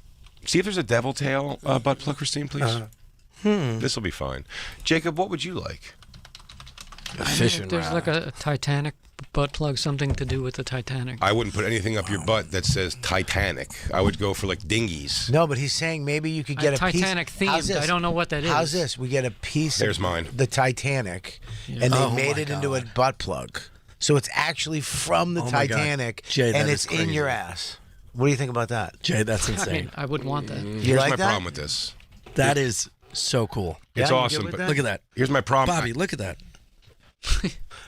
See if there's a devil tail butt plug, Christine, please. This will be fine. Jacob, what would you like? A fishing There's rod. like a Titanic butt plug, something to do with the Titanic. I wouldn't put anything up your butt that says Titanic. I would go for dinghies. No, but he's saying maybe you could get a Titanic piece. How's themed. this? I don't know what that is. How's this? We get a piece There's of mine. the Titanic, and they made it into a butt plug. So it's actually from the Oh my God. Titanic, Jay, that and is it's in crazy. your ass. What do you think about that? Jay, that's I insane. mean, I would want that. Here's like my that? problem with this. That is so cool. It's you awesome, good with but that? Look at that. here's my problem. Bobby, look at that.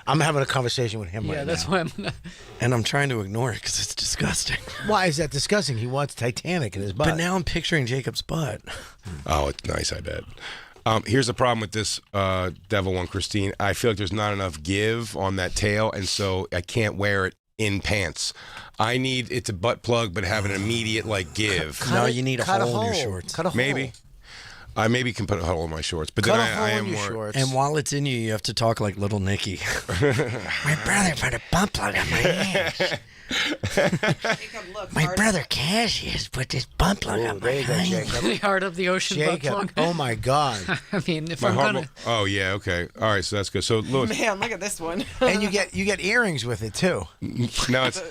I'm having a conversation with him Yeah, right that's now. why I'm gonna. And I'm trying to ignore it because it's disgusting. Why is that disgusting? He wants Titanic in his butt. But now I'm picturing Jacob's butt. Oh, it's nice, I bet. Here's the problem with this devil one, Christine. I feel like there's not enough give on that tail, and so I can't wear it in pants. I need it's a butt plug, but have an immediate give. No, you need a cut hole in your hole. shorts. Cut a hole. Maybe. I maybe can put a hole in my shorts, but Cut then a hole I in am your more. shorts. And while it's in you, you have to talk like little Nicky. My brother put a butt plug on my ass. My brother Cassius put this butt plug on my there you go, ass. Jacob. The heart of the ocean butt Jacob. plug. Oh my God. I mean, if My I'm heart gonna. oh yeah, okay, all right, so that's good. So Lewis, Man, look at this one. And you get earrings with it too. now it's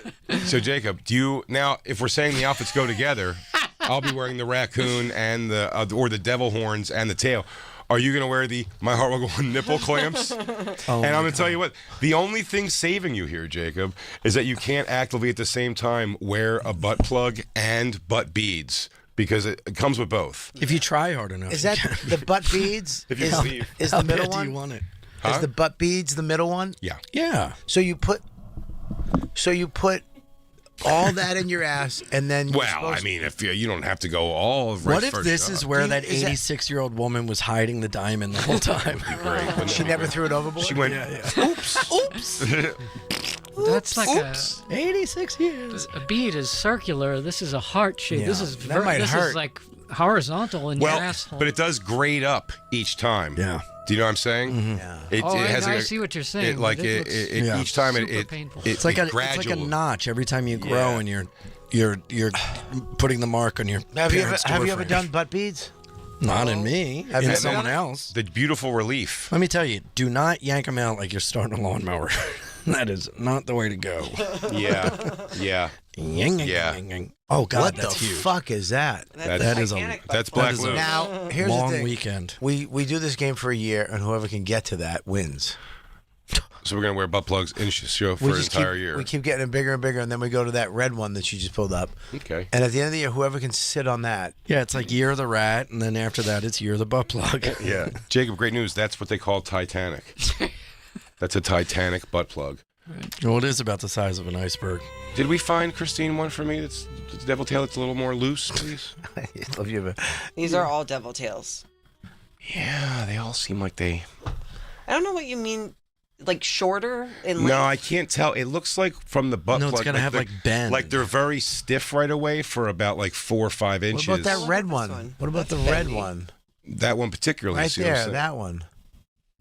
so Jacob. Do you now? If we're saying the outfits go together, I'll be wearing the raccoon and the or the devil horns and the tail. Are you going to wear the My Heart Will Go On nipple clamps? And I'm going to tell you what, the only thing saving you here, Jacob, is that you can't actively at the same time wear a butt plug and butt beads because it comes with both. If you try hard enough. Is that the butt beads? If you is, believe. is How the middle bad do one? you want it? Is the butt beads the middle one? Yeah. Yeah. So you put all that in your ass, and then you're Well, supposed I mean, if you don't have to go all right What if first this up. is where that Is that- 86-year-old woman was hiding the diamond the whole time? Great, wouldn't she it? never threw it overboard. She went, Oops. Oops. That's like Oops. 86 years. a bead is circular. This is a heart shape. This Yeah, is that might this hurt. is like horizontal in your well, asshole. but it does grade up each time. Yeah. Do you know what I'm saying? Yeah. It, Oh, it has I a, see what you're saying, It, like but it it, looks each time super it painful. It's like a gradual. notch every time you grow, Yeah. and you're putting the mark on your Have you parents' ever door frame. done butt beads? Not in me. Have in you ever someone done it? else. The beautiful relief. Let me tell you, do not yank them out like you're starting a lawnmower. That is not the way to go. Yeah, yeah. Yang, yang, Yeah. yang, yang. Oh God, What that's the huge. fuck is that? That is a That's that Black is a Lou. Now, here's long the thing. weekend. We do this game for a year, and whoever can get to that wins. So we're gonna wear butt plugs in show for We an just entire keep, year. We keep getting them bigger and bigger, and then we go to that red one that you just pulled up. Okay. And at the end of the year, whoever can sit on that. Yeah, it's like Year of the Rat, and then after that, it's Year of the Butt Plug. Yeah. Jacob, great news. That's what they call Titanic. That's a Titanic butt plug. Well, it is about the size of an iceberg. Did we find, Christine, one for me that's devil tail that's a little more loose, please? I love you, but These are all devil tails. Yeah, they all seem like they... I don't know what you mean, like shorter in length. No, I can't tell. It looks like from the butt No, plug. it's gonna have they're- like bend. Like they're very stiff right away for about like 4 or 5 inches. What about that red one? What about the red one? That one particularly. Right see what I'm there, saying? that one.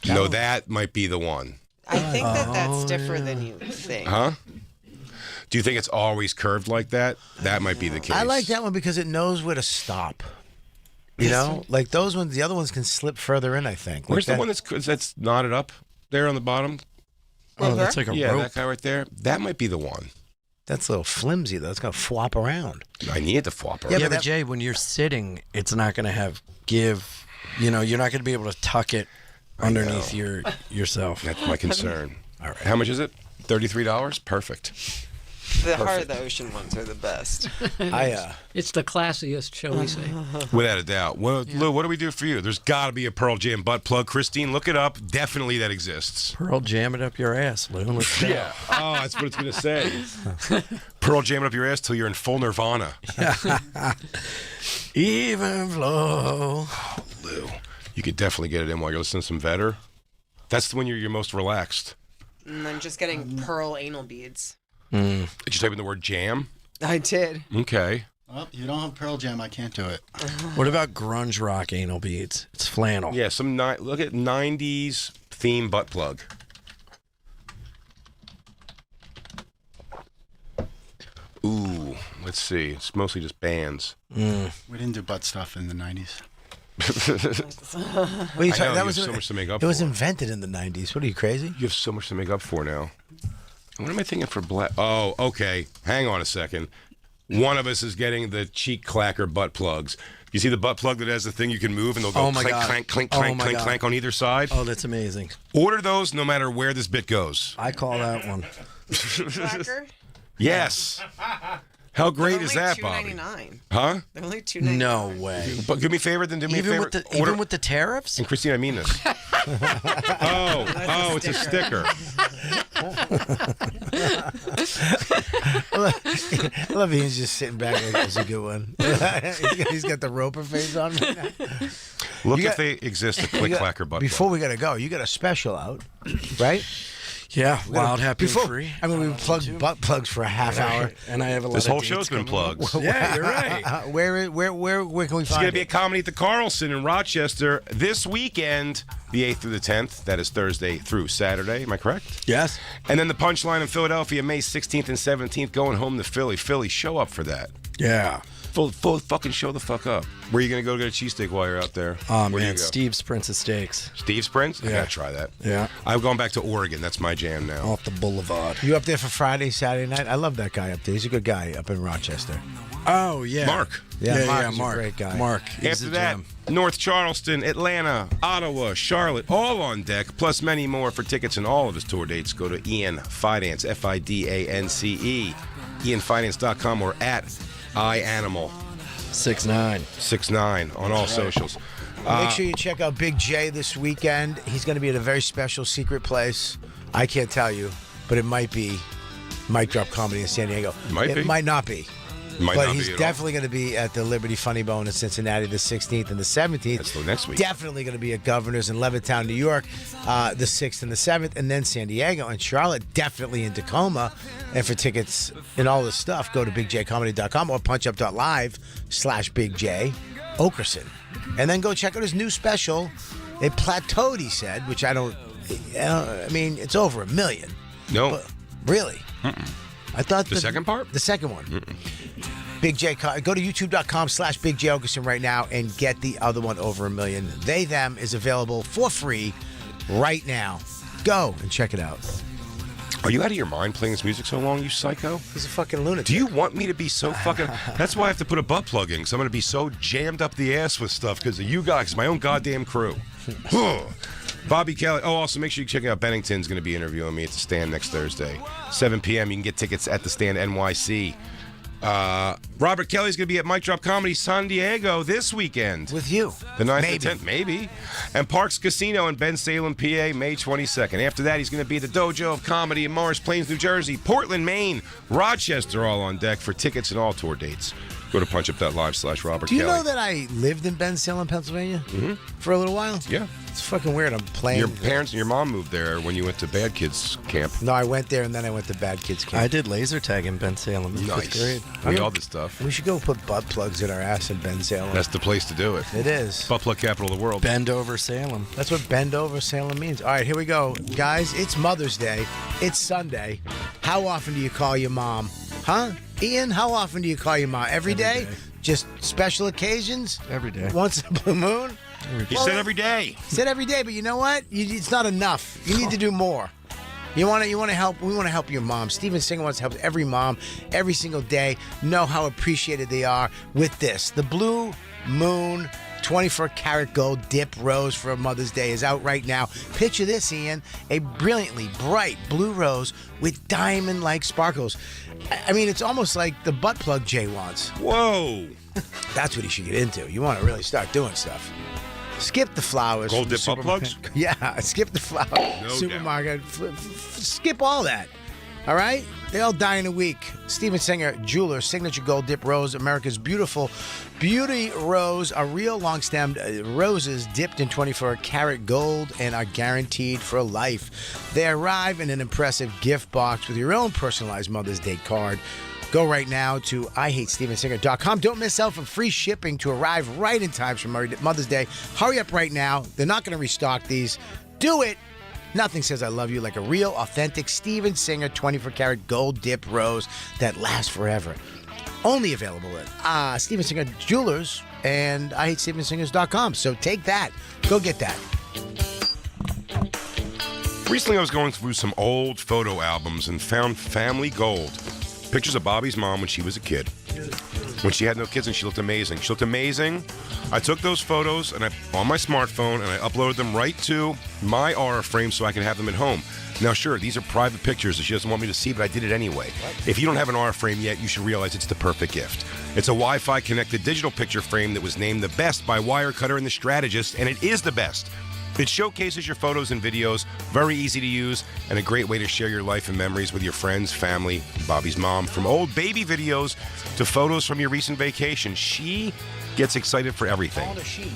No, that might be the one. I think that's stiffer than you think. Huh? Do you think it's always curved like that? That might be the case. I like that one because it knows where to stop. You know, like those ones. The other ones can slip further in. I think. Where's like the one that's knotted up there on the bottom? Oh, that's like a yeah, rope. that guy right there. That might be the one. That's a little flimsy though. It's gonna flop around. I need it to flop around. Yeah, but Jay, when you're sitting, it's not going to have give. You know, you're not going to be able to tuck it underneath yourself. That's my concern. All right. How much is it? $33? Perfect. The Heart of the Ocean ones are the best. It's the classiest, shall we say. Without a doubt. Well, Lou, what do we do for you? There's got to be a Pearl Jam butt plug. Christine, look it up. Definitely that exists. Pearl Jam it up your ass, Lou. Let's go. Yeah. Oh, that's what it's going to say. Pearl Jam it up your ass till you're in full nirvana. Even flow. Lou, you could definitely get it in while you're listening to some Vedder. That's when you're most relaxed. And I'm just getting pearl anal beads. Did you type in the word jam? I did. Okay. Well, you don't have Pearl Jam, I can't do it. What about grunge rock anal beads? It's flannel. Yeah, look at 90s theme butt plug. Ooh, let's see. It's mostly just bands. We didn't do butt stuff in the 90s. What are you I talking? know, That you was have so much to make up It was for. invented in the '90s. What are you crazy? You have so much to make up for now. What am I thinking for black? Oh, okay. Hang on a second. One of us is getting the cheek clacker butt plugs. You see the butt plug that has the thing you can move and they'll go Oh my clank, God. clank, clank, Oh clank, my clank, God. clank on either side? Oh, that's amazing. Order those no matter where this bit goes. I call that one. Clacker? Yes. How great They're is only that, Bobby? $2.99. Huh? They're only $2.99. No way. But do me a favor, then do me Even a favor. with the even with the tariffs? And Christine, I mean this. Oh, it's a sticker. I love Ian's just sitting back like that's a good one. He's got the Roper face on right now. Look You if got- they exist, a click clacker butt Before plug. we gotta go, you got a special out, right? Yeah, wild, happy, Before, and free. I mean, we plugged butt plugs for a half hour. And I have a lot This of whole dates show's been coming up. plugged. Yeah, you're right. Where can we It's find going to be it? a comedy at the Carlson in Rochester this weekend, the 8th through the 10th. That is Thursday through Saturday. Am I correct? Yes. And then the Punchline in Philadelphia, May 16th and 17th, going home to Philly. Philly, show up for that. Yeah. Full fucking show the fuck up. Where are you going to go get a cheesesteak while you're out there? Oh, Where do you man, go? Steve's Princess Steaks. Steve's Prince? I Yeah. got to try that. Yeah. I've gone back to Oregon. That's my jam now. Off the boulevard. You up there for Friday, Saturday night? I love that guy up there. He's a good guy up in Rochester. Oh, yeah. Mark. Yeah, Yeah, Mark's Mark. a great guy. Mark. He's After a that, gem. North Charleston, Atlanta, Ottawa, Charlotte, all on deck, plus many more. For tickets and all of his tour dates, go to Ian Finance, F-I-D-A-N-C-E, ianfinance.com or at iAnimal. 6'9" on all socials. Make sure you check out Big J this weekend. He's going to be at a very special secret place. I can't tell you, but it might be Mic Drop Comedy in San Diego. Might it be. might not be. Might but not he's be at all. definitely going to be at the Liberty Funny Bone in Cincinnati the 16th and the 17th. That's the next week. Definitely going to be at Governor's in Levittown, New York, the 6th and the 7th, and then San Diego and Charlotte, definitely in Tacoma. And for tickets and all this stuff, go to bigjcomedy.com or punchup.live/Big J Oakerson. And then go check out his new special. It plateaued, he said, which I mean, it's over 1 million. No. But, really? I thought The second part? The second one. Big J, go to youtube.com/Big J Oakerson right now and get the other one over 1 million. They Them is available for free right now. Go and check it out. Are you out of your mind playing this music so long, you psycho? He's a fucking lunatic. Do you want me to be so fucking... That's why I have to put a butt plug in, because I'm going to be so jammed up the ass with stuff because of you guys, my own goddamn crew. Bobby Kelly. Oh, also make sure you check out Bennington's going to be interviewing me at the Stand next Thursday. 7 p.m. You can get tickets at the Stand NYC. Robert Kelly's going to be at Mic Drop Comedy San Diego this weekend. With you. The 9th and 10th, maybe. And Parks Casino in Bensalem, PA, May 22nd. After that, he's going to be at the Dojo of Comedy in Morris Plains, New Jersey, Portland, Maine, Rochester, all on deck for tickets and all tour dates. Go to punchup.live/Robert Do you Kelly. know that I lived in Bensalem, Pennsylvania for a little while? Yeah. It's fucking weird. I'm playing. Your parents and your mom moved there when you went to Bad Kids Camp. No, I went there and then I went to Bad Kids Camp. I did laser tag in Bensalem in 5th grade. We all this stuff. We should go put butt plugs in our ass in Bensalem. That's the place to do it. It is. Butt plug capital of the world. Bend over Salem. That's what bend over Salem means. All right, here we go. Guys, it's Mother's Day. It's Sunday. How often do you call your mom? Huh? Ian, how often do you call your mom? Every day? Just special occasions? Every day. Once in a blue moon? He said every day. He said every day, but you know what? It's not enough. You need to do more. You want to help. We want to help your mom. Steven Singer wants to help every mom every single day know how appreciated they are with this. The Blue Moon 24-karat gold dip rose for Mother's Day is out right now. Picture this, Ian. A brilliantly bright blue rose with diamond-like sparkles. I mean, it's almost like the butt plug Jay wants. Whoa. That's what he should get into. You want to really start doing stuff. Skip the flowers. Gold dip butt plugs? Yeah, skip the flowers. No Supermarket. Skip all that. All right? They all die in a week. Steven Singer Jeweler Signature Gold Dip Rose, America's beautiful beauty rose, are real long-stemmed roses dipped in 24-karat gold and are guaranteed for life. They arrive in an impressive gift box with your own personalized Mother's Day card. Go right now to IHateStevenSinger.com. Don't miss out on free shipping to arrive right in time for Mother's Day. Hurry up right now. They're not going to restock these. Do it. Nothing says I love you like a real, authentic Steven Singer 24-karat gold dip rose that lasts forever. Only available at Steven Singer Jewelers and IHateStevenSingers.com. So take that. Go get that. Recently, I was going through some old photo albums and found family gold. Pictures of Bobby's mom when she was a kid. When she had no kids and she looked amazing. She looked amazing. I took those photos and on my smartphone and I uploaded them right to my aura frame so I can have them at home. Now, sure, these are private pictures that she doesn't want me to see, but I did it anyway. If you don't have an aura frame yet, you should realize it's the perfect gift. It's a Wi-Fi connected digital picture frame that was named the best by Wirecutter and The Strategist, and it is the best. It showcases your photos and videos, very easy to use, and a great way to share your life and memories with your friends, family, Bobby's mom. From old baby videos to photos from your recent vacation, she gets excited for everything.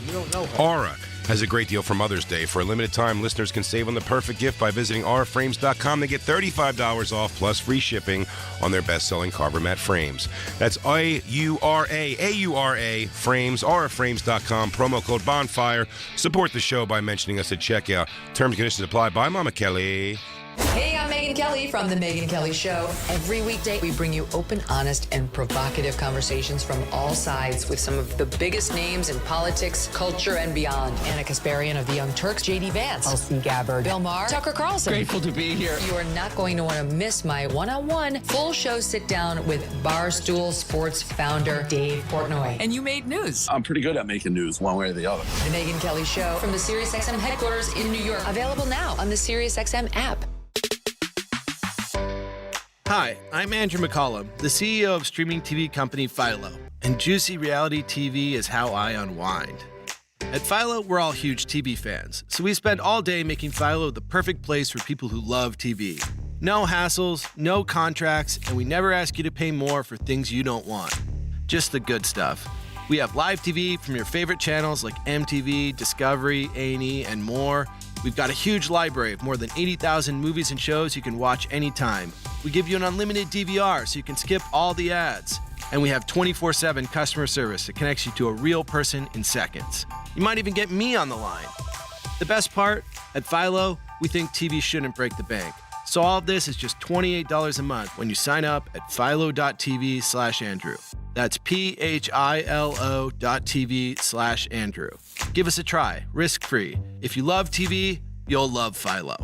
You don't know her. Aura has a great deal for Mother's Day. For a limited time, listeners can save on the perfect gift by visiting auraframes.com. They get $35 off plus free shipping on their best-selling Carver Mat frames. That's AURA frames, auraframes.com. Promo code Bonfire. Support the show by mentioning us at checkout. Terms and conditions apply. Bye, Mama Kelly. Hey, I'm Megan Kelly from The Megan Kelly Show. Every weekday, we bring you open, honest, and provocative conversations from all sides with some of the biggest names in politics, culture, and beyond. Anna Kasparian of the Young Turks, J.D. Vance, Tulsi Gabbard, Bill Maher, Tucker Carlson. Grateful to be here. You are not going to want to miss my one-on-one full show sit-down with Barstool Sports founder Dave Portnoy. And you made news. I'm pretty good at making news one way or the other. The Megan Kelly Show from the SiriusXM headquarters in New York. Available now on the SiriusXM app. Hi, I'm Andrew McCollum, the CEO of streaming TV company Philo, and juicy reality TV is how I unwind. At Philo, we're all huge TV fans, so we spend all day making Philo the perfect place for people who love TV. No hassles, no contracts, and we never ask you to pay more for things you don't want. Just the good stuff. We have live TV from your favorite channels like MTV, Discovery, A&E, and more. We've got a huge library of more than 80,000 movies and shows you can watch anytime. We give you an unlimited DVR so you can skip all the ads. And we have 24/7 customer service that connects you to a real person in seconds. You might even get me on the line. The best part, at Philo, we think TV shouldn't break the bank. So all of this is just $28 a month when you sign up at philo.tv/Andrew. That's philo.tv/Andrew. Give us a try, risk-free. If you love TV, you'll love Philo.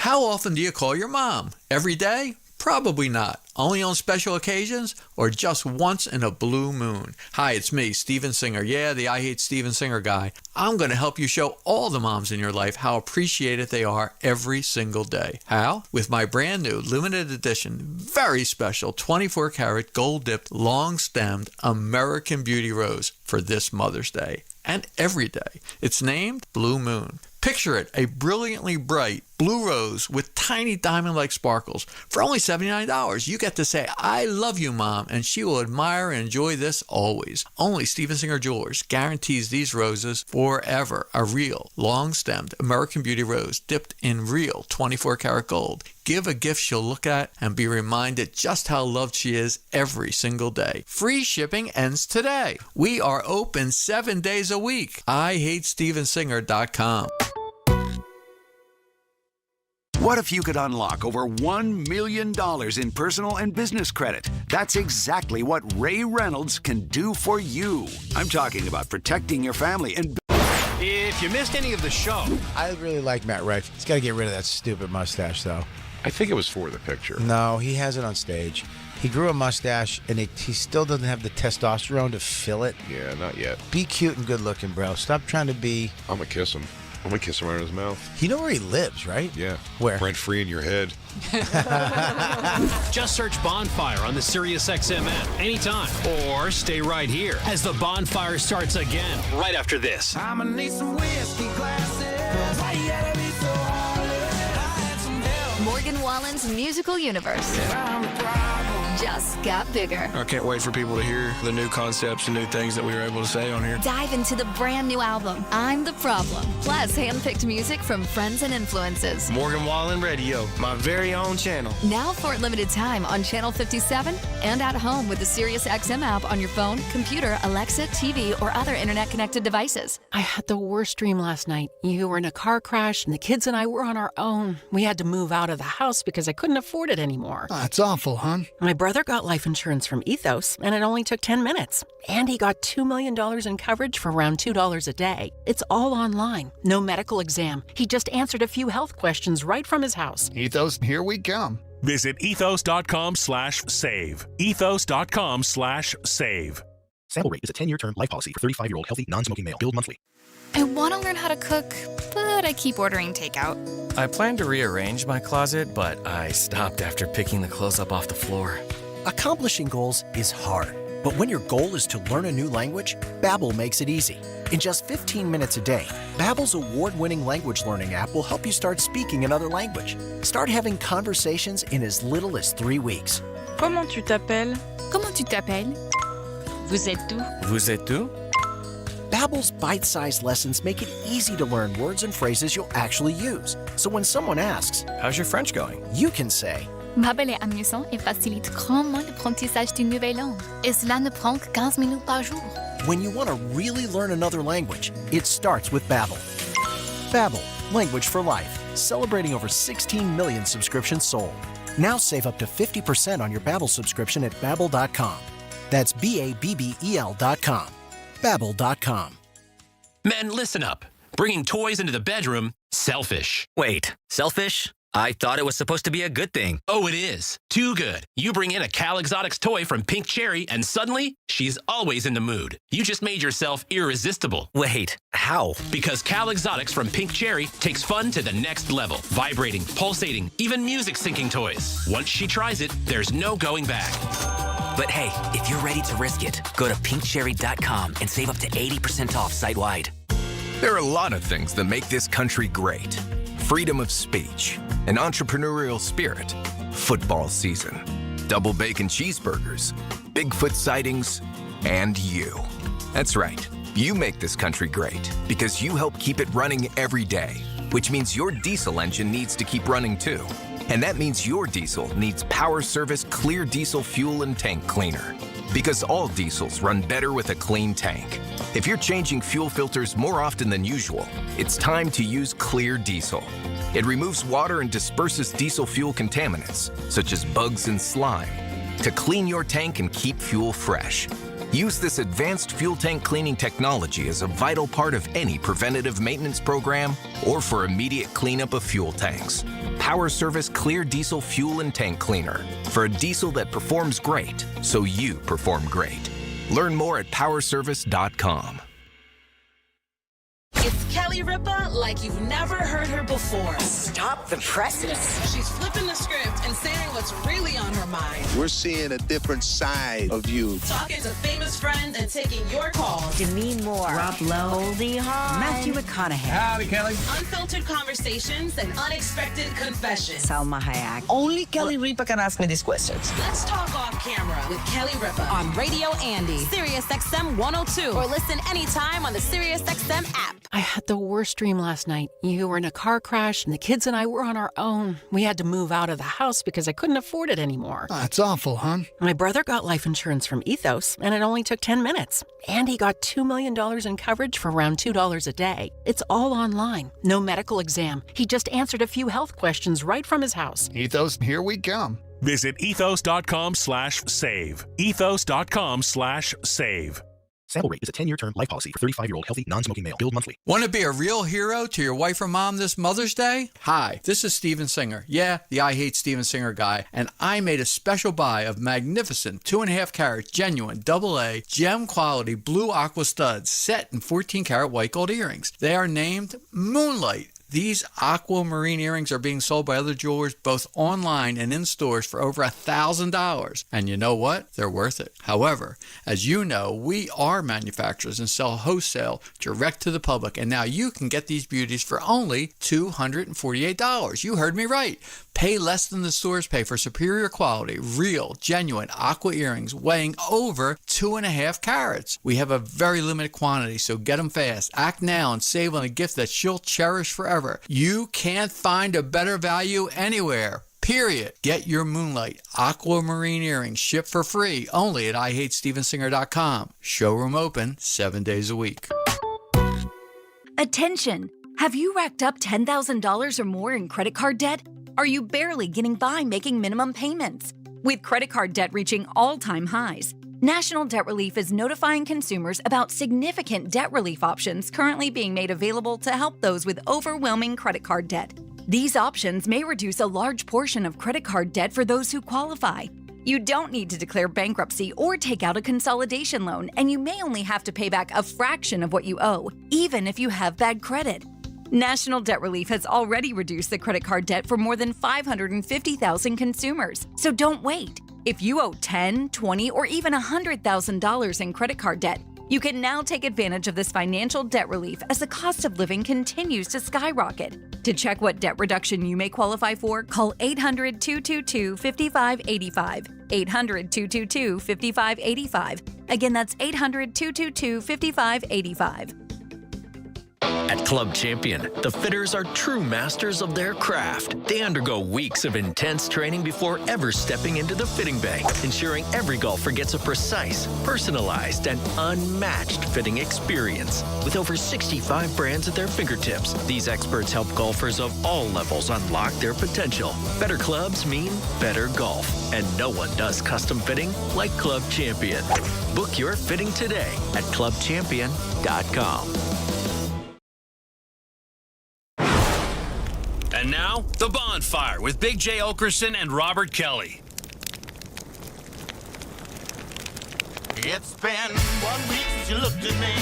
How often do you call your mom? Every day? Probably not. Only on special occasions or just once in a blue moon. Hi, it's me, Steven Singer. Yeah, the I Hate Steven Singer guy. I'm going to help you show all the moms in your life how appreciated they are every single day. How? With my brand new limited edition, very special 24 karat gold dipped, long stemmed American Beauty Rose for this Mother's Day and every day. It's named Blue Moon. Picture it, a brilliantly bright blue rose with tiny diamond-like sparkles. For only $79, you get to say, I love you, Mom, and she will admire and enjoy this always. Only Steven Singer Jewelers guarantees these roses forever. A real, long-stemmed American Beauty Rose dipped in real 24-karat gold. Give a gift she'll look at and be reminded just how loved she is every single day. Free shipping ends today. We are open 7 days a week. IHateStevenSinger.com. What if you could unlock over $1 million in personal and business credit? That's exactly what Ray Reynolds can do for you. I'm talking about protecting your family and... If you missed any of the show... I really like Matt Rife. He's got to get rid of that stupid mustache, though. I think it was for the picture. No, he has it on stage. He grew a mustache, and he still doesn't have the testosterone to fill it. Yeah, not yet. Be cute and good looking, bro. Stop trying to be... I'm going to kiss him. I'm going to kiss him right in his mouth. You know where he lives, right? Yeah. Where? Rent free in your head. Just search Bonfire on the SiriusXM app anytime. Or stay right here as the Bonfire starts again right after this. I'ma need some whiskey glasses. Why you gotta be so hard? I had some help. Morgan Wallen's musical universe just got bigger. I can't wait for people to hear the new concepts and new things that we were able to say on here. Dive into the brand new album, I'm the Problem. Plus, handpicked music from friends and influences. Morgan Wallen Radio, my very own channel. Now for a limited time on Channel 57 and at home with the SiriusXM app on your phone, computer, Alexa, TV, or other internet-connected devices. I had the worst dream last night. You were in a car crash, and the kids and I were on our own. We had to move out of the house because I couldn't afford it anymore. That's awful, hon. My brother got life insurance from Ethos, and it only took 10 minutes. And he got $2 million in coverage for around $2 a day. It's all online. No medical exam. He just answered a few health questions right from his house. Ethos, here we come. Visit ethos.com/save. Ethos.com/save. Sample rate is a 10-year term life policy for 35-year-old healthy, non-smoking male. Billed monthly. I want to learn how to cook, but I keep ordering takeout. I plan to rearrange my closet, but I stopped after picking the clothes up off the floor. Accomplishing goals is hard, but when your goal is to learn a new language, Babbel makes it easy. In just 15 minutes a day, Babbel's award-winning language learning app will help you start speaking another language. Start having conversations in as little as 3 weeks. Comment tu t'appelles? Comment tu t'appelles? Vous êtes où? Vous êtes où? Babbel's bite-sized lessons make it easy to learn words and phrases you'll actually use. So when someone asks, "How's your French going?" you can say, Babbel est amusant et facilite grandement l'apprentissage d'une nouvelle langue. Et cela ne prend que 15 minutes par jour. when you want to really learn another language, it starts with Babbel. Babbel, language for life. Celebrating over 16 million subscriptions sold. Now save up to 50% on your Babbel subscription at Babbel.com. That's Babbel.com. Babbel.com. Men, listen up. Bringing toys into the bedroom, selfish. Wait, selfish? I thought it was supposed to be a good thing. Oh, it is. Too good. You bring in a Cal Exotics toy from Pink Cherry, and suddenly, she's always in the mood. You just made yourself irresistible. Wait, how? Because Cal Exotics from Pink Cherry takes fun to the next level. Vibrating, pulsating, even music syncing toys. Once she tries it, there's no going back. But hey, if you're ready to risk it, go to pinkcherry.com and save up to 80% off site-wide. There are a lot of things that make this country great. Freedom of speech, an entrepreneurial spirit, football season, double bacon cheeseburgers, Bigfoot sightings, and you. That's right, you make this country great because you help keep it running every day, which means your diesel engine needs to keep running too. And that means your diesel needs Power Service Clear Diesel Fuel and Tank Cleaner. Because all diesels run better with a clean tank. If you're changing fuel filters more often than usual, it's time to use Clear Diesel. It removes water and disperses diesel fuel contaminants, such as bugs and slime, to clean your tank and keep fuel fresh. Use this advanced fuel tank cleaning technology as a vital part of any preventative maintenance program or for immediate cleanup of fuel tanks. Power Service Clear Diesel Fuel and Tank Cleaner. For a diesel that performs great, so you perform great. Learn more at powerservice.com. It's Kelly Ripa like you've never heard her before. Stop the presses. She's flipping the script and saying what's really on her mind. We're seeing a different side of you. Talking to famous friends and taking your calls. Demi Moore. Rob Lowe. Goldie Hawn. Matthew McConaughey. Howdy, Kelly. Unfiltered conversations and unexpected confessions. Salma Hayek. Only Kelly Ripa can ask me these questions. Let's talk off camera with Kelly Ripa on Radio Andy, Sirius XM 102, or listen anytime on the Sirius XM app. I had the worst dream last night. You were in a car crash, and the kids and I were on our own. We had to move out of the house because I couldn't afford it anymore. That's awful, hon. My brother got life insurance from Ethos, and it only took 10 minutes. And he got $2 million in coverage for around $2 a day. It's all online. No medical exam. He just answered a few health questions right from his house. Ethos, here we come. Visit ethos.com/save. Ethos.com/save. Sample rate is a 10-year term life policy for 35-year-old healthy, non-smoking male. Billed monthly. Want to be a real hero to your wife or mom this Mother's Day? Hi, this is Steven Singer. Yeah, the I Hate Steven Singer guy. And I made a special buy of magnificent 2.5 carat genuine AA gem quality blue aqua studs set in 14 karat white gold earrings. They are named Moonlight. These aquamarine earrings are being sold by other jewelers both online and in stores for over $1,000. And you know what? They're worth it. However, as you know, we are manufacturers and sell wholesale direct to the public. And now you can get these beauties for only $248. You heard me right. Pay less than the stores pay for superior quality, real, genuine aqua earrings weighing over 2.5 carats. We have a very limited quantity, so get them fast. Act now and save on a gift that she'll cherish forever. You can't find a better value anywhere. Period. Get your Moonlight aquamarine earrings shipped for free only at IHateStevenSinger.com. Showroom open 7 days a week. Attention! Have you racked up $10,000 or more in credit card debt? Are you barely getting by making minimum payments? With credit card debt reaching all-time highs, National Debt Relief is notifying consumers about significant debt relief options currently being made available to help those with overwhelming credit card debt. These options may reduce a large portion of credit card debt for those who qualify. You don't need to declare bankruptcy or take out a consolidation loan, and you may only have to pay back a fraction of what you owe, even if you have bad credit. National Debt Relief has already reduced the credit card debt for more than 550,000 consumers, so don't wait. If you owe $10,000, $20,000, or even $100,000 in credit card debt, you can now take advantage of this financial debt relief as the cost of living continues to skyrocket. To check what debt reduction you may qualify for, call 800-222-5585. 800-222-5585. Again, that's 800-222-5585. At Club Champion, the fitters are true masters of their craft. They undergo weeks of intense training before ever stepping into the fitting bay, ensuring every golfer gets a precise, personalized, and unmatched fitting experience. With over 65 brands at their fingertips, these experts help golfers of all levels unlock their potential. Better clubs mean better golf, and no one does custom fitting like Club Champion. Book your fitting today at clubchampion.com. And now, The Bonfire with Big J. Oakerson and Robert Kelly. It's been 1 week since you looked at me.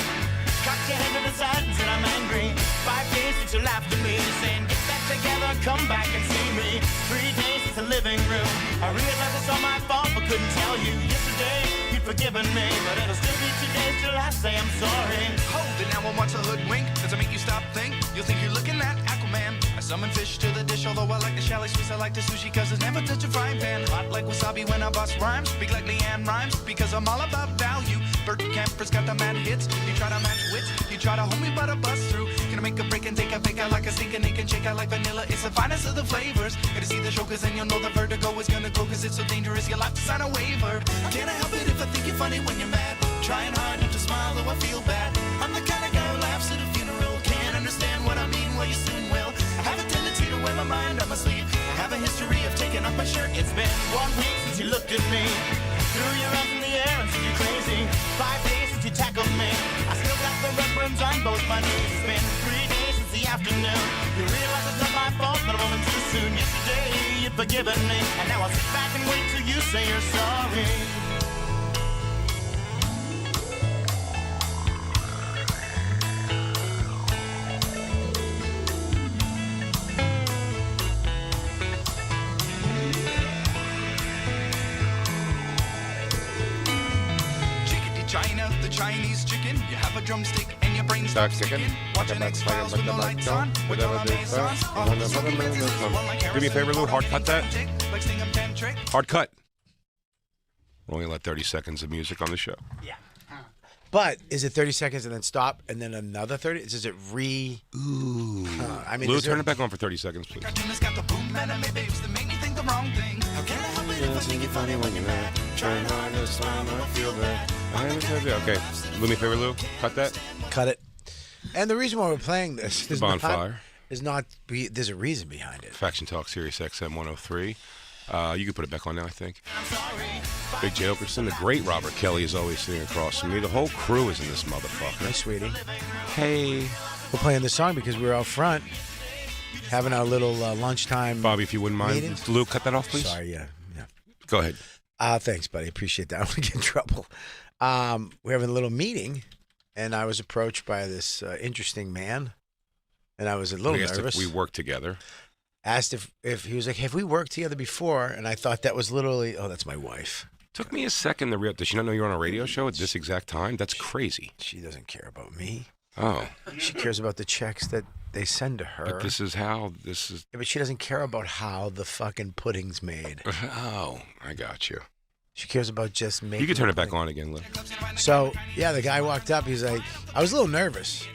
Cocked your head to the side and said I'm angry. 5 days since you laughed at me, saying get back together, come back and see me. 3 days since the living room. I realized it's all my fault, but couldn't tell you. Yesterday, you'd forgiven me, but it'll still be 2 days till I say I'm sorry. Hold it, now I want to hoodwink. Does it make you stop think? You'll think you're looking at Aquaman. I summon fish to the dish, although I like the chalet Swiss, I like the sushi, cause it's never touch a frying pan. Hot like wasabi when I bust rhymes, speak like Leanne rhymes, because I'm all about value. Bert Camper's got the mad hits, you try to match wits, you try to hold me but I bust through. Can I make a break and take a pick out like a stinking Nick and shake out like vanilla? It's the finest of the flavors. Gotta see the show cause then you'll know the vertigo is gonna go, cause it's so dangerous, you'll have to sign a waiver. Can't I help it if I think you're funny when you're mad? Trying hard not to smile though I feel bad. I'm the kind of guy who laughs at a funeral. Can't understand what I mean, well you soon will. I have a tendency to wear my mind on my sleeve. I have a history of taking off my shirt. It's been 1 week since you looked at me. Threw your arms in the air and said you're crazy. 5 days since you tackled me. I still got the red burns on both my knees. It's been 3 days since the afternoon. You realize it's not my fault, but I'm only too soon. Yesterday you'd forgiven me, and now I'll sit back and wait till you say you're sorry. China, the Chinese chicken. You have a drumstick and your brain's stuck chicken. Watching X-Files with the lights on. With the Do me a favor, Lou. Hard cut that. Hard cut. We're only let 30 seconds of music on the show. Yeah. But is it 30 seconds and then stop and then another 30? Is it Ooh. I mean, Lou, turn it back on for 30 seconds, please. Funny when you're mad. Trying hard to smile, I feel bad. Okay, do me a favor, Lou. Cut that. Cut it. And the reason why we're playing this is Bonfire. There's a reason behind it. Faction Talk, Sirius XM 103. You can put it back on now, I think. Big J. Oakerson, the great Robert Kelly is always sitting across from me. The whole crew is in this motherfucker. Hi, sweetie. Hey. We're playing this song because we're out front having our little lunchtime. Bobby, if you wouldn't mind. meeting. Lou, cut that off, please. Sorry, yeah. Go ahead. Thanks, buddy. Appreciate that. I don't want to get in trouble. We're having a little meeting, and I was approached by this interesting man, and I was a little nervous. We worked together. Asked if he was like, have we worked together before? And I thought that was literally, oh, that's my wife. Took me a second to realize. Does she not know you're on a radio show at this exact time? That's crazy. She doesn't care about me. Oh. She cares about the checks that they send to her. But this is. Yeah, but she doesn't care about how the fucking pudding's made. Oh, I got you. She cares about just making. You can turn it back on again, Lou. So, yeah, the guy walked up. He's like, I was a little nervous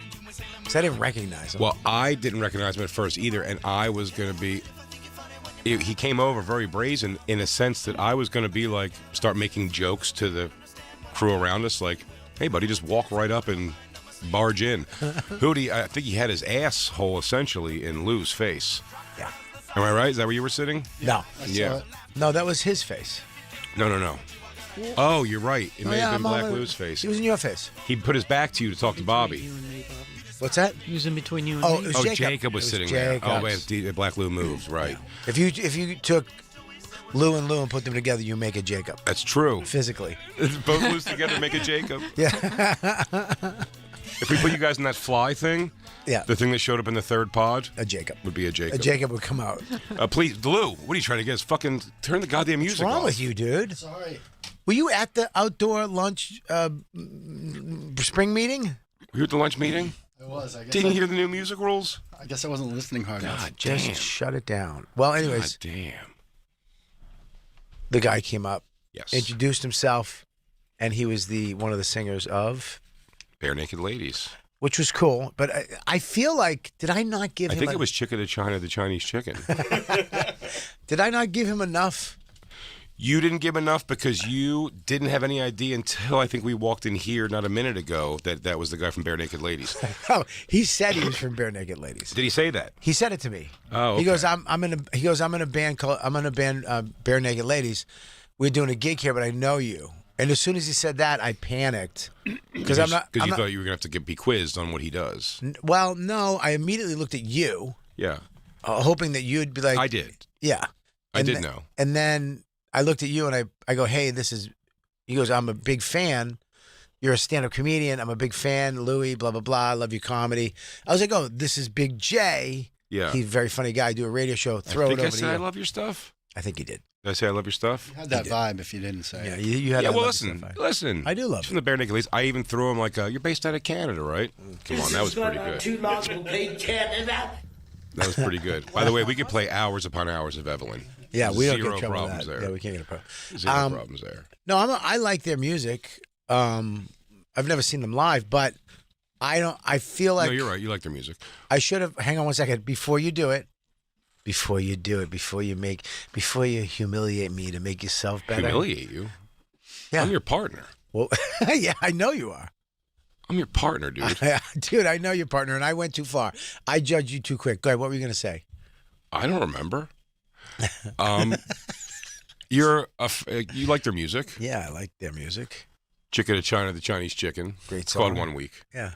because I didn't recognize him. Well, I didn't recognize him at first either, and I was going to be. He came over very brazen in a sense that I was going to be like, start making jokes to the crew around us, like, hey, buddy, just walk right up and barge in. I think he had his asshole essentially in Lou's face. Yeah. Am I right? Is that where you were sitting? No. Yeah. No, that was his face. No. Oh, you're right. It may have been Black Lou's face. He was in your face. He put his back to you to talk to Bobby. What's that? He was in between you and me. It was Jacob was sitting there. Oh, wait, Black Lou moves, right. Yeah. If you took Lou and put them together, you make a Jacob. That's true. Physically. Both Lou's together make a Jacob. Yeah. If we put you guys in that fly thing, yeah, the thing that showed up in the third pod, a Jacob would be a Jacob. A Jacob would come out. Please, Lou, what are you trying to get us? Fucking turn the goddamn music off. What's wrong with you, dude? Sorry. Were you at the outdoor lunch spring meeting? Were you at the lunch meeting? I was. I guess. Didn't you hear the new music rules? I guess I wasn't listening hard enough. God damn. Just shut it down. Well, anyways. God damn. The guy came up, yes, introduced himself, and he was one of the singers of Bare Naked Ladies, which was cool. But I feel like, did I not give him? I think it was Chicken to China, the Chinese chicken. Did I not give him enough? You didn't give enough because you didn't have any idea until I think we walked in here not a minute ago that was the guy from Bare Naked Ladies. Oh, he said he was from Bare Naked Ladies. Did he say that? He said it to me. Oh, okay. He goes, I'm in a band called Bare Naked Ladies. We're doing a gig here, but I know you. And as soon as he said that, I panicked because you thought you were gonna have to be quizzed on what he does. Well, no, I immediately looked at you. Yeah. Hoping that you'd be like, I did. Yeah. I did know. And then I looked at you and I go, hey, he goes, I'm a big fan. You're a stand-up comedian. I'm a big fan. Louis, blah, blah, blah. I love your comedy. I was like, oh, this is Big J. Yeah. He's a very funny guy. Do a radio show. Throw it over to you. I said I love your stuff? I think he did. Did I say I love your stuff? You had that vibe if you didn't say yeah, it. You had yeah, that well, listen. I do love from the Bare Naked Ladies. I even threw him like, you're based out of Canada, right? Come on, that was pretty good. Too long to play Canada. That was pretty good. By the way, we could play hours upon hours of Evelyn. Yeah, we don't Zero get trouble problems with that. there. Yeah, we can't get a problem. Zero problems there. No, I like their music. I've never seen them live, but I feel like. No, you're right. You like their music. I should have. Hang on one second. Before you humiliate me to make yourself better. Humiliate you? Yeah. I'm your partner. Well, yeah, I know you are. I'm your partner, dude. Dude, I know your partner, and I went too far. I judged you too quick. Go ahead. What were you going to say? I don't remember. You like their music? Yeah, I like their music. Chicken to China, the Chinese chicken. Great It's song. called 1 week. Yeah.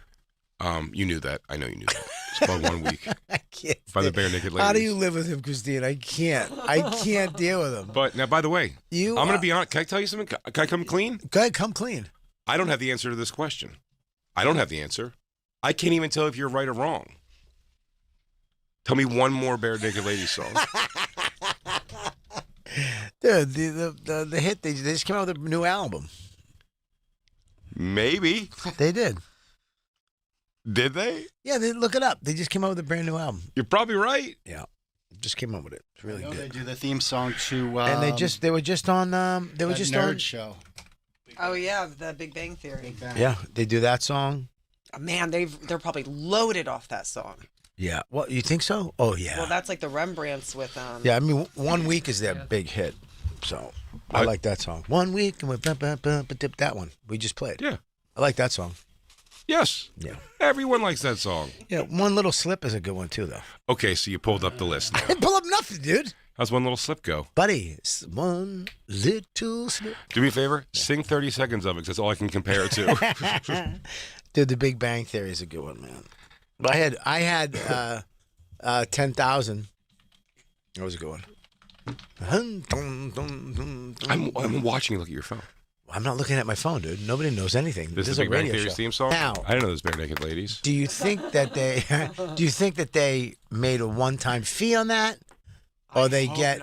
You knew that. I know you knew that. It's called 1 Week. I can't. By the Bare Naked Ladies. How do you live with him, Christine? I can't. I can't deal with him. But now, by the way, I'm going to be honest. Can I tell you something? Can I come clean? Go ahead, come clean. I don't have the answer to this question. I don't have the answer. I can't even tell if you're right or wrong. Tell me one more Bare Naked Ladies song. Dude, the hit, they just came out with a new album. Maybe. They did. Did they? Yeah, look it up. They just came out with a brand new album. You're probably right. Yeah. Just came up with it. It's really good. They do the theme song to and they were just on Nerd Show. Oh yeah, the Big Bang Theory. Yeah, they do that song. Oh, man, they're probably loaded off that song. Yeah. Well, you think so? Oh yeah. Well, that's like the Rembrandts with Yeah, I mean, 1 Week is their big hit. So I like that song. 1 week and we that one we just played. Yeah. I like that song. Yes. Yeah. Everyone likes that song. Yeah, One Little Slip is a good one too, though. Okay, so you pulled up the list now. I didn't pull up nothing, dude. How's One Little Slip go? Buddy, one little slip. Do me a favor, sing 30 seconds of it, because that's all I can compare it to. Dude, the Big Bang Theory is a good one, man. I had 10,000. That was a good one. I'm watching you look at your phone. I'm not looking at my phone, dude. Nobody knows anything. This is a Big Bang radio Theory's show. theme song? Now, I didn't know this Bare Naked Ladies. do you think that they made a one-time fee on that, or they get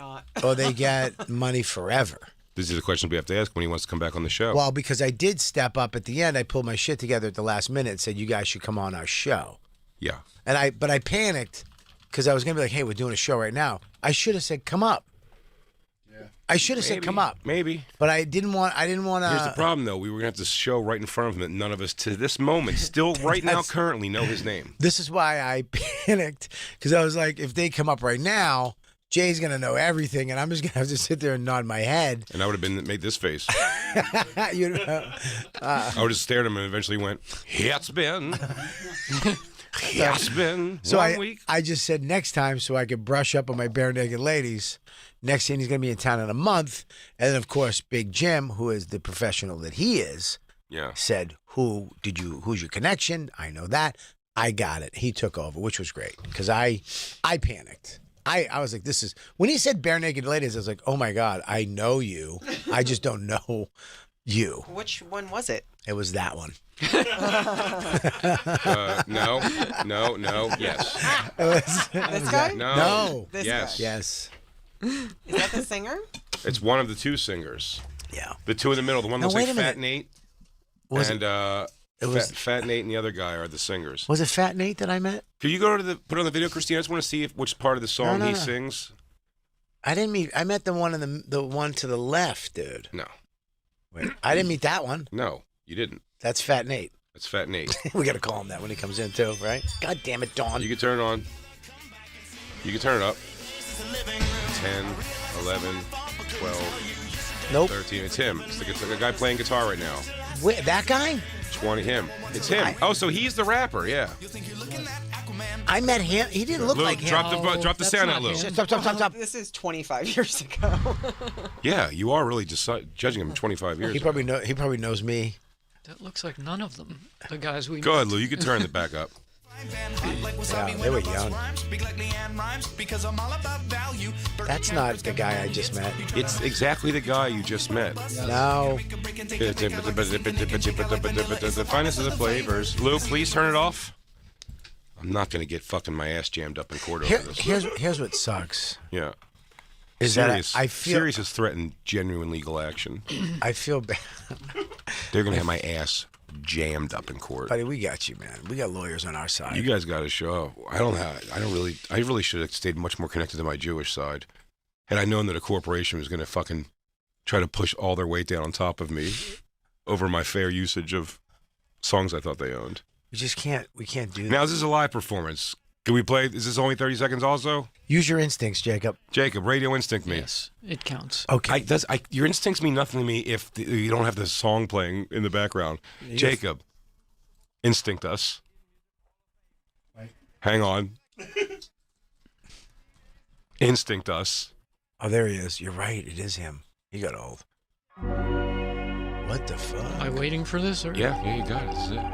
money forever? These are the questions we have to ask when he wants to come back on the show. Well, because I did step up at the end. I pulled my shit together at the last minute and said, you guys should come on our show. Yeah. But I panicked because I was going to be like, hey, we're doing a show right now. I should have said, come up. Yeah. I should have said, come up. Maybe. But I didn't want to. Here's the problem, though. We were going to have this show right in front of him that none of us, to this moment, still right now, currently know his name. This is why I panicked, because I was like, if they come up right now, Jay's going to know everything, and I'm just going to have to sit there and nod my head. And I would have made this face. I would have stared at him and eventually went, it's been 1 week. I just said next time so I could brush up on my Bare Naked Ladies. Next thing, he's going to be in town in a month. And then, of course, Big Jim, who is the professional that he is, said, who's your connection? I know that. I got it. He took over, which was great, because I panicked. I was like, this is, when he said Bare Naked Ladies, I was like, oh my God, I know you. I just don't know you. Which one was it? It was that one. No, yes. This guy? No. This yes. guy? Yes. Is that the singer? It's one of the two singers. Yeah. The two in the middle. The one that looks like Fat Nate. Fat Nate and the other guy are the singers. Was it Fat Nate that I met? Could you go to put on the video, Christine? I just want to see which part of the song he sings. I didn't meet. I met the one the one to the left, dude. No. Wait, I didn't meet that one. No, you didn't. That's Fat Nate. That's Fat Nate. We got to call him that when he comes in too, right? God damn it, Dawn. You can turn it on. You can turn it up. 10, 11, 12, nope. 13. It's him. It's like a guy playing guitar right now. Wait, that guy? 20. Him. It's him. So he's the rapper. Yeah. I met him. He didn't look like him. Drop the sound out, Lou. Stop. This is 25 years ago. Yeah, you are really just judging him 25 years. He probably knows me. That looks like none of them. The guys we. Go ahead, Lou. You can turn it back up. Yeah, they were young. That's not the guy I just met. It's exactly the guy you just met. No. The finest of the flavors. Lou, please turn it off. I'm not going to get fucking my ass jammed up in court over this. Here's what sucks. Yeah. Sirius has threatened genuine legal action. I feel bad. They're going to have my ass jammed up in court. Buddy, we got you, man. We got lawyers on our side. You guys got to show up. I really should have stayed much more connected to my Jewish side. Had I known that a corporation was going to fucking try to push all their weight down on top of me over my fair usage of songs I thought they owned. We can't do that. Now, this is a live performance. Can we play? Is this only 30 seconds also? Use your instincts, Jacob. Jacob, radio instinct me. Yes, it counts. Okay. Your instincts mean nothing to me if you don't have the song playing in the background. Jacob, instinct us. Right. Hang on. Instinct us. Oh, there he is. You're right. It is him. He got old. What the fuck? Am I waiting for this? Or? Yeah, you got it. This is it.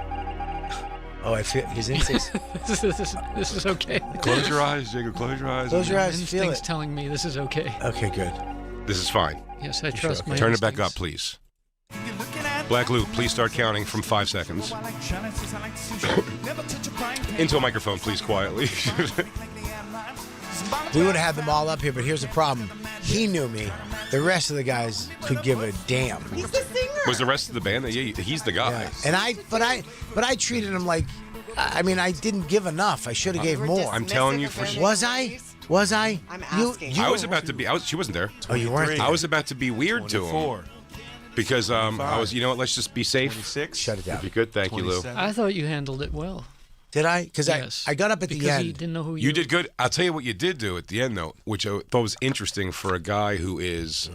Oh, I feel his instincts. This is okay. Close your eyes, Jacob. Close your eyes. Close your eyes. Feel Instincts it. telling me this is okay. Okay, good. This is fine. Yes, I trust my Turn it instincts. back up, please. Black Luke, please start counting from 5 seconds. Into a microphone, please, quietly. We would have had them all up here, but here's the problem. He knew me. The rest of the guys could give a damn. He's the singer. Was the rest of the band? Yeah, he's the guy. Yeah. And I treated him like, I mean, I didn't give enough. I should have gave more. I'm telling you for Was I? Was I? I'm asking. I was about to be. She wasn't there. Oh, you weren't there. I was about to be weird to him. Because I was, you know what? Let's just be safe. 26. Shut it down. If you could, thank you, Lou. I thought you handled it well. Did I? Because Yes. I got up at the Because end. he didn't know who You did good. I'll tell you what you did do at the end, though, which I thought was interesting for a guy who is.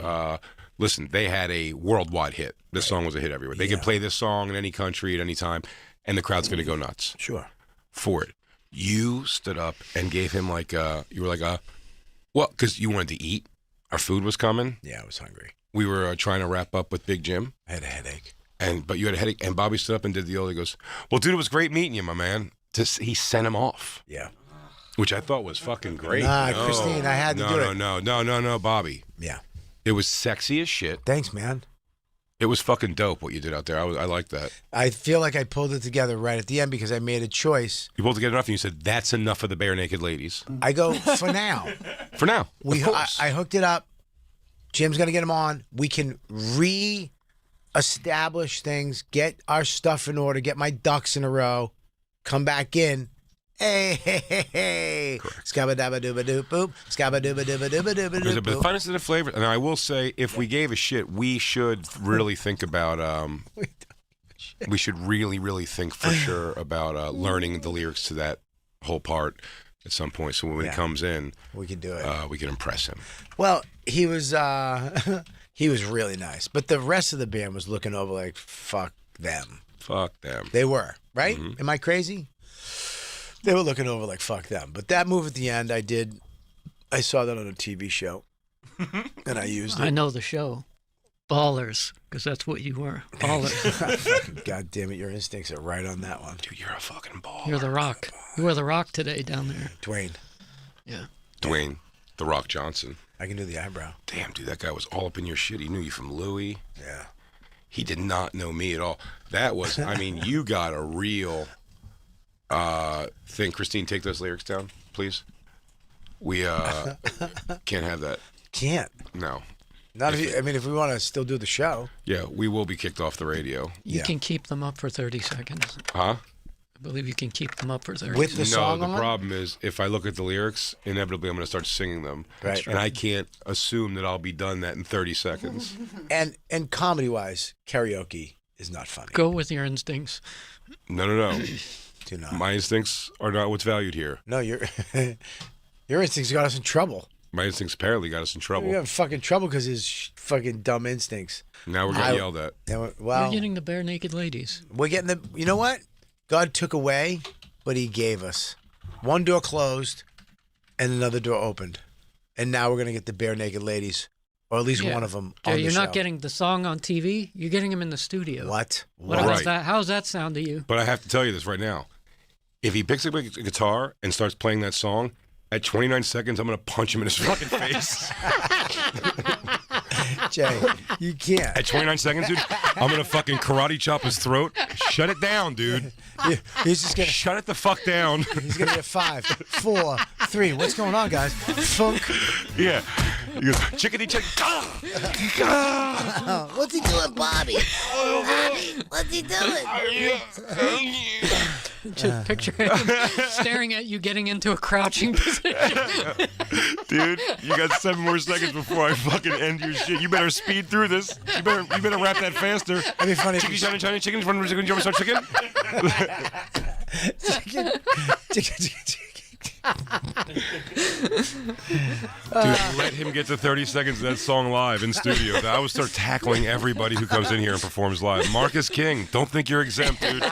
Listen, they had a worldwide hit. This song was a hit everywhere. They could play this song in any country at any time, and the crowd's going to go nuts. Sure. For it. You stood up and gave him you were like, well, because you wanted to eat. Our food was coming. Yeah, I was hungry. We were trying to wrap up with Big Jim. I had a headache. But you had a headache, and Bobby stood up and did the old. He goes, "Well, dude, it was great meeting you, my man." He sent him off. Yeah. Which I thought was fucking great. Christine, I had to do it. No, Bobby. Yeah. It was sexy as shit. Thanks, man. It was fucking dope what you did out there. I liked that. I feel like I pulled it together right at the end because I made a choice. You pulled together enough, and you said, "That's enough of the bare naked ladies." I go, for now. For now. Of course. I hooked it up. Jim's going to get him on. We can re-establish things, get our stuff in order, get my ducks in a row, come back in. Hey. Scabba-dabba-dooba-doop-boop. Scabba-dooba-dooba-dooba-dooba-doop. But the finest of the flavor. And I will say, if we gave a shit, we should really think about. We should really think for sure about learning the lyrics to that whole part at some point. So when he comes in, we can do it. We can impress him. Well, he was he was really nice, but the rest of the band was looking over like, fuck them. Fuck them. They were, right? Mm-hmm. Am I crazy? They were looking over like, fuck them. But that move at the end, I saw that on a TV show, and I used it. I know the show. Ballers, because that's what you were. Ballers. God damn it, your instincts are right on that one. Dude, you're a fucking baller. You're the Rock. You were the Rock today down there. Dwayne. Yeah. Dwayne, The Rock Johnson. I can do the eyebrow. Damn, dude, that guy was all up in your shit. He knew you from Louis. Yeah. He did not know me at all. That was, I mean, you got a real thing. Christine, take those lyrics down, please. We can't have that. Can't. No. Not if you, I mean, if we want to still do the show. Yeah, we will be kicked off the radio. You can keep them up for 30 seconds. Huh? I believe you can keep them up for 30 With the seconds. song No, on? the problem is if I look at the lyrics, inevitably I'm going to start singing them. Right. And I can't assume that I'll be done that in 30 seconds. And comedy-wise, karaoke is not funny. Go with your instincts. No. Do not. My instincts are not what's valued here. No, your instincts got us in trouble. My instincts apparently got us in trouble. We got in fucking trouble because his fucking dumb instincts. Now we're getting yelled at. Well, We're getting the bare naked ladies. we're getting the. You know what? God took away, but He gave us. One door closed, and another door opened, and now we're gonna get the bare naked ladies, or at least Yeah. one of them. Jay, on the you're show. not getting the song on TV. You're getting them in the studio. What? How's that? How's that sound to you? But I have to tell you this right now. If he picks up a guitar and starts playing that song, at 29 seconds, I'm going to punch him in his fucking face. Jay, you can't. At 29 seconds, dude, I'm going to fucking karate chop his throat. Shut it down, dude. He's just gonna shut it the fuck down. He's gonna get 5, 4, 3. What's going on, guys? Funk. Yeah. He goes, chickadee chick. What's he doing, Bobby? Bobby, what's he doing? Just picture him staring at you getting into a crouching position. Dude, you got 7 more seconds before I fucking end your shit. You better speed through this. You better wrap that faster. That'd be funny. Chicken, Chinese chicken. You want to start chicken? chicken. Dude, let him get to 30 seconds of that song live in studio. I would start tackling everybody who comes in here and performs live. Marcus King, don't think you're exempt, dude.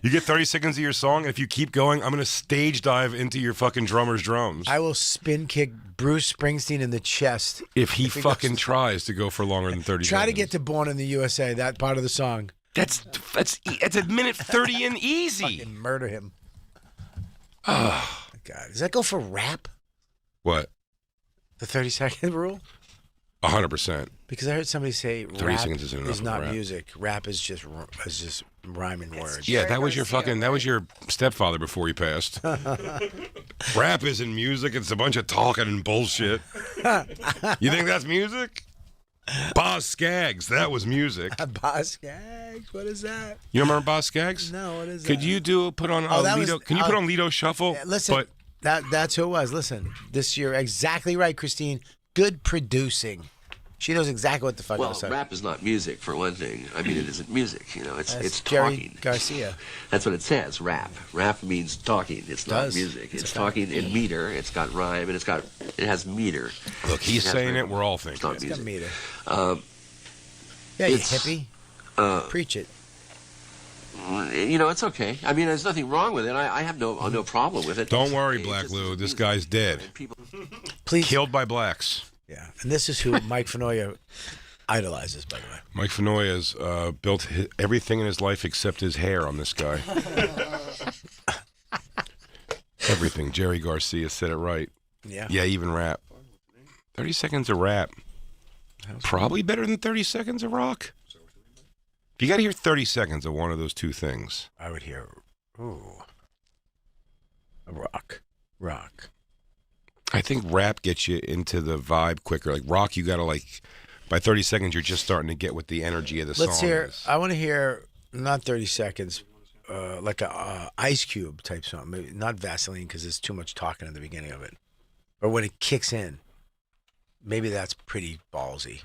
You get 30 seconds of your song, and if you keep going, I'm going to stage dive into your fucking drummer's drums. I will spin kick Bruce Springsteen in the chest. If he fucking tries to go for longer than 30 Try seconds. to get to Born in the USA, that part of the song. That's a minute 30 in easy. Fucking murder him. Oh God, does that go for rap? What? The 30-second rule? 100%. Because I heard somebody say 30 rap seconds isn't enough is of not rap. music. Rap is just rhyming words. Yeah, that was your stepfather before he passed. Rap isn't music. It's a bunch of talking and bullshit. You think that's music? Boz Scaggs, that was music. Boz Scaggs, what is that? You remember Boz Scaggs? No, what is that? Could you put on Lido? Can you put on Lido Shuffle? Listen, that's who it was. Listen, you're exactly right, Christine. Good producing. She knows exactly what the fuck I was saying. Well, rap is not music, for one thing. I mean, it isn't music. You know, it's Jerry talking. Garcia. That's what it says. Rap. Rap means talking. It's not music. It's talking in meter. It's got rhyme, and it has meter. Look, he's saying it. We're all thinking it's it. not music. It's got meter. Yeah, you hippie. Preach it. You know, it's okay. I mean, there's nothing wrong with it. I have no problem with it. Don't worry, Black Lou. This guy's dead. Please. Killed by blacks. Yeah, and this is who Mike Fenoya idolizes, by the way. Mike Fenoya's built everything in his life except his hair on this guy. Everything. Jerry Garcia said it right. Yeah. Yeah, even rap. 30 seconds of rap. Probably better than 30 seconds of rock. If you got to hear 30 seconds of one of those two things. I would hear, rock. I think rap gets you into the vibe quicker. Like rock, you got to by 30 seconds, you're just starting to get what the energy of the song is. I want to hear, not 30 seconds, like a Ice Cube type song. Maybe not Vaseline because there's too much talking at the beginning of it. Or when it kicks in, maybe that's pretty ballsy.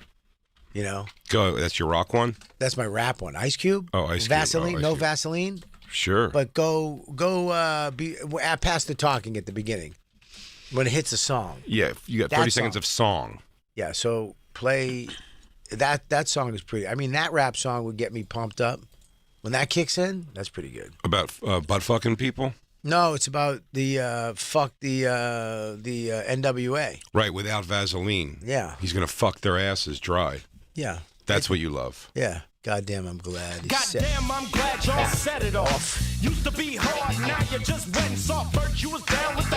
You know? Go. That's your rock one? That's my rap one. Ice Cube? Oh, Ice Cube. Vaseline? Ice No Cube. Vaseline? Sure. But go past the talking at the beginning. When it hits a song. Yeah, you got 30 seconds of song. Yeah, so play that song is pretty. I mean, that rap song would get me pumped up. When that kicks in, that's pretty good. About butt fucking people? No, it's about the NWA. Right, without Vaseline. Yeah. He's going to fuck their asses dry. Yeah. That's what you love. Yeah. Goddamn, I'm glad. Goddamn, I'm glad y'all set it off. Used to be hard, now you just went soft. First you was down with the